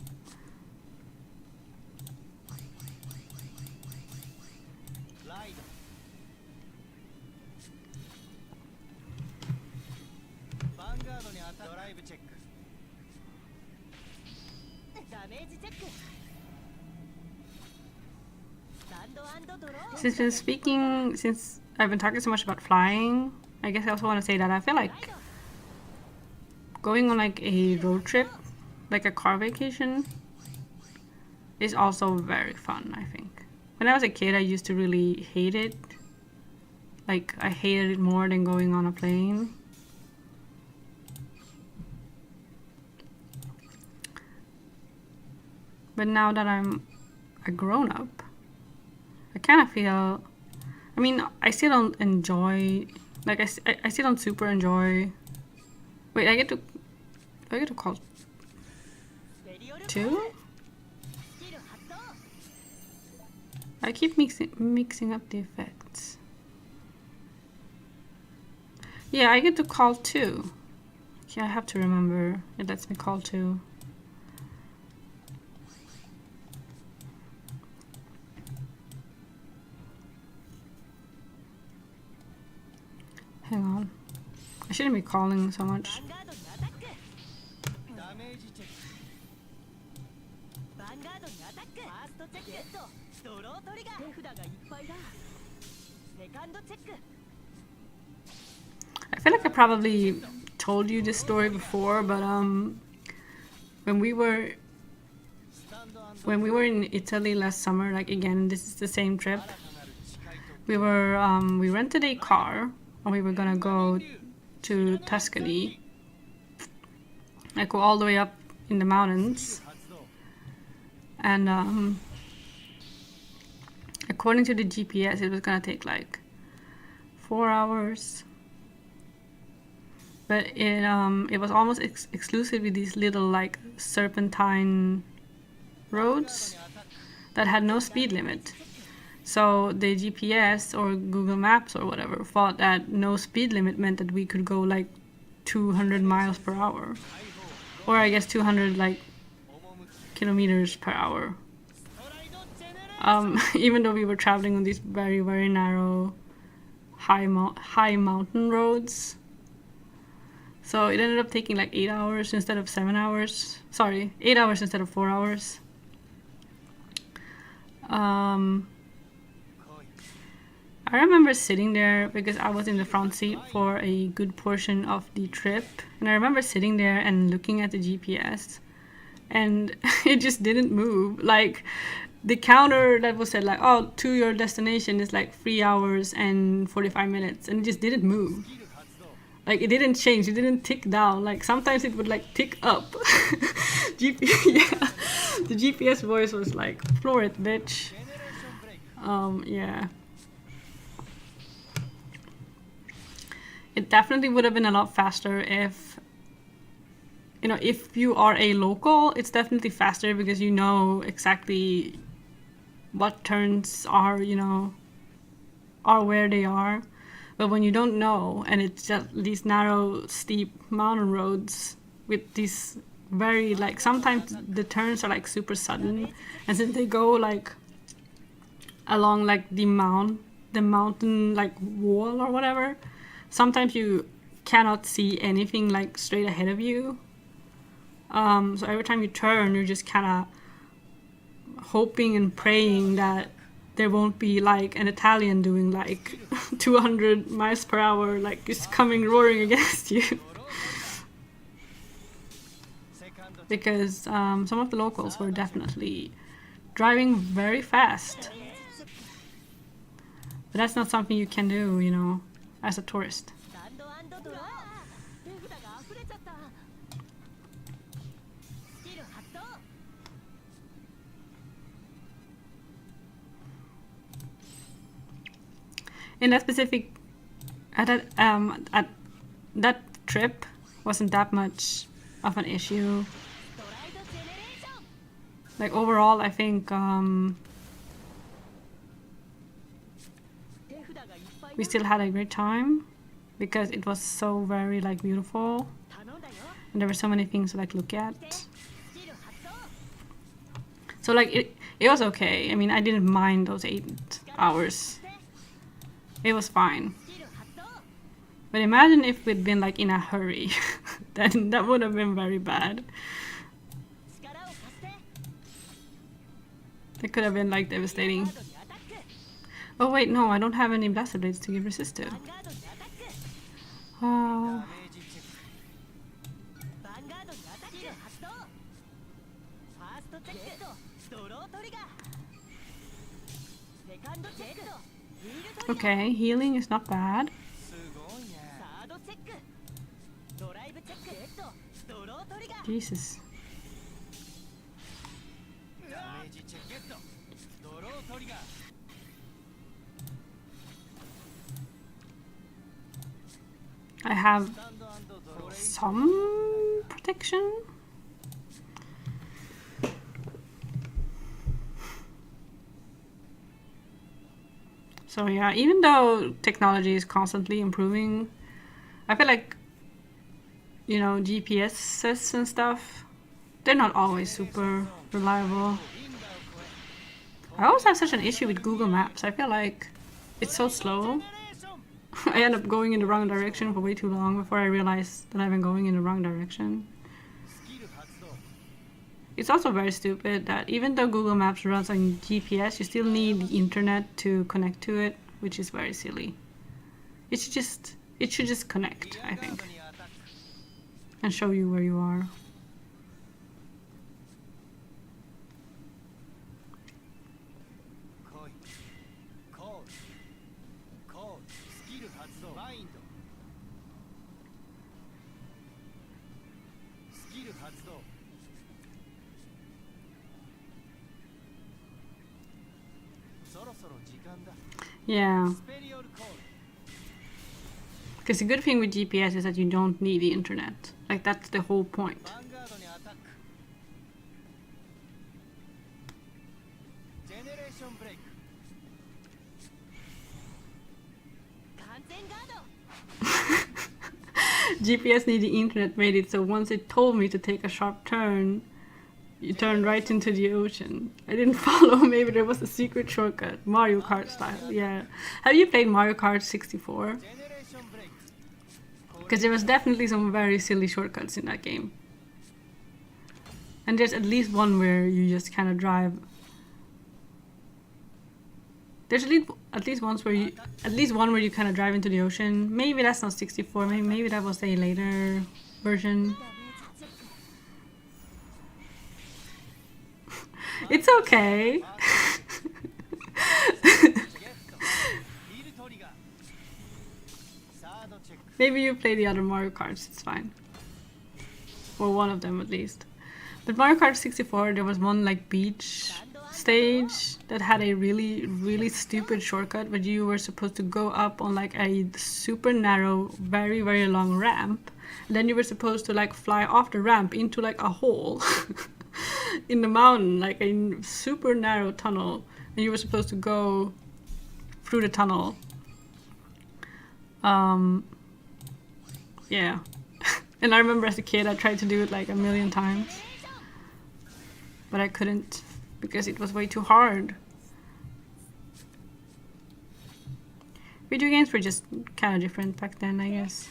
Speaker 1: Since I've been talking so much about flying, I guess I also want to say that I feel like going on like a road trip, like a car vacation, is also very fun, I think. When I was a kid, I used to really hate it. Like, I hated it more than going on a plane. But now that I'm a grown-up, I kind of feel, I mean, I still don't enjoy, like, I still don't super enjoy, wait, do I get to call 2? I keep mixing up the effects. Yeah, I get to call 2. Yeah, I have to remember, it lets me call 2. Hang on. I shouldn't be calling so much. I feel like I probably told you this story before, but when we were in Italy last summer, like again, this is the same trip. We rented a car and we were gonna go to Tuscany, like go all the way up in the mountains, and according to the GPS it was gonna take like 4 hours, but it was almost exclusively these little like serpentine roads that had no speed limit. So the GPS or Google Maps or whatever thought that no speed limit meant that we could go like 200 miles per hour. Or I guess 200 like kilometers per hour. Even though we were traveling on these very, very narrow high mountain roads. So it ended up taking like 8 hours instead of 7 hours. Sorry, 8 hours instead of 4 hours. I remember sitting there because I was in the front seat for a good portion of the trip. And I remember sitting there and looking at the GPS. And it just didn't move. Like, the counter that was said like, oh, to your destination is like 3 hours and 45 minutes. And it just didn't move. Like, it didn't change. It didn't tick down. Like, sometimes it would like tick up. Yeah. The GPS voice was like, floor it, bitch. Yeah. It definitely would have been a lot faster if, you know, if you are a local, it's definitely faster because you know exactly what turns are, you know, are where they are. But when you don't know, and it's just these narrow, steep mountain roads with these very, like, sometimes the turns are like super sudden, and since they go like along like the mountain like wall or whatever, sometimes you cannot see anything like straight ahead of you. So every time you turn, you're just kind of hoping and praying that there won't be like an Italian doing like 200 miles per hour, like just coming roaring against you. Because some of the locals were definitely driving very fast. But that's not something you can do, you know, as a tourist. In that specific, at that trip, wasn't that much of an issue. Like overall, I think we still had a great time because it was so very like beautiful, and there were so many things to like look at. So like it was okay. I mean, I didn't mind those 8 hours. It was fine. But imagine if we'd been like in a hurry. Then that would have been very bad. It could have been like devastating. Oh wait, no, I don't have any blaster blades to give resist to. Oh. Okay, healing is not bad. Jesus. I have some protection. So yeah, even though technology is constantly improving, I feel like, you know, GPSs and stuff, they're not always super reliable. I always have such an issue with Google Maps. I feel like it's so slow. I end up going in the wrong direction for way too long before I realize that I've been going in the wrong direction. It's also very stupid that even though Google Maps runs on GPS, you still need the internet to connect to it, which is very silly. It should just connect, I think, and show you where you are. Yeah. Because the good thing with GPS is that you don't need the internet. Like, that's the whole point. GPS need the internet made it so once it told me to take a sharp turn, you turn right into the ocean. I didn't follow. Maybe there was a secret shortcut. Mario Kart style, yeah. Have you played Mario Kart 64? Because there was definitely some very silly shortcuts in that game. And there's at least one where you just kind of drive. There's at least one where you kind of drive into the ocean. Maybe that's not 64. Maybe that was a later version. It's okay. Maybe you play the other Mario Karts. It's fine. Or one of them at least. But Mario Kart 64, there was one like beach stage that had a really stupid shortcut where you were supposed to go up on like a super narrow, very long ramp. And then you were supposed to like fly off the ramp into like a hole in the mountain, like a super narrow tunnel. And you were supposed to go through the tunnel. Yeah. And I remember as a kid I tried to do it like a million times. But I couldn't because it was way too hard. Video games were just kind of different back then, I guess.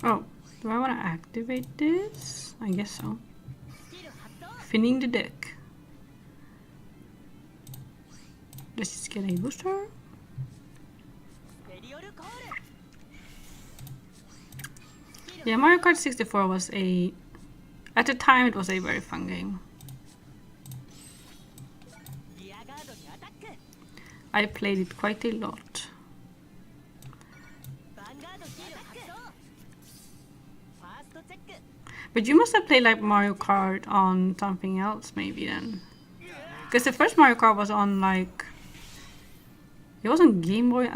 Speaker 1: Oh, do I want to activate this? I guess so. Finning the deck. Let's just get a booster. Yeah, Mario Kart 64 was at the time it was a very fun game. I played it quite a lot. But you must have played like Mario Kart on something else maybe then. Because the first Mario Kart was on like... It wasn't Game Boy...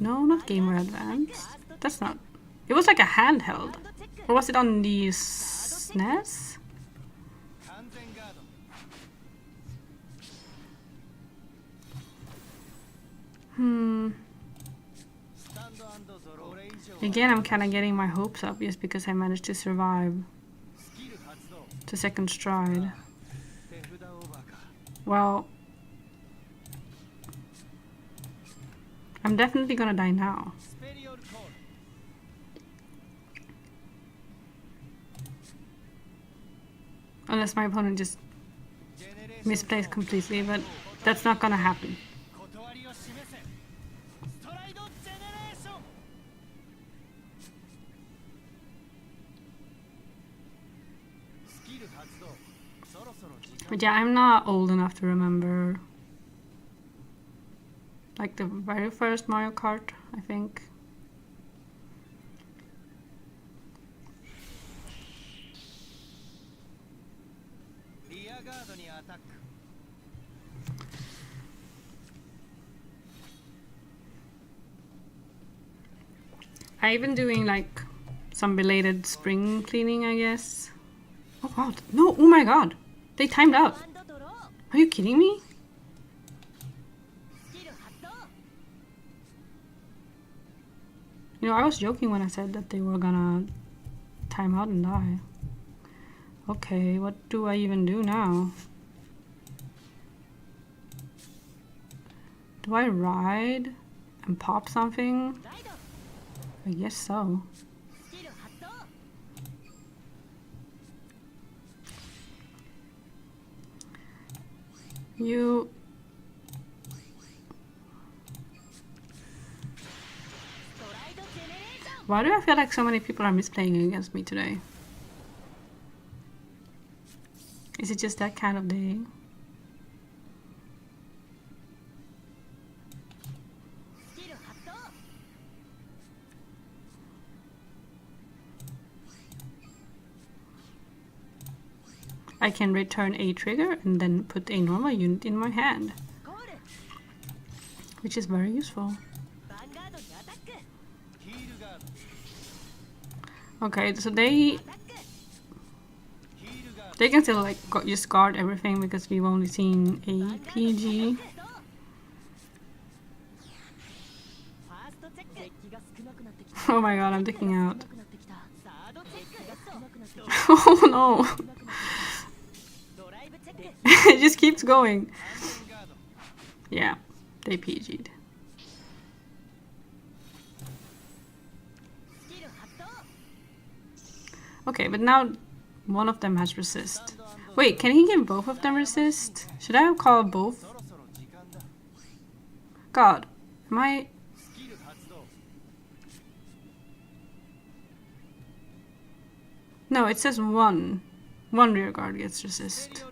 Speaker 1: No, not Game Boy Advance. That's not... It was like a handheld. Or was it on the SNES? Again, I'm kind of getting my hopes up just because I managed to survive to second stride. Well, I'm definitely gonna die now. Unless my opponent just misplays completely, but that's not gonna happen. But yeah, I'm not old enough to remember like the very first Mario Kart, I think. I've been doing like some belated spring cleaning, I guess. Oh god, no, oh my god, they timed out. Are you kidding me? You know, I was joking when I said that they were gonna time out and die. Okay, what do I even do now? Do I ride and pop something? I guess so. You... Why do I feel like so many people are misplaying against me today? Is it just that kind of day? I can return a trigger and then put a normal unit in my hand, which is very useful. Okay, so they can still like just guard everything because we've only seen a PG. Oh my god, I'm dicking out. Oh no! It just keeps going. Yeah, they PG'd. Okay, but now one of them has resist. Wait, can he give both of them resist? Should I have called both? God, am I... No, it says one. One rear guard gets resist.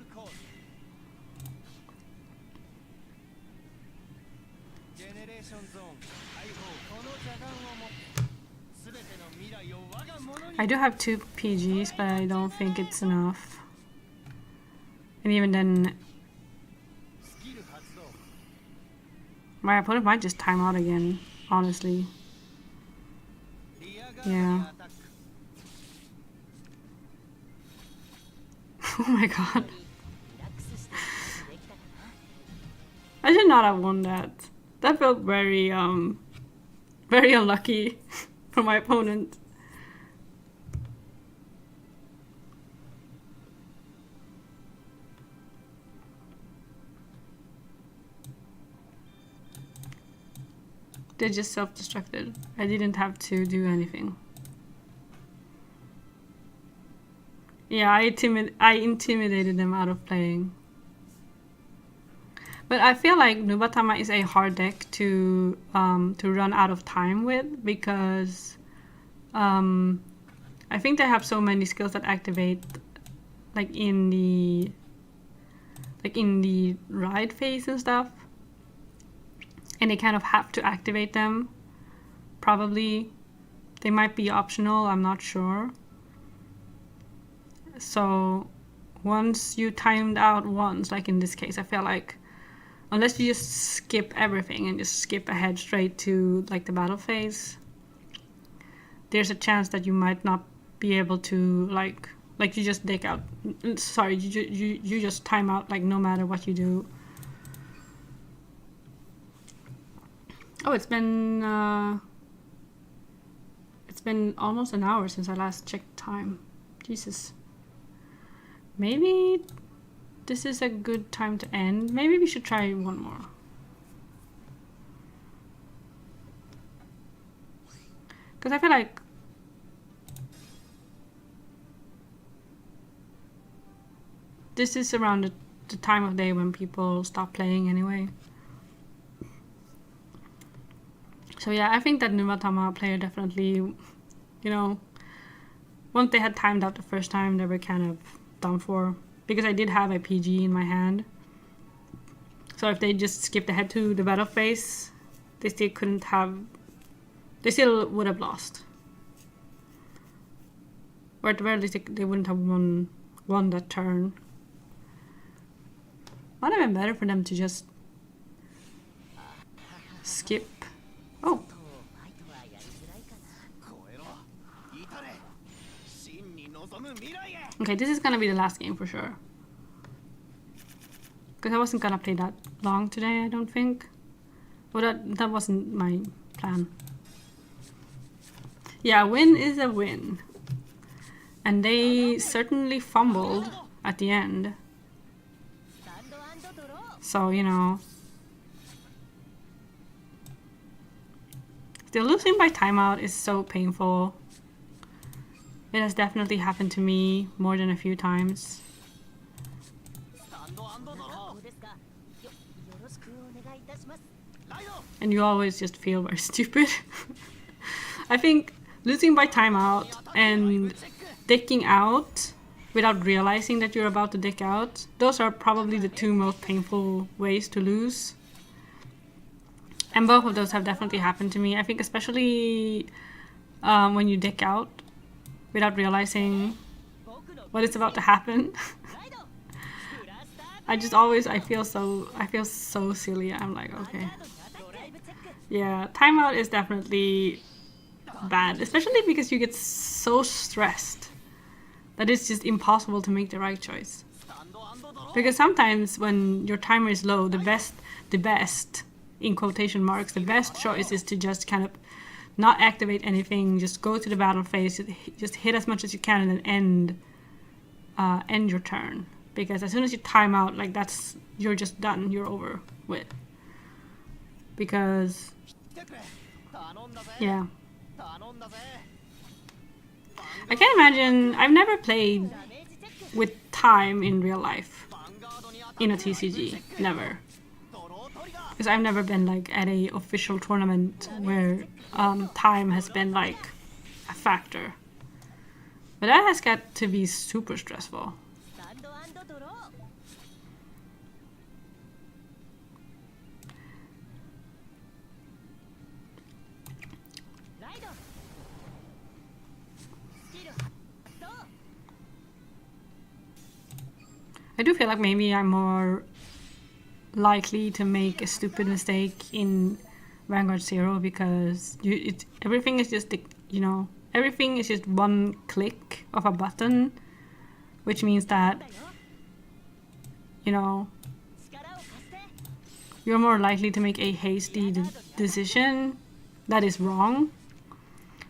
Speaker 1: I do have 2 PGs, but I don't think it's enough. And even then, my opponent might just time out again, honestly. Yeah. Oh my god. I should not have won that. That felt very, very unlucky for my opponent. They just self-destructed. I didn't have to do anything. Yeah, I intimidated them out of playing. But I feel like Nubatama is a hard deck to run out of time with, because I think they have so many skills that activate like in the ride phase and stuff. And they kind of have to activate them. Probably. They might be optional, I'm not sure. So once you timed out once, like in this case, I feel like unless you just skip everything and just skip ahead straight to like the battle phase, there's a chance that you might not be able to like you just dig out. Sorry, you just time out like no matter what you do. Oh, it's been almost an hour since I last checked time. Jesus. Maybe this is a good time to end. Maybe we should try one more. Because I feel like this is around the time of day when people stop playing anyway. So yeah, I think that Nubatama player definitely, you know, once they had timed out the first time, they were kind of done for. Because I did have a PG in my hand. So if they just skipped ahead to the battle phase, they still couldn't have, they still would have lost. Or at the very least, they wouldn't have won that turn. Might have been better for them to just skip. Oh. Okay, this is gonna be the last game for sure. Because I wasn't gonna play that long today, I don't think. Well, that wasn't my plan. Yeah, win is a win. And they certainly fumbled at the end. So, you know. The losing by timeout is so painful. It has definitely happened to me more than a few times. And you always just feel very stupid. I think losing by timeout and dicking out without realizing that you're about to dick out, those are probably the 2 most painful ways to lose. And both of those have definitely happened to me. I think especially when you dick out without realizing what is about to happen. I feel so silly. I'm like, okay. Yeah, timeout is definitely bad, especially because you get so stressed that it's just impossible to make the right choice. Because sometimes when your timer is low, the best, in quotation marks, the best choice is to just kind of not activate anything, just go to the battle phase, just hit as much as you can and then end your turn. because as soon as you time out, like you're just done, you're over with. Because yeah, I can't imagine. I've never played with time in real life in a TCG, never. Because I've never been like at a official tournament where time has been like a factor. But that has got to be super stressful. I do feel like maybe I'm more likely to make a stupid mistake in Vanguard 0 because everything is just, everything is just one click of a button, which means that, you're more likely to make a hasty decision that is wrong.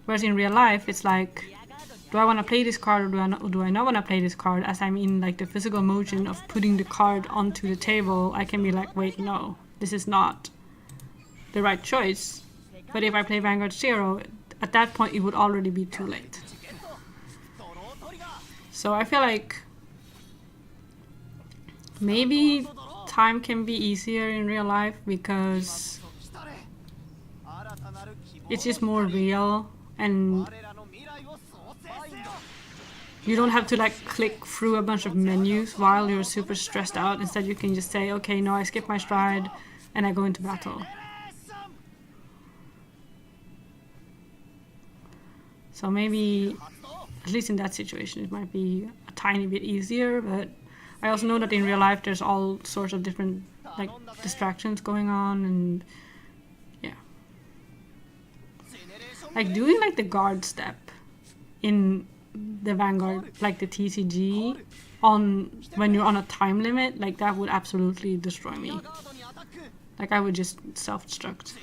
Speaker 1: Whereas in real life, it's like, do I want to play this card or do I not want to play this card? As I'm in like the physical motion of putting the card onto the table, I can be like, wait, no, this is not the right choice. But if I play Vanguard 0, at that point it would already be too late. So I feel like maybe time can be easier in real life because it's just more real and you don't have to like click through a bunch of menus while you're super stressed out. Instead you can just say, okay, no, I skip my stride and I go into battle. So maybe, at least in that situation, it might be a tiny bit easier, but I also know that in real life there's all sorts of different like distractions going on, and yeah. Like doing like the guard step in the Vanguard, like the TCG, when you're on a time limit, like that would absolutely destroy me. Like I would just self-destruct.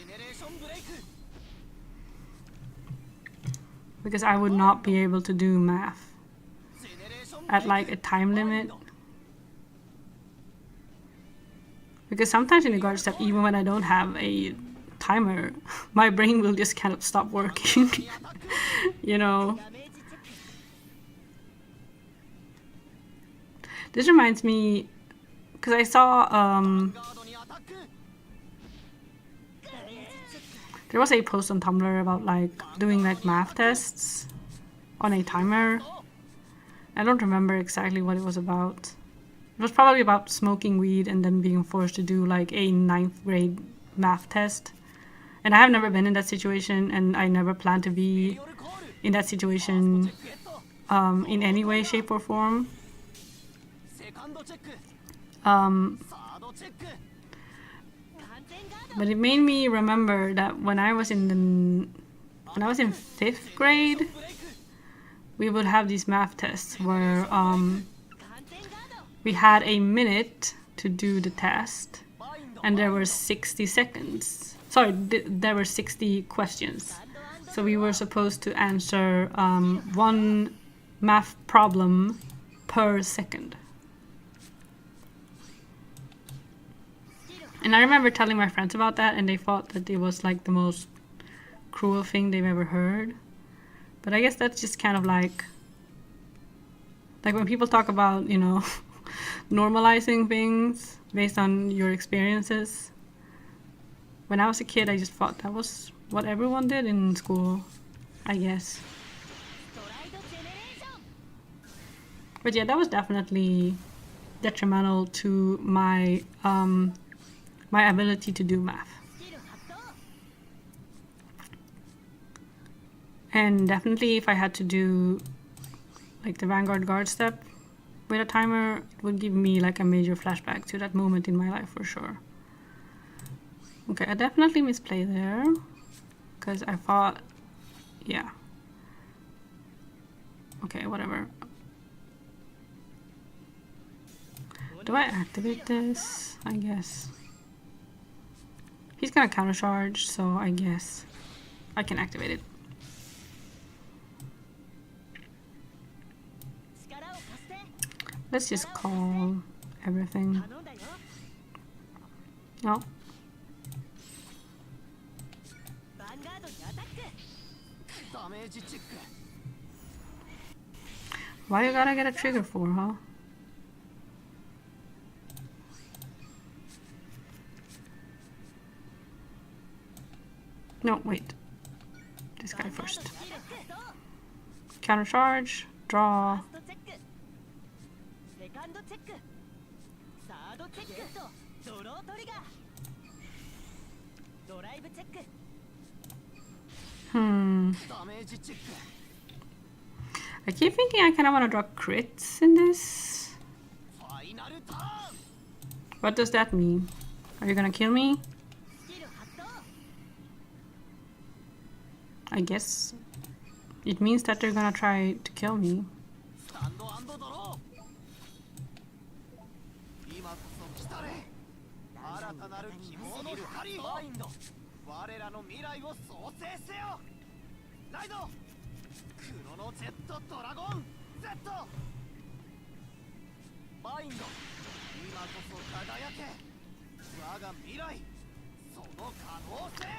Speaker 1: Because I would not be able to do math at like a time limit. Because sometimes in the guard step, even when I don't have a timer, my brain will just kind of stop working. This reminds me, because I saw there was a post on Tumblr about like doing like math tests on a timer. I don't remember exactly what it was about. It was probably about smoking weed and then being forced to do like a 9th grade math test. And I have never been in that situation, and I never plan to be in that situation in any way, shape, or form. But it made me remember that when I was in 5th grade, we would have these math tests where we had a minute to do the test, and there were 60 seconds. Sorry, there were 60 questions. So we were supposed to answer one math problem per second. And I remember telling my friends about that, and they thought that it was like the most cruel thing they've ever heard. But I guess that's just kind of like when people talk about, normalizing things based on your experiences. When I was a kid, I just thought that was what everyone did in school, I guess. But yeah, that was definitely detrimental to my my ability to do math. And definitely if I had to do like the Vanguard guard step with a timer, it would give me like a major flashback to that moment in my life for sure. Okay, I definitely misplayed there because I thought, yeah. Okay, whatever. Do I activate this? I guess. He's gonna counter charge, so I guess I can activate it. Let's just call everything. No. Why you gotta get a trigger for, huh? No, wait. This guy first. Counter charge, draw. I keep thinking I kind of want to draw crits in this. What does that mean? Are you gonna kill me? I guess it means that they're gonna try to kill me.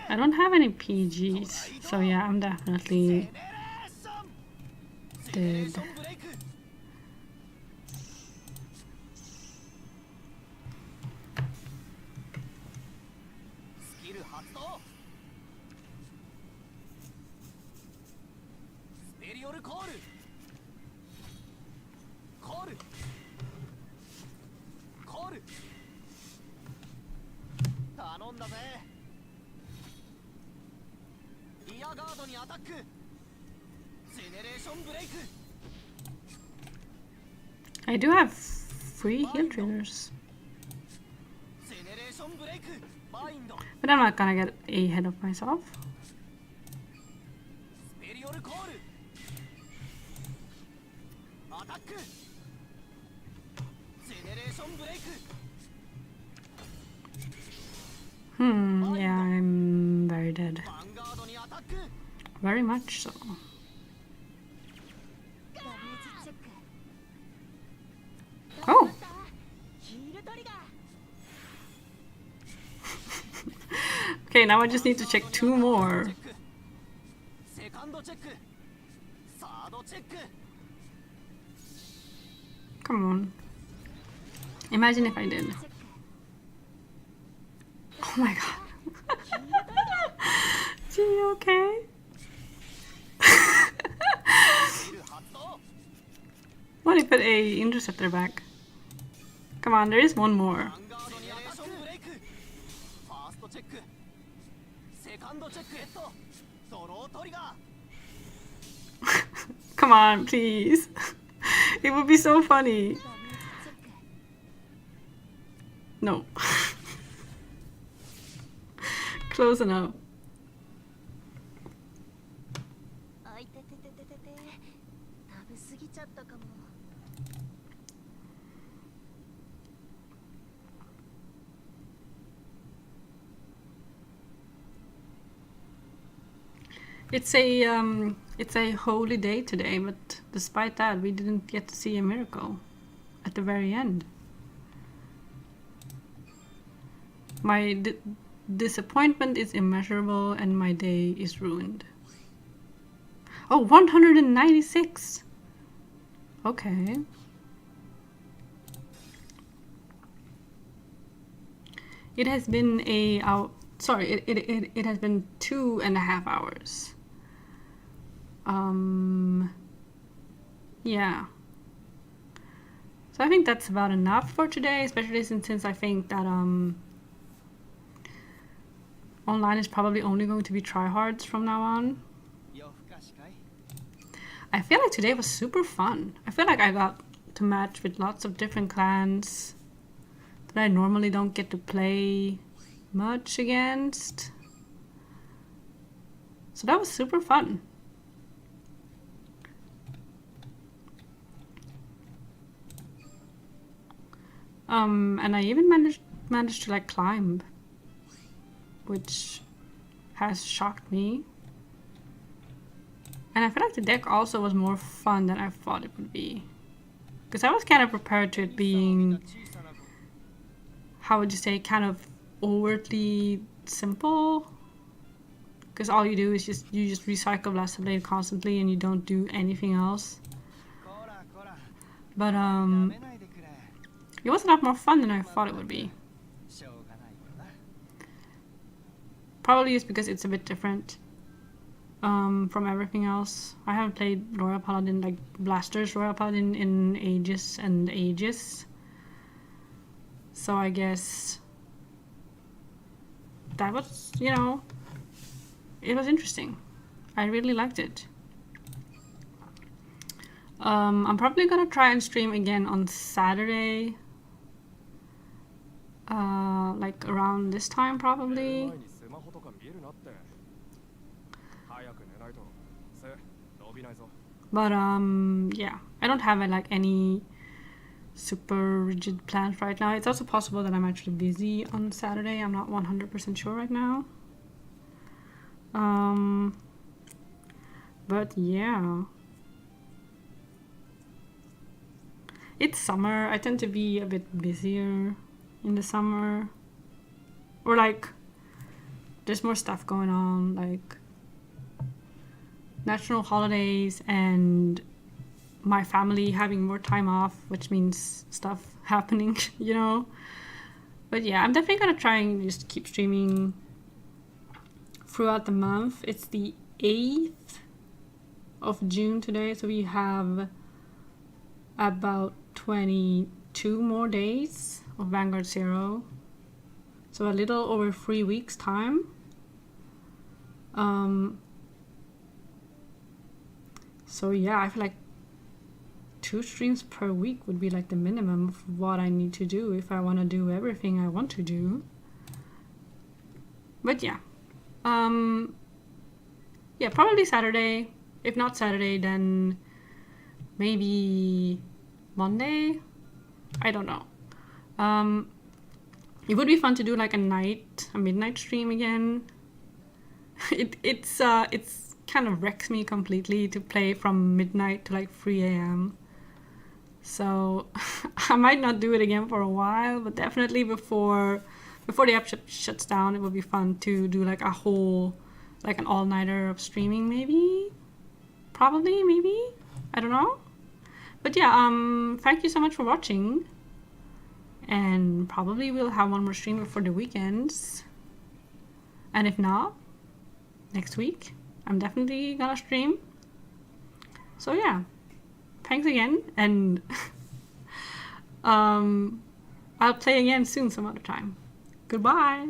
Speaker 1: I don't have any PGs, so yeah, I'm definitely dead. I do have free heal triggers, but I'm not gonna get ahead of myself. Yeah, I'm very dead. Very much so. Oh! Okay, now I just need to check 2 more. Come on. Imagine if I did. Oh my god. Are you okay? Why did I put a interceptor back? Come on, there is one more. Come on, please. It would be so funny. No. Close enough. It's a holy day today, but despite that, we didn't get to see a miracle at the very end. My disappointment is immeasurable and my day is ruined. Oh, 196! Okay. It has been it has been 2.5 hours. Yeah. So I think that's about enough for today, especially since I think that online is probably only going to be tryhards from now on. I feel like today was super fun. I feel like I got to match with lots of different clans that I normally don't get to play much against. So that was super fun. And I even managed to like climb, which has shocked me. And I feel like the deck also was more fun than I thought it would be. Because I was kind of prepared to it being, how would you say, kind of overtly simple. Because all you do is you just recycle Blaster Blade constantly and you don't do anything else. But it was a lot more fun than I thought it would be. Probably just because it's a bit different from everything else. I haven't played Royal Paladin, like Blaster's Royal Paladin, in ages and ages. So I guess that was, you know, it was interesting. I really liked it. I'm probably gonna try and stream again on Saturday. Like around this time probably. But yeah, I don't have like any super rigid plans right now. It's also possible that I'm actually busy on Saturday. I'm not 100% sure right now. But yeah, it's summer. I tend to be a bit busier in the summer, or like there's more stuff going on, like national holidays and my family having more time off, which means stuff happening, you know. But yeah, I'm definitely gonna try and just keep streaming throughout the month. It's the 8th of June today, so we have about 22 more days of Vanguard 0. So a little over 3 weeks time. So yeah, I feel like 2 streams per week would be like the minimum of what I need to do if I want to do everything I want to do. But yeah. Yeah, probably Saturday. If not Saturday, then maybe Monday? I don't know. It would be fun to do like a midnight stream again. It's kind of wrecks me completely to play from midnight to like 3 a.m. So I might not do it again for a while, but definitely before the app shuts down, it would be fun to do like a whole, like an all-nighter of streaming, maybe? Probably, maybe? I don't know. But yeah, thank you so much for watching. And probably we'll have one more stream before the weekends. And if not, next week, I'm definitely gonna stream. So yeah, thanks again, and I'll play again soon some other time. Goodbye!